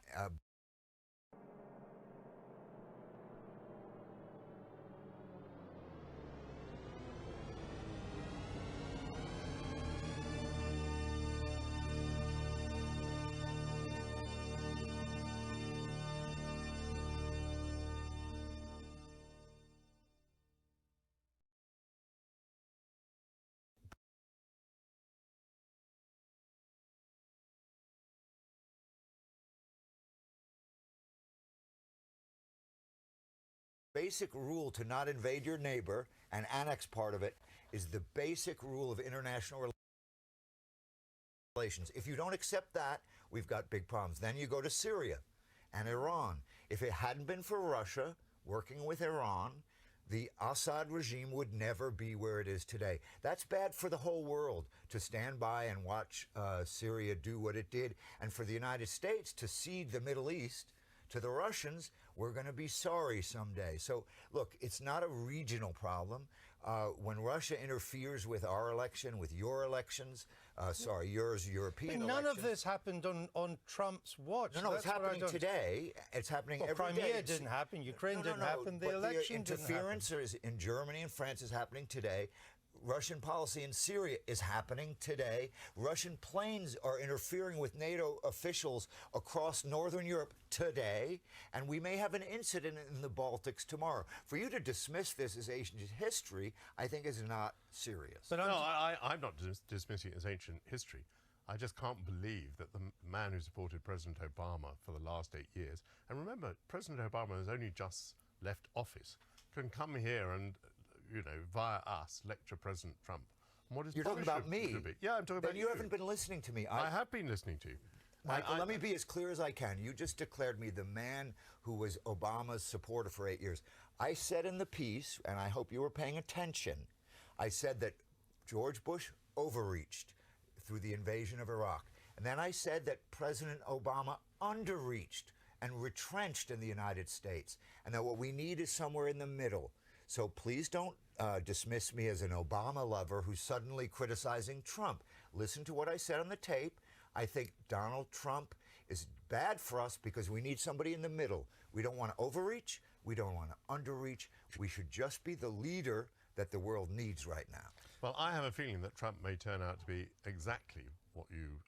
Basic rule to not invade your neighbor and annex part of it is the basic rule of international relations. If you don't accept that, we've got big problems. Then you go to Syria and Iran. If it hadn't been for Russia working with Iran, the Assad regime would never be where it is today. That's bad for the whole world to stand by and watch Syria do what it did, and for the United States to cede the Middle East to the Russians. We're going to be sorry someday. So, look, it's not a regional problem. When Russia interferes with our election, with your elections, yours, European elections. None of this happened on Trump's watch. No, it's happening today. It's happening every day. Crimea didn't happen. Ukraine didn't happen. The election didn't happen. Interference in Germany and France is happening today. Russian policy in Syria is happening today. Russian planes are interfering with NATO officials across Northern Europe today, and we may have an incident in the Baltics tomorrow. For you to dismiss this as ancient history, I think is not serious. But I'm not dismissing it as ancient history. I just can't believe that the man who supported President Obama for the last 8 years, and remember, President Obama has only just left office, can come here and via us, lecture President Trump. What You're talking about me? Yeah, I'm talking about you. You haven't been listening to me. I have been listening to you. Michael, let me be as clear as I can. You just declared me the man who was Obama's supporter for 8 years. I said in the piece, and I hope you were paying attention, I said that George Bush overreached through the invasion of Iraq. And then I said that President Obama underreached and retrenched in the United States, and that what we need is somewhere in the middle. So please don't dismiss me as an Obama lover who's suddenly criticizing Trump. Listen to what I said on the tape. I think Donald Trump is bad for us because we need somebody in the middle. We don't want to overreach. We don't want to underreach. We should just be the leader that the world needs right now. Well, I have a feeling that Trump may turn out to be exactly what you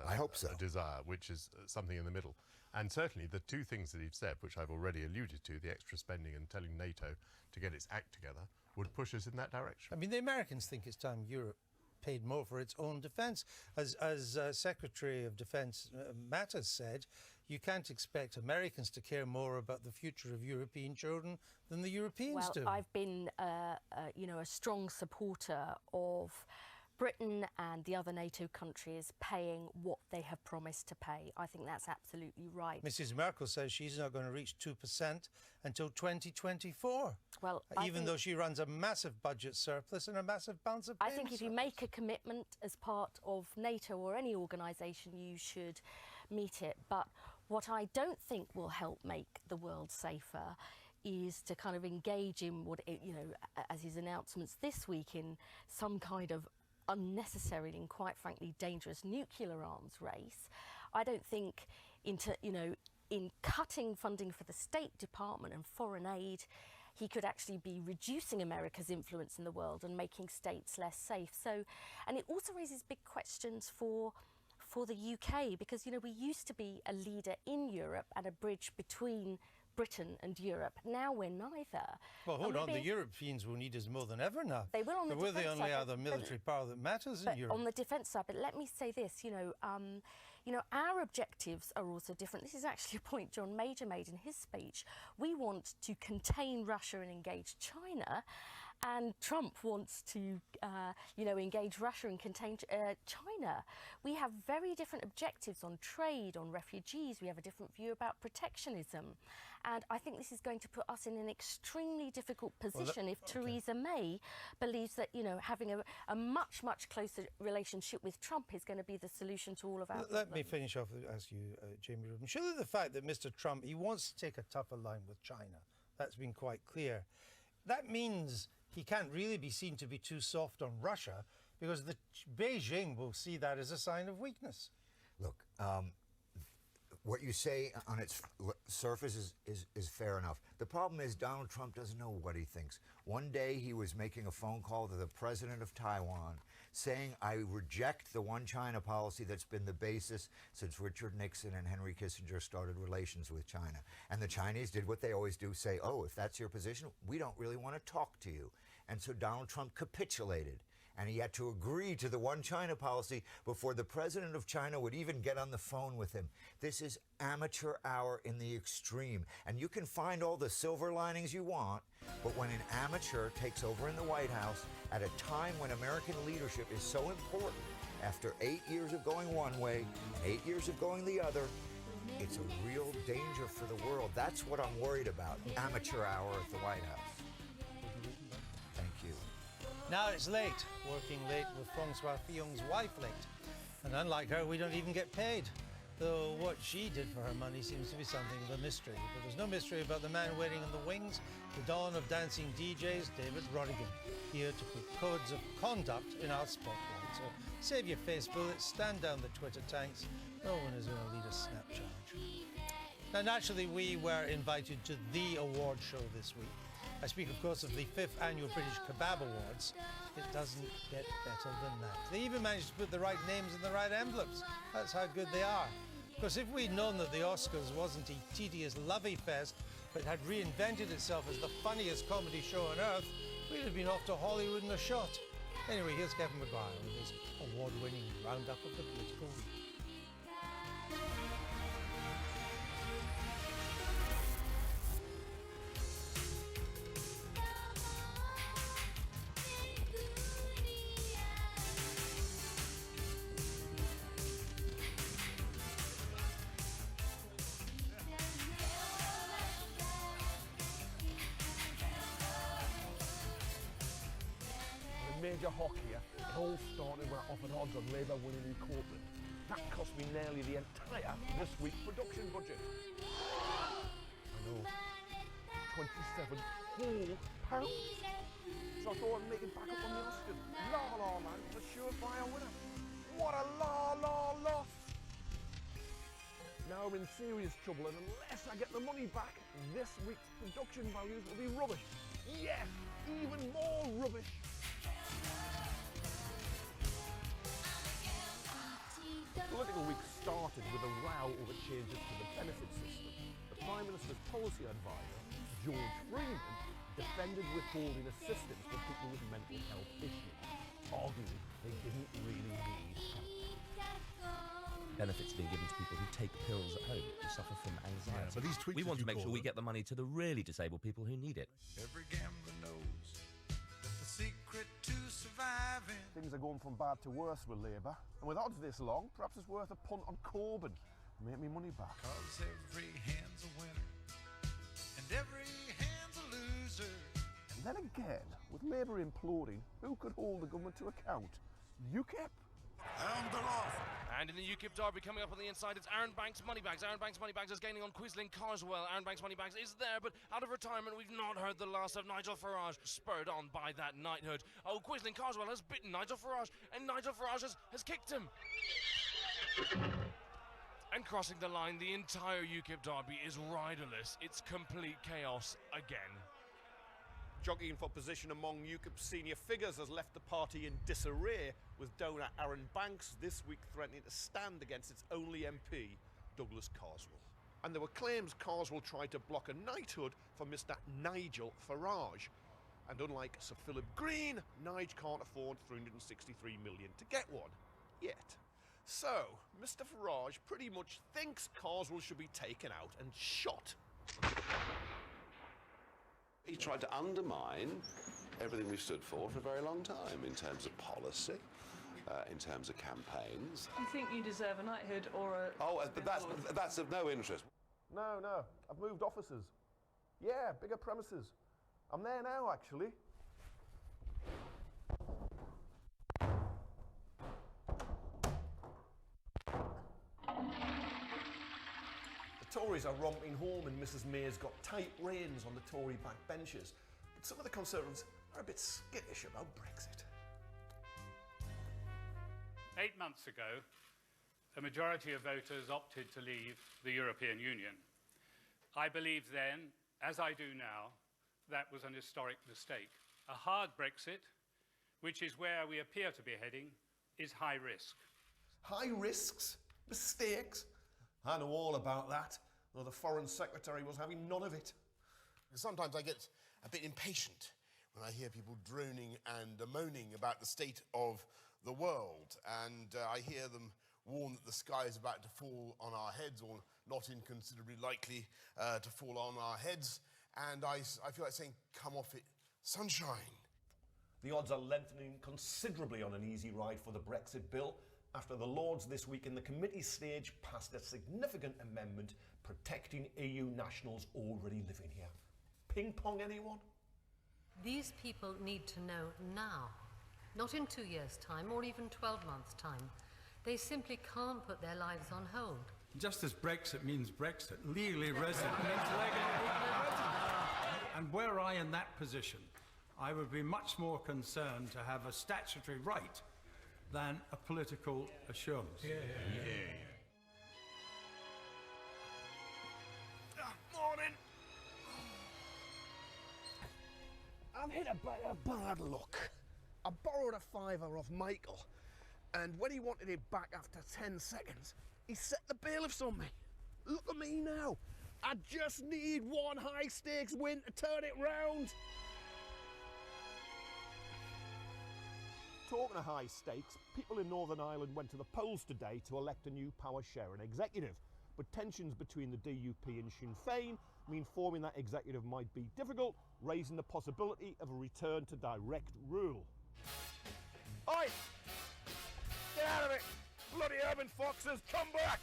I hope so. desire, which is something in the middle. And certainly the two things that he's said, which I've already alluded to, the extra spending and telling NATO to get its act together, would push us in that direction. I mean, the Americans think it's time Europe paid more for its own defence. As Secretary of Defence Mattis said, you can't expect Americans to care more about the future of European children than the Europeans do. Well, I've been, you know, a strong supporter of Britain and the other NATO countries paying what they have promised to pay. I think that's absolutely right. Mrs. Merkel says she's not going to reach 2% until 2024. Well, even though she runs a massive budget surplus and a massive balance of payments. I think if you make a commitment as part of NATO or any organisation, you should meet it. But what I don't think will help make the world safer is to kind of engage in what, you know, as his announcements this week, in some kind of unnecessary and quite frankly dangerous nuclear arms race. I don't think in cutting funding for the State Department and foreign aid, he could actually be reducing America's influence in the world and making states less safe. So, and it also raises big questions for the UK, because, you know, we used to be a leader in Europe and a bridge between Britain and Europe. Now we're neither. Well, hold on, the Europeans will need us more than ever now. They will on the we're defence the only side, other military power that matters in Europe. On the defence side, but let me say this, you know, our objectives are also different. This is actually a point John Major made in his speech. We want to contain Russia and engage China, and Trump wants to, you know, engage Russia and contain China. We have very different objectives on trade, on refugees. We have a different view about protectionism. And I think this is going to put us in an extremely difficult position if Theresa May believes that, you know, having a much, much closer relationship with Trump is going to be the solution to all of our problems. Let me finish off and ask you, Jamie Rubin. Surely the fact that Mr. Trump, he wants to take a tougher line with China, that's been quite clear. That means he can't really be seen to be too soft on Russia, because Beijing will see that as a sign of weakness. Look, what you say on its surface is fair enough. The problem is Donald Trump doesn't know what he thinks. One day he was making a phone call to the president of Taiwan saying, I reject the one China policy that's been the basis since Richard Nixon and Henry Kissinger started relations with China. And the Chinese did what they always do, say, oh, if that's your position, we don't really want to talk to you. And so Donald Trump capitulated. And he had to agree to the one China policy before the president of China would even get on the phone with him. This is amateur hour in the extreme. And you can find all the silver linings you want, but when an amateur takes over in the White House at a time when American leadership is so important, after 8 years of going one way and 8 years of going the other, it's a real danger for the world. That's what I'm worried about, amateur hour at the White House. Thank you. Now it's late, working late with Francois Fillon's wife late. And unlike her, we don't even get paid. Though what she did for her money seems to be something of a mystery. But there's no mystery about the man waiting in the wings, the dawn of dancing DJs, David Rodigan, here to put codes of conduct in our spotlight. So save your face bullets, stand down the Twitter tanks. No one is going to lead a snap charge. Now, naturally, we were invited to the award show this week. I speak, of course, of the 5th Annual British Kebab Awards. It doesn't get better than that. They even managed to put the right names in the right envelopes. That's how good they are. Of course, if we'd known that the Oscars wasn't a tedious lovey fest, but had reinvented itself as the funniest comedy show on earth, we'd have been off to Hollywood in a shot. Anyway, here's Kevin Maguire with his award-winning roundup of the political week. Major hockey, it all started when I offered odds on Labour winning in Courtland. That cost me nearly the entire this week's production budget. I know, 27 whole pounds. So I thought I'd make it back up on the Oscars. La La Land was a surefire winner. What a la loss! Now I'm in serious trouble, and unless I get the money back, this week's production values will be rubbish. Yes, even more rubbish. The political week started with a row over changes to the benefit system. The Prime Minister's policy advisor, George Freeman, defended withholding assistance for people with mental health issues, arguing they didn't really need help. benefits being given to people who take pills at home who suffer from anxiety. Yeah, but these tweaks, we want as to you make sure call we them- get the money to the really disabled people who need it. Every gambler knows that the secret to surviving. Things are going from bad to worse with Labour, and with odds this long, perhaps it's worth a punt on Corbyn. Make me money back. 'Cause every hand's a winner and every hand's a loser. And then again, with Labour imploding, who could hold the government to account? UKIP? And they're off. And in the UKIP derby coming up on the inside, it's Aaron Banks Moneybags. Aaron Banks Moneybags is gaining on Quisling Carswell. Aaron Banks Moneybags is there, but out of retirement, we've not heard the last of Nigel Farage, spurred on by that knighthood. Oh, Quisling Carswell has bitten Nigel Farage, and Nigel Farage has kicked him. And crossing the line, the entire UKIP derby is riderless. It's complete chaos again. Jockeying for position among UKIP senior figures has left the party in disarray, with donor Aaron Banks this week threatening to stand against its only MP, Douglas Carswell. And there were claims Carswell tried to block a knighthood for Mr Nigel Farage. And unlike Sir Philip Green, Nige can't afford 363 million to get one. Yet. So, Mr Farage pretty much thinks Carswell should be taken out and shot. He tried to undermine everything we've stood for a very long time in terms of policy, in terms of campaigns. Do you think you deserve a knighthood or a... Oh, but that's of no interest. No, I've moved offices. Yeah, bigger premises. I'm there now, actually. The Tories are romping home and Mrs May's got tight reins on the Tory backbenchers. But some of the Conservatives are a bit skittish about Brexit. 8 months ago, a majority of voters opted to leave the European Union. I believed then, as I do now, that was an historic mistake. A hard Brexit, which is where we appear to be heading, is high risk. High risks? Mistakes? I know all about that, though the Foreign Secretary was having none of it. Sometimes I get a bit impatient when I hear people droning and moaning about the state of the world, and I hear them warn that the sky is about to fall on our heads, or not inconsiderably likely to fall on our heads, and I feel like saying, come off it, sunshine. The odds are lengthening considerably on an easy ride for the Brexit bill after the Lords this week in the committee stage passed a significant amendment protecting EU nationals already living here. Ping pong, anyone? These people need to know now, not in 2 years' time or even 12 months' time. They simply can't put their lives on hold. Just as Brexit means Brexit, legally resident means legally resident. And were I in that position, I would be much more concerned to have a statutory right than a political assurance. Morning! I've hit a bit of bad luck. I borrowed a fiver off Michael, and when he wanted it back after 10 seconds, he set the bailiffs on me. Look at me now. I just need one high-stakes win to turn it round. Talking of high stakes, people in Northern Ireland went to the polls today to elect a new power-sharing executive. But tensions between the DUP and Sinn Féin mean forming that executive might be difficult, raising the possibility of a return to direct rule. Oi! Get out of it! Bloody urban foxes, come back!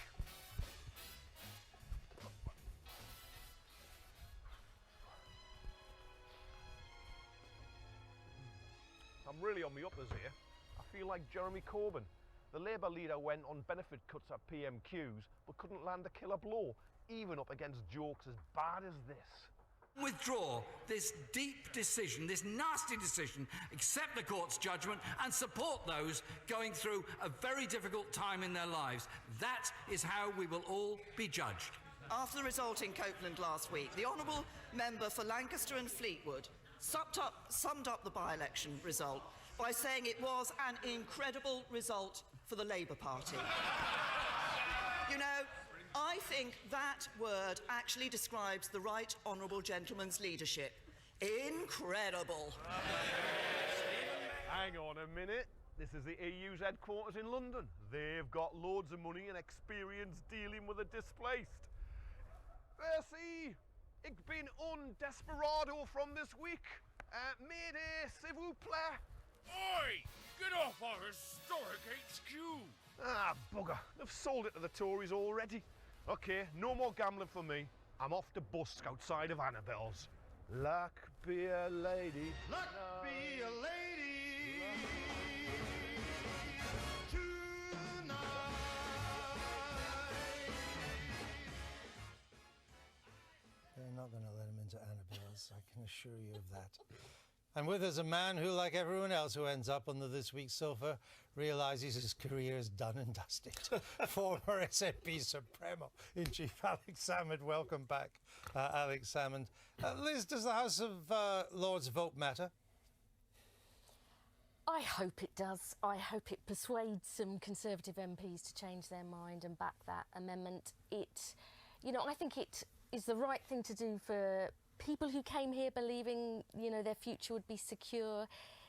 I'm really on my uppers here. I feel like Jeremy Corbyn. The Labour leader went on benefit cuts at PMQs, but couldn't land a killer blow, even up against jokes as bad as this. Withdraw this deep decision, this nasty decision, accept the court's judgment and support those going through a very difficult time in their lives. That is how we will all be judged. After the result in Copeland last week, the Honourable Member for Lancaster and Fleetwood summed up the by-election result by saying it was an incredible result for the Labour Party. You know, I think that word actually describes the right honourable gentleman's leadership. Incredible. Hang on a minute. This is the EU's headquarters in London. They've got loads of money and experience dealing with the displaced. Merci! Ik ben un desperado from this week. Mayday, s'il vous plaît. Oi! Get off our historic HQ! Ah, bugger. They've sold it to the Tories already. OK, no more gambling for me. I'm off to busk outside of Annabelle's. Luck be a lady. Luck be a lady. Tonight. They're not going to let him into Annabelle's, I can assure you of that. And with us a man who, like everyone else who ends up on the This Week sofa, realises his career is done and dusted. Former SNP Supremo in Chief Alex Salmond. Welcome back, Alex Salmond. Liz, does the House of Lords vote matter? I hope it does. I hope it persuades some Conservative MPs to change their mind and back that amendment. I think it is the right thing to do for people who came here believing, their future would be secure.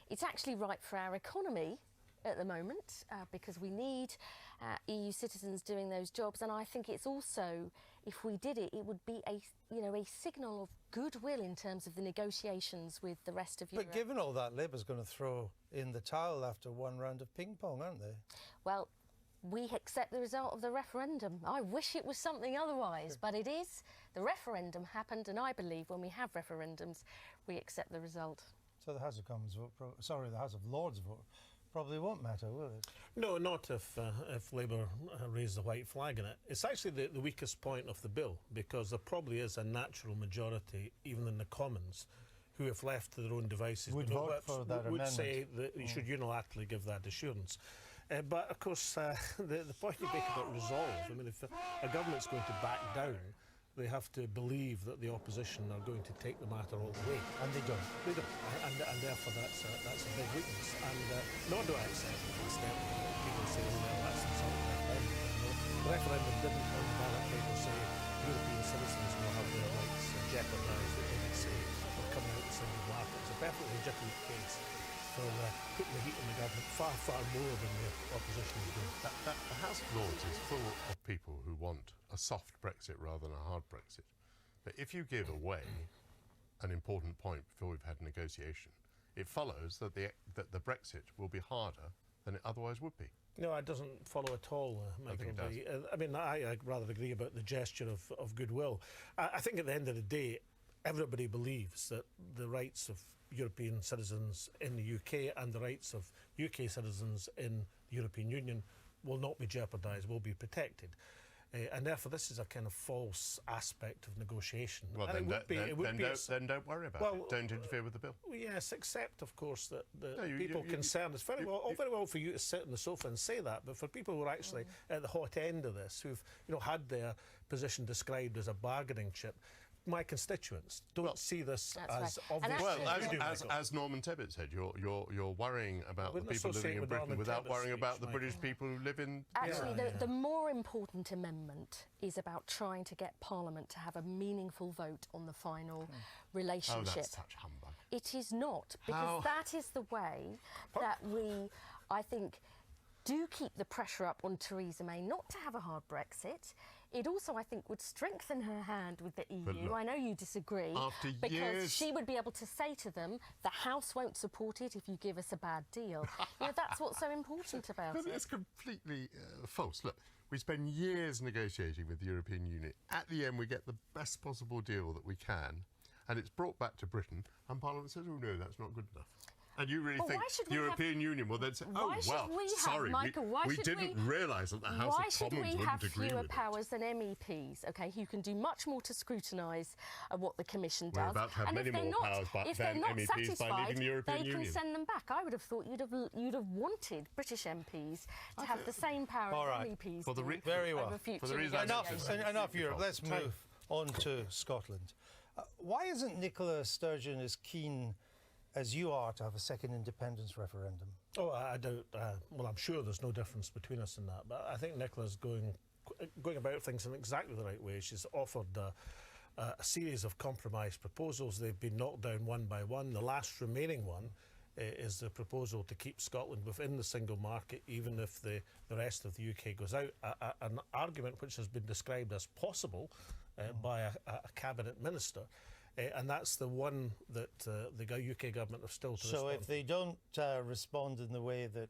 It's actually right for our economy at the moment because we need EU citizens doing those jobs. And I think it's also, if we did it, it would be a signal of goodwill in terms of the negotiations with the rest of Europe. But given all that, Labour's going to throw in the towel after one round of ping pong, aren't they? Well, we accept the result of the referendum. I wish it was something otherwise, but it is. The referendum happened, and I believe when we have referendums, we accept the result. So the House of Commons vote, the House of Lords vote probably won't matter, will it? No, not if Labour raise the white flag in it. It's actually the weakest point of the bill, because there probably is a natural majority, even in the Commons, who, if left to their own devices, would vote for that would amendment. say that you should unilaterally give that assurance. But, of course, the point you make about resolve, I mean, if a government's going to back down, they have to believe that the opposition are going to take the matter all the way. And they don't. They don't. And therefore, that's a big weakness. And nor do I accept to the extent that people say, well, that's the result of the referendum. No, the referendum didn't on the ballot paper say European citizens will have their rights jeopardised. It didn't say we're coming out the single market. It's a perfectly legitimate case for putting the heat on the government far, far more than the opposition is doing. The House of Lords is full of people who want a soft Brexit rather than a hard Brexit. But if you give away an important point before we've had a negotiation, it follows that the Brexit will be harder than it otherwise would be. No, it doesn't follow at all, Michael. I mean, I rather agree about the gesture of goodwill. I think at the end of the day, everybody believes that the rights of European citizens in the UK and the rights of UK citizens in the European Union will not be jeopardised, will be protected. And therefore, this is a kind of false aspect of negotiation. Well, and then don't worry about it. Don't interfere with the bill. Well, yes, except, of course, that the people concerned... It's very well for you to sit on the sofa and say that, but for people who are actually at the hot end of this, who've had their position described as a bargaining chip, my constituents don't see this as obvious. Well, as Norman Tebbit said, you're worrying about the people living in Britain without worrying about the British people who live in... Actually, the more important amendment is about trying to get Parliament to have a meaningful vote on the final relationship. Oh, that's such humbug. It is not, because that is the way that we, I think, do keep the pressure up on Theresa May not to have a hard Brexit. It also, I think, would strengthen her hand with the EU. Look, I know you disagree. Because she would be able to say to them, the House won't support it if you give us a bad deal. That's what's so important about it. It's completely false. Look, we spend years negotiating with the European Union. At the end, we get the best possible deal that we can, and it's brought back to Britain, and Parliament says, oh, no, that's not good enough. And you really think the European Union will then say, oh, well, sorry, we didn't realise that the House of Commons wouldn't agree with it. Why should we have fewer powers than MEPs, OK, who can do much more to scrutinise what the Commission does? We're about to have many more powers than MEPs by leaving the European Union. They can send them back. I would have thought you'd have wanted British MPs to have the same power as MEPs do. Very well. Enough Europe. Let's move on to Scotland. Why isn't Nicola Sturgeon as keen as you are to have a second independence referendum? Oh, I don't. Well, I'm sure there's no difference between us in that. But I think Nicola's going about things in exactly the right way. She's offered a series of compromise proposals. They've been knocked down one by one. The last remaining one is the proposal to keep Scotland within the single market, even if the rest of the UK goes out. An argument which has been described as possible by a cabinet minister. And that's the one that the UK government have still to respond. So if they don't respond in the way that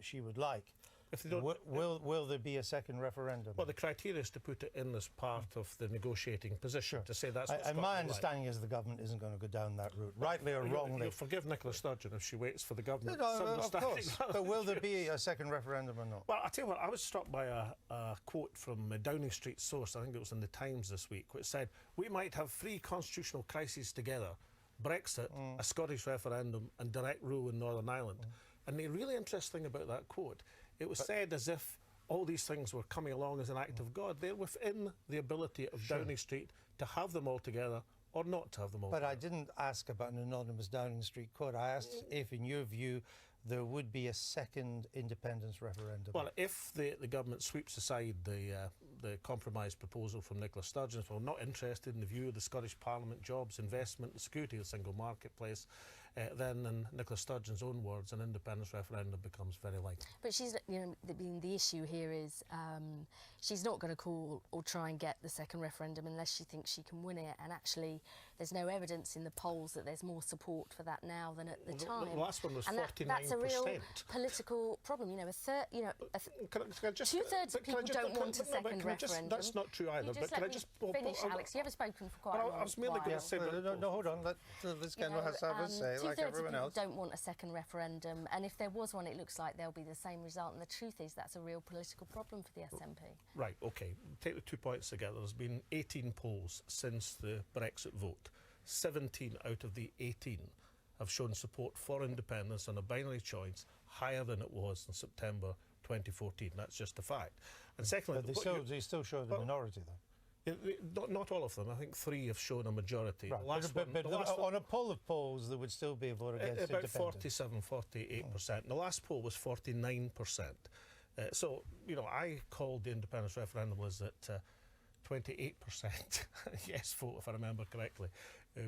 she would like, if they don't, will there be a second referendum? Well, the criteria is to put it in as part of the negotiating position, to say that's what And my Scotland understanding is the government isn't going to go down that route, rightly or wrongly. You'll forgive Nicola Sturgeon if she waits for the government. No, of course. But will there be a second referendum or not? Well, I'll tell you what, I was struck by a quote from a Downing Street source, I think it was in the Times this week, which said, "We might have 3 constitutional crises together, Brexit, a Scottish referendum and direct rule in Northern Ireland." And the really interesting thing about that quote, it was said as if all these things were coming along as an act of God. They're within the ability of Downing Street to have them all together or not to have them all together. But I didn't ask about an anonymous Downing Street quote. I asked if, in your view, there would be a second independence referendum. Well, if the government sweeps aside the compromise proposal from Nicola Sturgeon, if we're not interested in the view of the Scottish Parliament, jobs, investment, the security of the single marketplace, then, in Nicola Sturgeon's own words, an independence referendum becomes very likely. But she's, the issue here is she's not going to call or try and get the second referendum unless she thinks she can win it. And actually, there's no evidence in the polls that there's more support for that now than at the time. The last one was 49%. That's a real political problem. Two-thirds of people don't want a second referendum. That's not true either. But can I just finish, Alex? You haven't spoken for quite a while. I was merely going to say... No, hold on. Let's get has to have a say, like everyone else. Don't want a second referendum, and if there was one, it looks like there'll be the same result. And the truth is, that's a real political problem for the SNP. Right. Okay. Take the 2 points together. There's been 18 polls since the Brexit vote. 17 out of the 18 have shown support for independence on a binary choice higher than it was in September 2014. That's just a fact. And secondly, but they still show the minority, though. Not all of them. I think 3 have shown a majority. Right. But on a poll of polls, there would still be a vote against about independence. 47-48%. The last poll was 49%. So, I called the independence referendum was at 28% yes vote, if I remember correctly,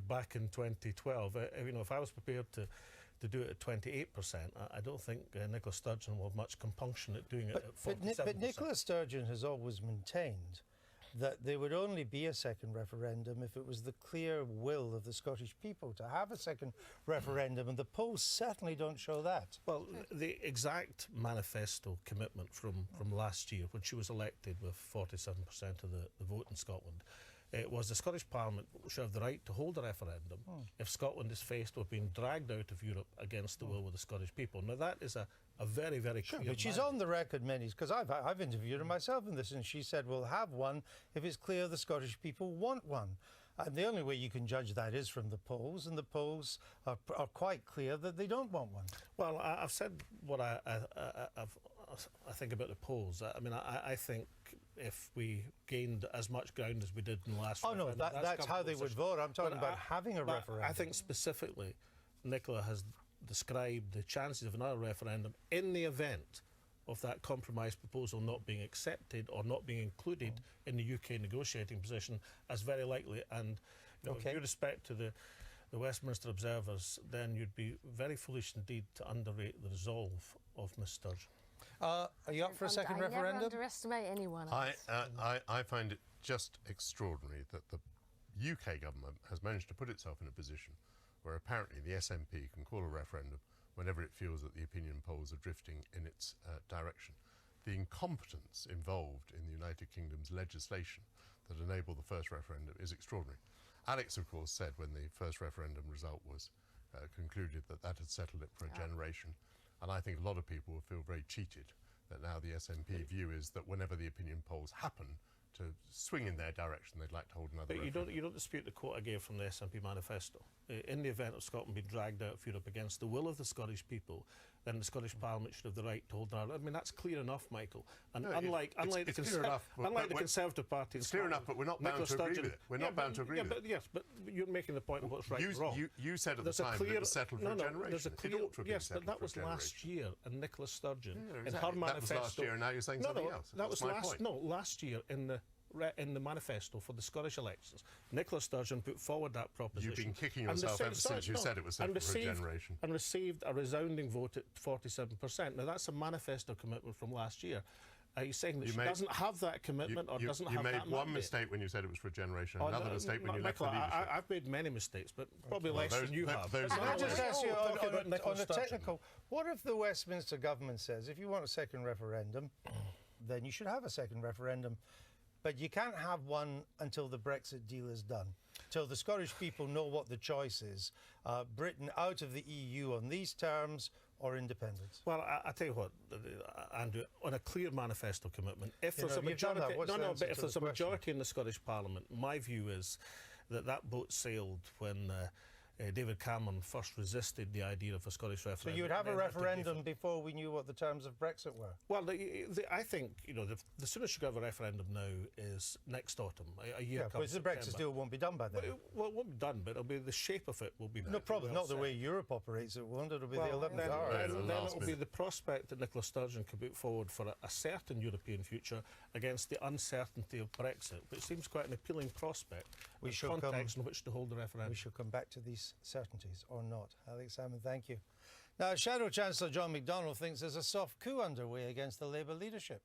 back in 2012. If I was prepared to do it at 28%, I don't think Nicola Sturgeon will have much compunction at doing it at 47%. But Nicola Sturgeon has always maintained that there would only be a second referendum if it was the clear will of the Scottish people to have a second referendum, and the polls certainly don't show that. Well, the exact manifesto commitment from last year, when she was elected with 47% of the vote in Scotland, it was the Scottish Parliament should have the right to hold a referendum if Scotland is faced with being dragged out of Europe against the will of the Scottish people. Now, that is a very, very clear... But she's on the record many, because I've interviewed her myself in this, and she said we'll have one if it's clear the Scottish people want one. And the only way you can judge that is from the polls, and the polls are quite clear that they don't want one. Well, I've said what I think about the polls. I think if we gained as much ground as we did in the last referendum... Oh, no, that's how they would vote. I'm talking about having a referendum. I think specifically Nicola has described the chances of another referendum in the event of that compromise proposal not being accepted or not being included in the UK negotiating position as very likely. And with due respect to the Westminster observers, then you'd be very foolish indeed to underrate the resolve of Miss Sturgeon. Are you up for a second referendum? Never underestimate anyone else. I find it just extraordinary that the UK government has managed to put itself in a position where apparently the SNP can call a referendum whenever it feels that the opinion polls are drifting in its direction. The incompetence involved in the United Kingdom's legislation that enabled the first referendum is extraordinary. Alex, of course, said when the first referendum result was concluded that had settled it for a generation. And I think a lot of people will feel very cheated that now the SNP view is that whenever the opinion polls happen to swing in their direction, they'd like to hold another referendum. But you don't dispute the quote I gave from the SNP manifesto. In the event of Scotland being dragged out of Europe against the will of the Scottish people, then the Scottish Parliament should have the right to hold another. I mean, that's clear enough, Michael. And unlike the Conservative Party, it's clear enough, but we're not bound to agree with it. We're not bound to agree with it. Yes, but you're making the point of what's right and wrong. You said at the time that it was settled for a generation. Yes, but that was last year, and Nicola Sturgeon in her manifesto. That was last year, and now you're saying something else. That was last year in the in the manifesto for the Scottish elections, Nicola Sturgeon put forward that proposition. You've been kicking yourself ever since you said it was set for a generation. And received a resounding vote at 47%. Now, that's a manifesto commitment from last year. Are you saying that she doesn't have that commitment or doesn't have that mandate? You made one mistake when you said it was for a generation, another mistake when you left the leadership. I've made many mistakes, but probably less than you have. Can I just ask you on a technical, what if the Westminster government says, if you want a second referendum, then you should have a second referendum, but you can't have one until the Brexit deal is done, till the Scottish people know what the choice is, Britain out of the EU on these terms, or independence? Well, I tell you what, Andrew, on a clear manifesto commitment, if there's a majority, but if there's a majority in the Scottish Parliament, my view is that that boat sailed when David Cameron first resisted the idea of a Scottish referendum. So you would have a referendum before we knew what the terms of Brexit were? Well, I think, you know, the soonest you could have a referendum now is next autumn, a year comes because the Brexit deal won't be done by then. Well, it won't be done, but it'll be the shape of it will be. No problem, not the way Europe operates, it won't. It'll be the 11th hour. Then it'll be the prospect that Nicola Sturgeon could put forward for a certain European future against the uncertainty of Brexit, which seems quite an appealing prospect. We should context in which to hold the referendum. We should come back to these certainties, or not. Alex Salmon, thank you. Now, Shadow Chancellor John McDonnell thinks there's a soft coup underway against the Labour leadership.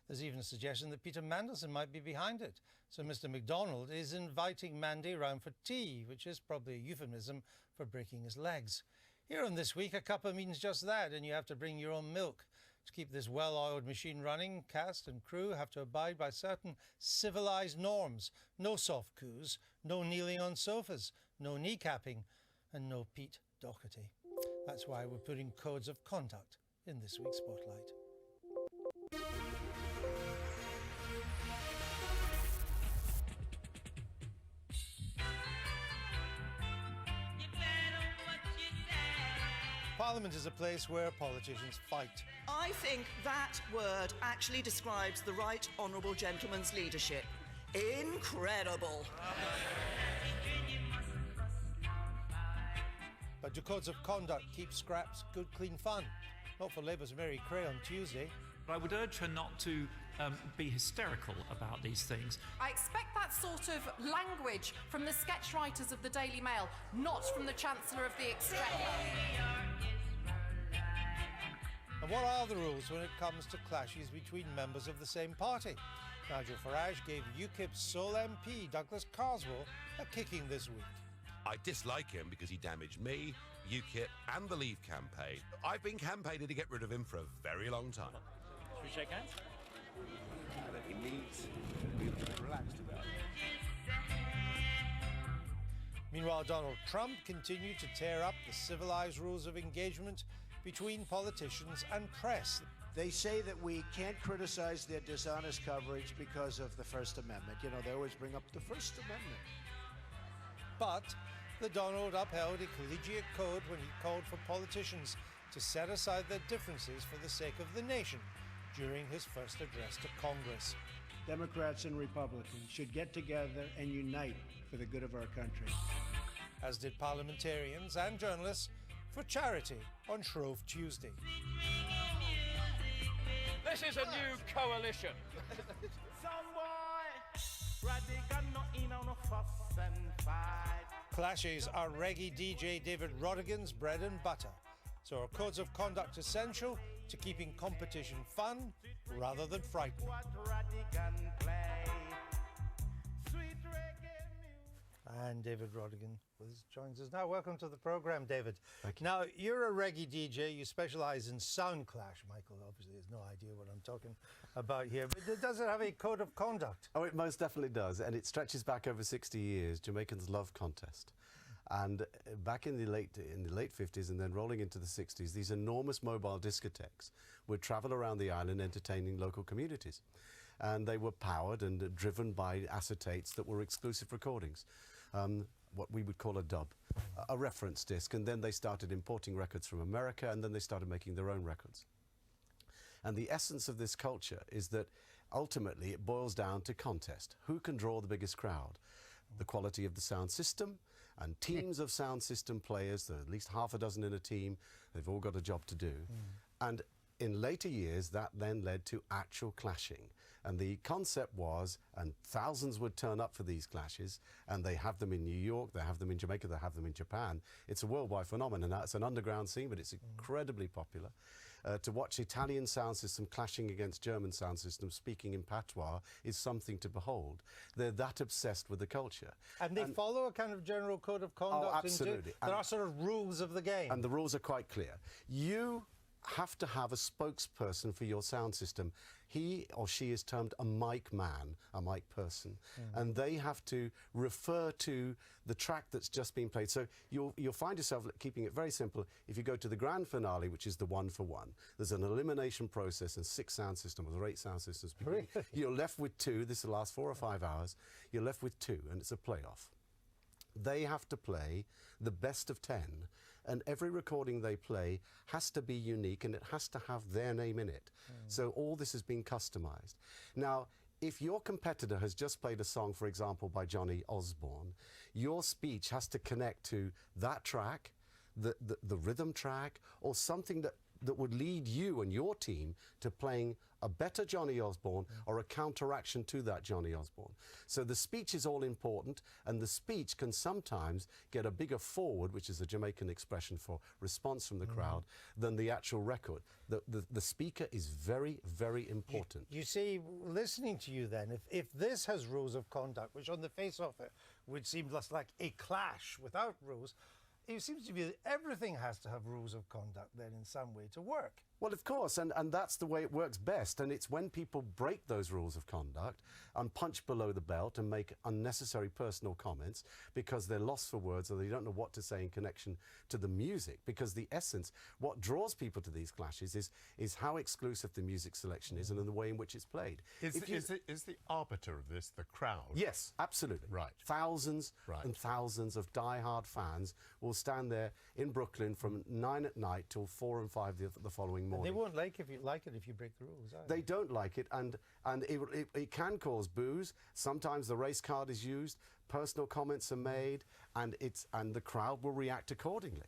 There's even a suggestion that Peter Mandelson might be behind it. So Mr McDonnell is inviting Mandy round for tea, which is probably a euphemism for breaking his legs. Here on This Week, a cuppa means just that, and you have to bring your own milk. To keep this well-oiled machine running, cast and crew have to abide by certain civilised norms. No soft coups, no kneeling on sofas, no kneecapping, and no Pete Doherty. That's why we're putting codes of conduct in this week's Spotlight. Parliament is a place where politicians fight. I think that word actually describes the right honourable gentleman's leadership. Incredible. But do codes of conduct keep scraps good, clean fun? Not for Labour's Mary Cray on Tuesday. I would urge her not to be hysterical about these things. I expect that sort of language from the sketch writers of the Daily Mail, not from the Chancellor of the Exchequer. And what are the rules when it comes to clashes between members of the same party? Nigel Farage gave UKIP's sole MP, Douglas Carswell, a kicking this week. I dislike him because he damaged me, UKIP and the Leave campaign. I've been campaigning to get rid of him for a very long time. Should we shake hands? He needs to be relaxed about it. Meanwhile, Donald Trump continued to tear up the civilised rules of engagement between politicians and press. They say that we can't criticize their dishonest coverage because of the First Amendment. You know, they always bring up the First Amendment. But the Donald upheld a collegiate code when he called for politicians to set aside their differences for the sake of the nation during his first address to Congress. Democrats and Republicans should get together and unite for the good of our country. As did parliamentarians and journalists for charity on Shrove Tuesday. This is a new coalition. Clashes are reggae DJ David Rodigan's bread and butter. So are codes of conduct essential to keeping competition fun rather than frightening? And David Rodigan joins us now. Welcome to the programme, David. Thank you. Now, you're a reggae DJ. You specialise in sound clash. Michael obviously has no idea what I'm talking about here. But does it have a code of conduct? Oh, it most definitely does. And it stretches back over 60 years. Jamaicans love contest. And back in the late 50s and then rolling into the 60s, these enormous mobile discotheques would travel around the island entertaining local communities. And they were powered and driven by acetates that were exclusive recordings. What we would call a dub, a reference disc, and then they started importing records from America, and then they started making their own records. And the essence of this culture is that ultimately it boils down to contest. Who can draw the biggest crowd? The quality of the sound system, and teams of sound system players, there are at least half a dozen in a team, they've all got a job to do. And in later years, that then led to actual clashing. And the concept was, and thousands would turn up for these clashes, and they have them in New York, they have them in Jamaica, they have them in Japan. It's a worldwide phenomenon. Now, it's an underground scene, but it's incredibly popular. To watch Italian sound system clashing against German sound system speaking in patois is something to behold. They're that obsessed with the culture. And they follow a kind of general code of conduct. Oh, absolutely. There are sort of rules of the game. And the rules are quite clear. You have to have a spokesperson for your sound system. He or she is termed a mic man, a mic person, and they have to refer to the track that's just been played. So you'll find yourself keeping it very simple. If you go to the grand finale, which is the 1-for-1, there's an elimination process and 6 sound systems or 8 sound systems. Really? You're left with 2. This will last 4 or 5 hours. You're left with 2, and it's a playoff. They have to play the best of 10. And every recording they play has to be unique, and it has to have their name in it. So all this has been customized. Now, if your competitor has just played a song, for example, by Johnny Osborne, your speech has to connect to that track, the rhythm track, or something that would lead you and your team to playing a better Johnny Osborne or a counteraction to that Johnny Osborne. So the speech is all important, and the speech can sometimes get a bigger forward, which is a Jamaican expression for response from the crowd, than the actual record. The speaker is very, very important. You see, listening to you then, if this has rules of conduct, which on the face of it would seem less like a clash without rules, it seems to be that everything has to have rules of conduct then in some way to work. Well, of course, and that's the way it works best. And it's when people break those rules of conduct and punch below the belt and make unnecessary personal comments because they're lost for words or they don't know what to say in connection to the music. Because the essence, what draws people to these clashes is how exclusive the music selection is and in the way in which it's played. Is the arbiter of this the crowd? Yes, absolutely. Right. Thousands and thousands of die-hard fans will stand there in Brooklyn from 9 at night till 4 and 5 the following morning. They won't like it if you break the rules, They don't like it, and it can cause boos. Sometimes the race card is used, personal comments are made, and the crowd will react accordingly.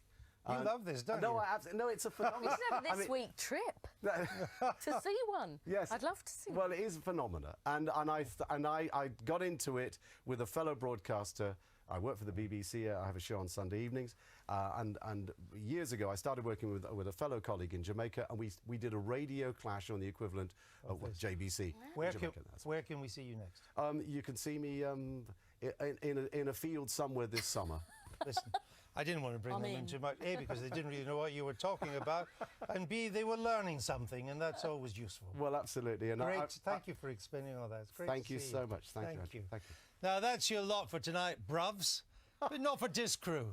You love this, don't you? No, it's a phenomenon. We should have a this week trip to see one. Yes. I'd love to see Well, one. it is a phenomenon, and I got into it with a fellow broadcaster. I work for the BBC. I have a show on Sunday evenings, and years ago I started working with a fellow colleague in Jamaica, and we did a radio clash on the equivalent of JBC. Where can we see you next? You can see me in a field somewhere this summer. Listen, I didn't want to bring them in too much, A, because they didn't really know what you were talking about, and B, they were learning something, and that's always useful. Well, absolutely. And great. Thank you for explaining all that. It's great Thank to you see so much. Thank you. Thank you. Now, that's your lot for tonight, bruvs, but not for this crew.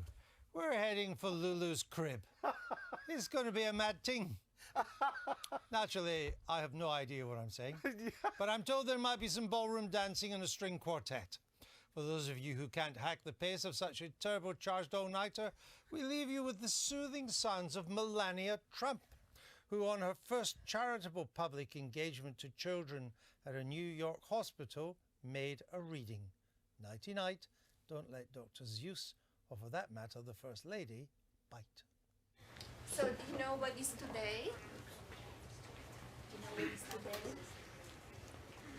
We're heading for Lulu's crib. It's going to be a mad ting. Naturally, I have no idea what I'm saying, but I'm told there might be some ballroom dancing and a string quartet. For those of you who can't hack the pace of such a turbocharged all-nighter, we leave you with the soothing sounds of Melania Trump, who on her first charitable public engagement to children at a New York hospital made a reading. Nighty-night, don't let Dr. Zeus, or for that matter, the First Lady, bite. So, do you know what is today? Do you know what is today?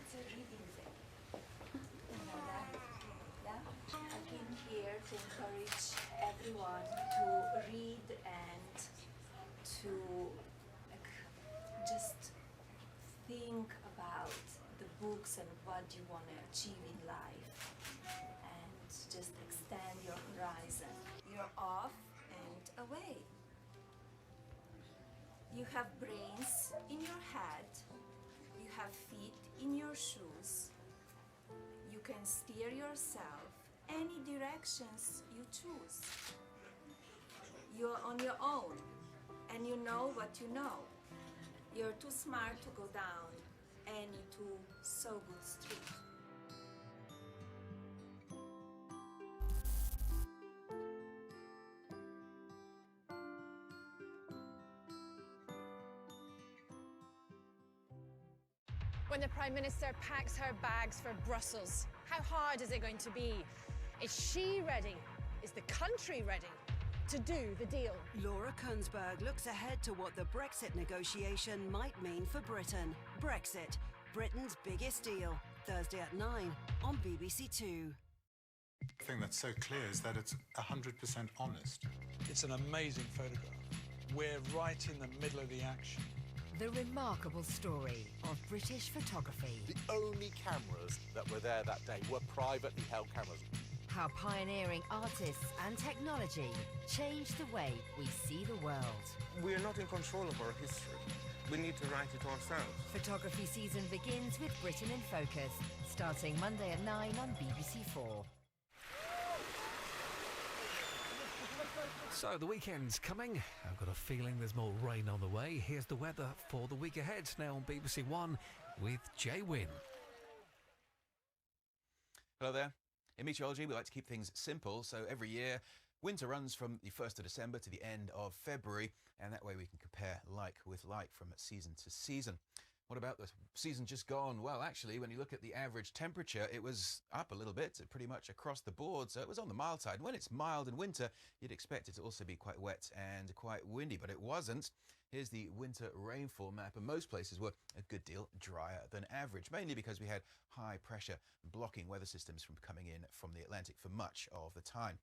It's a reading day. You know that? Yeah? I came here to encourage everyone to read and to just think about the books and what you want to achieve in life, and just extend your horizon. You're off and away. You have brains in your head, you have feet in your shoes. You can steer yourself any directions you choose. You're on your own, and you know what you know. You're too smart to go down any too so good street. When the Prime Minister packs her bags for Brussels, how hard is it going to be? Is she ready? Is the country ready? to do the deal. Laura Kunsberg looks ahead to what the Brexit negotiation might mean for Britain. Brexit, Britain's biggest deal. Thursday at 9 on BBC Two. The thing that's so clear is that it's 100% honest. It's an amazing photograph. We're right in the middle of the action. The remarkable story of British photography. The only cameras that were there that day were privately held cameras. How pioneering artists and technology changed the way we see the world. We are not in control of our history. We need to write it ourselves. Photography season begins with Britain in Focus, starting Monday at 9 on BBC 4. So the weekend's coming. I've got a feeling there's more rain on the way. Here's the weather for the week ahead now on BBC One with Jay Wynn. Hello there. In meteorology, we like to keep things simple, so every year winter runs from the 1st of December to the end of February, and that way we can compare like with like from season to season. What about the season just gone? Well, actually, when you look at the average temperature, it was up a little bit, pretty much across the board, so it was on the mild side. When it's mild in winter, you'd expect it to also be quite wet and quite windy, but it wasn't. Here's the winter rainfall map, and most places were a good deal drier than average, mainly because we had high pressure blocking weather systems from coming in from the Atlantic for much of the time.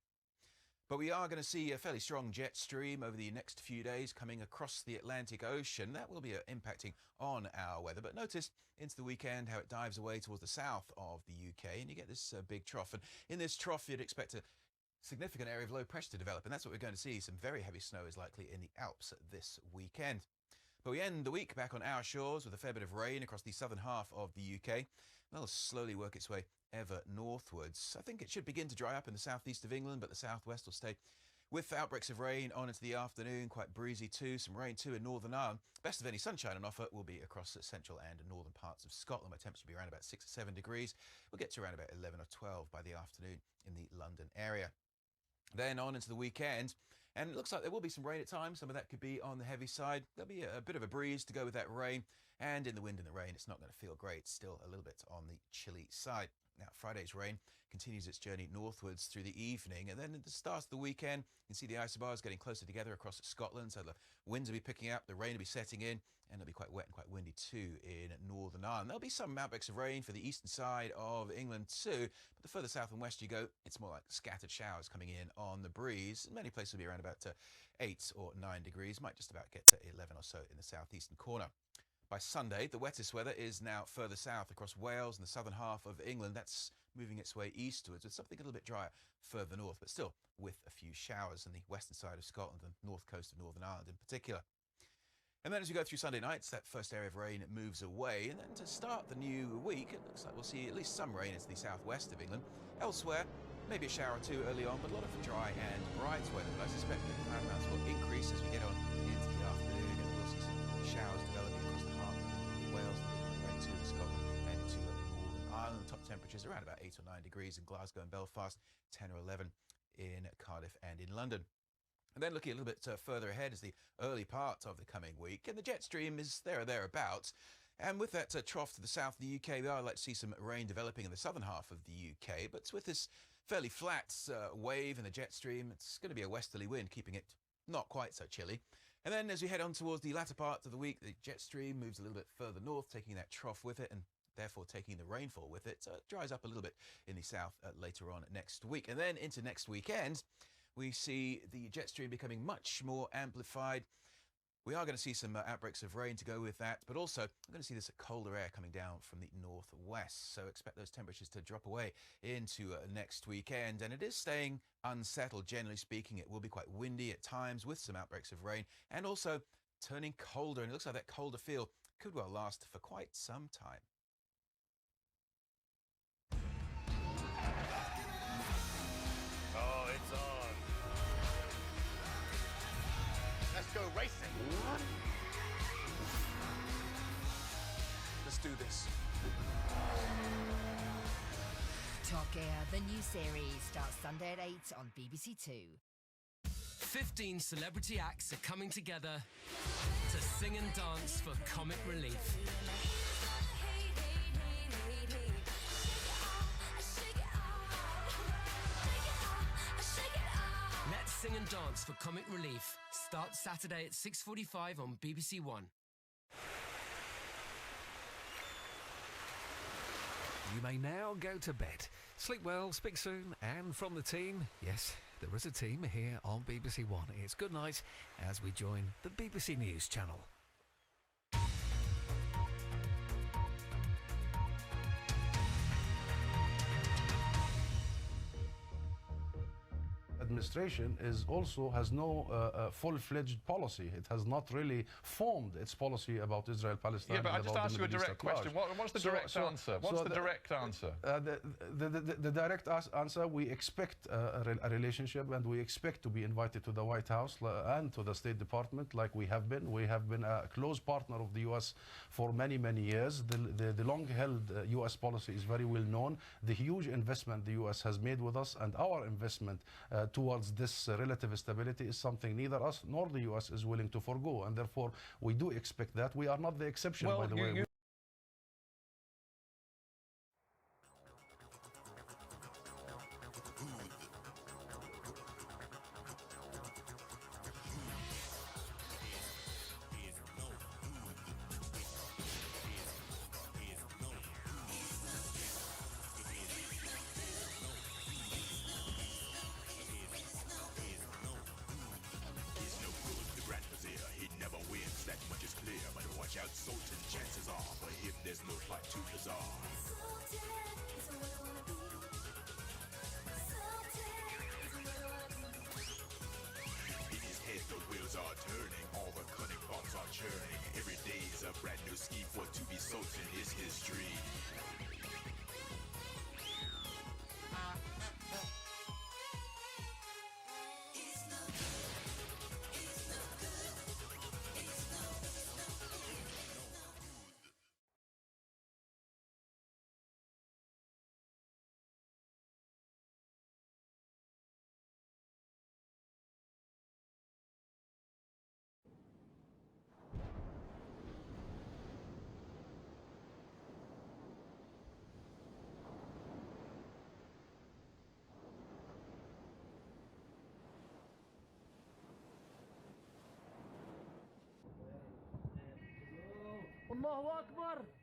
But we are going to see a fairly strong jet stream over the next few days coming across the Atlantic Ocean. That will be impacting on our weather. But notice into the weekend how it dives away towards the south of the UK, and you get this big trough. And in this trough, you'd expect a significant area of low pressure to develop, and that's what we're going to see. Some very heavy snow is likely in the Alps this weekend. But we end the week back on our shores with a fair bit of rain across the southern half of the UK. That'll slowly work its way ever northwards. I think it should begin to dry up in the southeast of England, but the southwest will stay with outbreaks of rain on into the afternoon, quite breezy too. Some rain too in Northern Ireland. Best of any sunshine on offer will be across the central and northern parts of Scotland, where temperatures will be around about 6 or 7 degrees. We'll get to around about 11 or 12 by the afternoon in the London area. Then on into the weekend, and it looks like there will be some rain at times. Some of that could be on the heavy side. There'll be a bit of a breeze to go with that rain, and in the wind and the rain, it's not going to feel great. Still a little bit on the chilly side. Now, Friday's rain continues its journey northwards through the evening, and then at the start of the weekend, you can see the isobars getting closer together across Scotland, so the winds will be picking up, the rain will be setting in, and it'll be quite wet and quite windy too in Northern Ireland. There'll be some outbreaks of rain for the eastern side of England too, but the further south and west you go, it's more like scattered showers coming in on the breeze. Many places will be around about 8 or 9 degrees, might just about get to 11 or so in the southeastern corner. By Sunday, the wettest weather is now further south across Wales and the southern half of England. That's moving its way eastwards with something a little bit drier further north, but still with a few showers on the western side of Scotland and north coast of Northern Ireland in particular. And then as we go through Sunday nights, that first area of rain moves away. And then to start the new week, it looks like we'll see at least some rain into the southwest of England. Elsewhere, maybe a shower or two early on, but a lot of dry and bright weather. But I suspect that the cloud amounts will increase as we get on into the afternoon, and we'll see some showers developing across the heart of Wales, right to Scotland and to Northern Ireland. Top temperatures around about 8 or 9 degrees in Glasgow and Belfast, 10 or 11 in Cardiff and in London. And then looking a little bit further ahead is the early part of the coming week, and the jet stream is there or thereabouts. And with that trough to the south of the UK, we are likely to see some rain developing in the southern half of the UK. But with this fairly flat wave in the jet stream, it's going to be a westerly wind, keeping it not quite so chilly. And then as we head on towards the latter part of the week, the jet stream moves a little bit further north, taking that trough with it and therefore taking the rainfall with it. So it dries up a little bit in the south later on next week. And then into next weekend, we see the jet stream becoming much more amplified. We are going to see some outbreaks of rain to go with that, but also we're going to see this colder air coming down from the northwest. So expect those temperatures to drop away into next weekend. And it is staying unsettled, generally speaking. It will be quite windy at times with some outbreaks of rain and also turning colder. And it looks like that colder feel could well last for quite some time. Oh, it's on. Let's go racing. Let's do this. Top Gear, the new series, starts Sunday at 8 on BBC Two. 15 celebrity acts are coming together to sing and dance for comic relief. Let's sing and dance for comic relief. Starts Saturday at 6:45 on BBC One. You may now go to bed. Sleep well, speak soon, and from the team, yes, there is a team here on BBC One. It's good night as we join the BBC News channel. Administration has no full-fledged policy. It has not really formed its policy about Israel-Palestine. Yeah, but I just asked you a direct question. What's the direct answer? What's the direct answer? The direct answer, we expect a relationship, and we expect to be invited to the White House and to the State Department like we have been. We have been a close partner of the U.S. for many, many years. The long-held U.S. policy is very well known. The huge investment the U.S. has made with us, and our investment towards this relative stability is something neither us nor the U.S. is willing to forego, and therefore we do expect that. We are not the exception, by the way. Out Sultan, chances are for him there's no fight too bizarre. In his head the wheels are turning, all the cunning thoughts are churning. Every day's a brand new scheme, for to be Sultan is his dream. الله أكبر.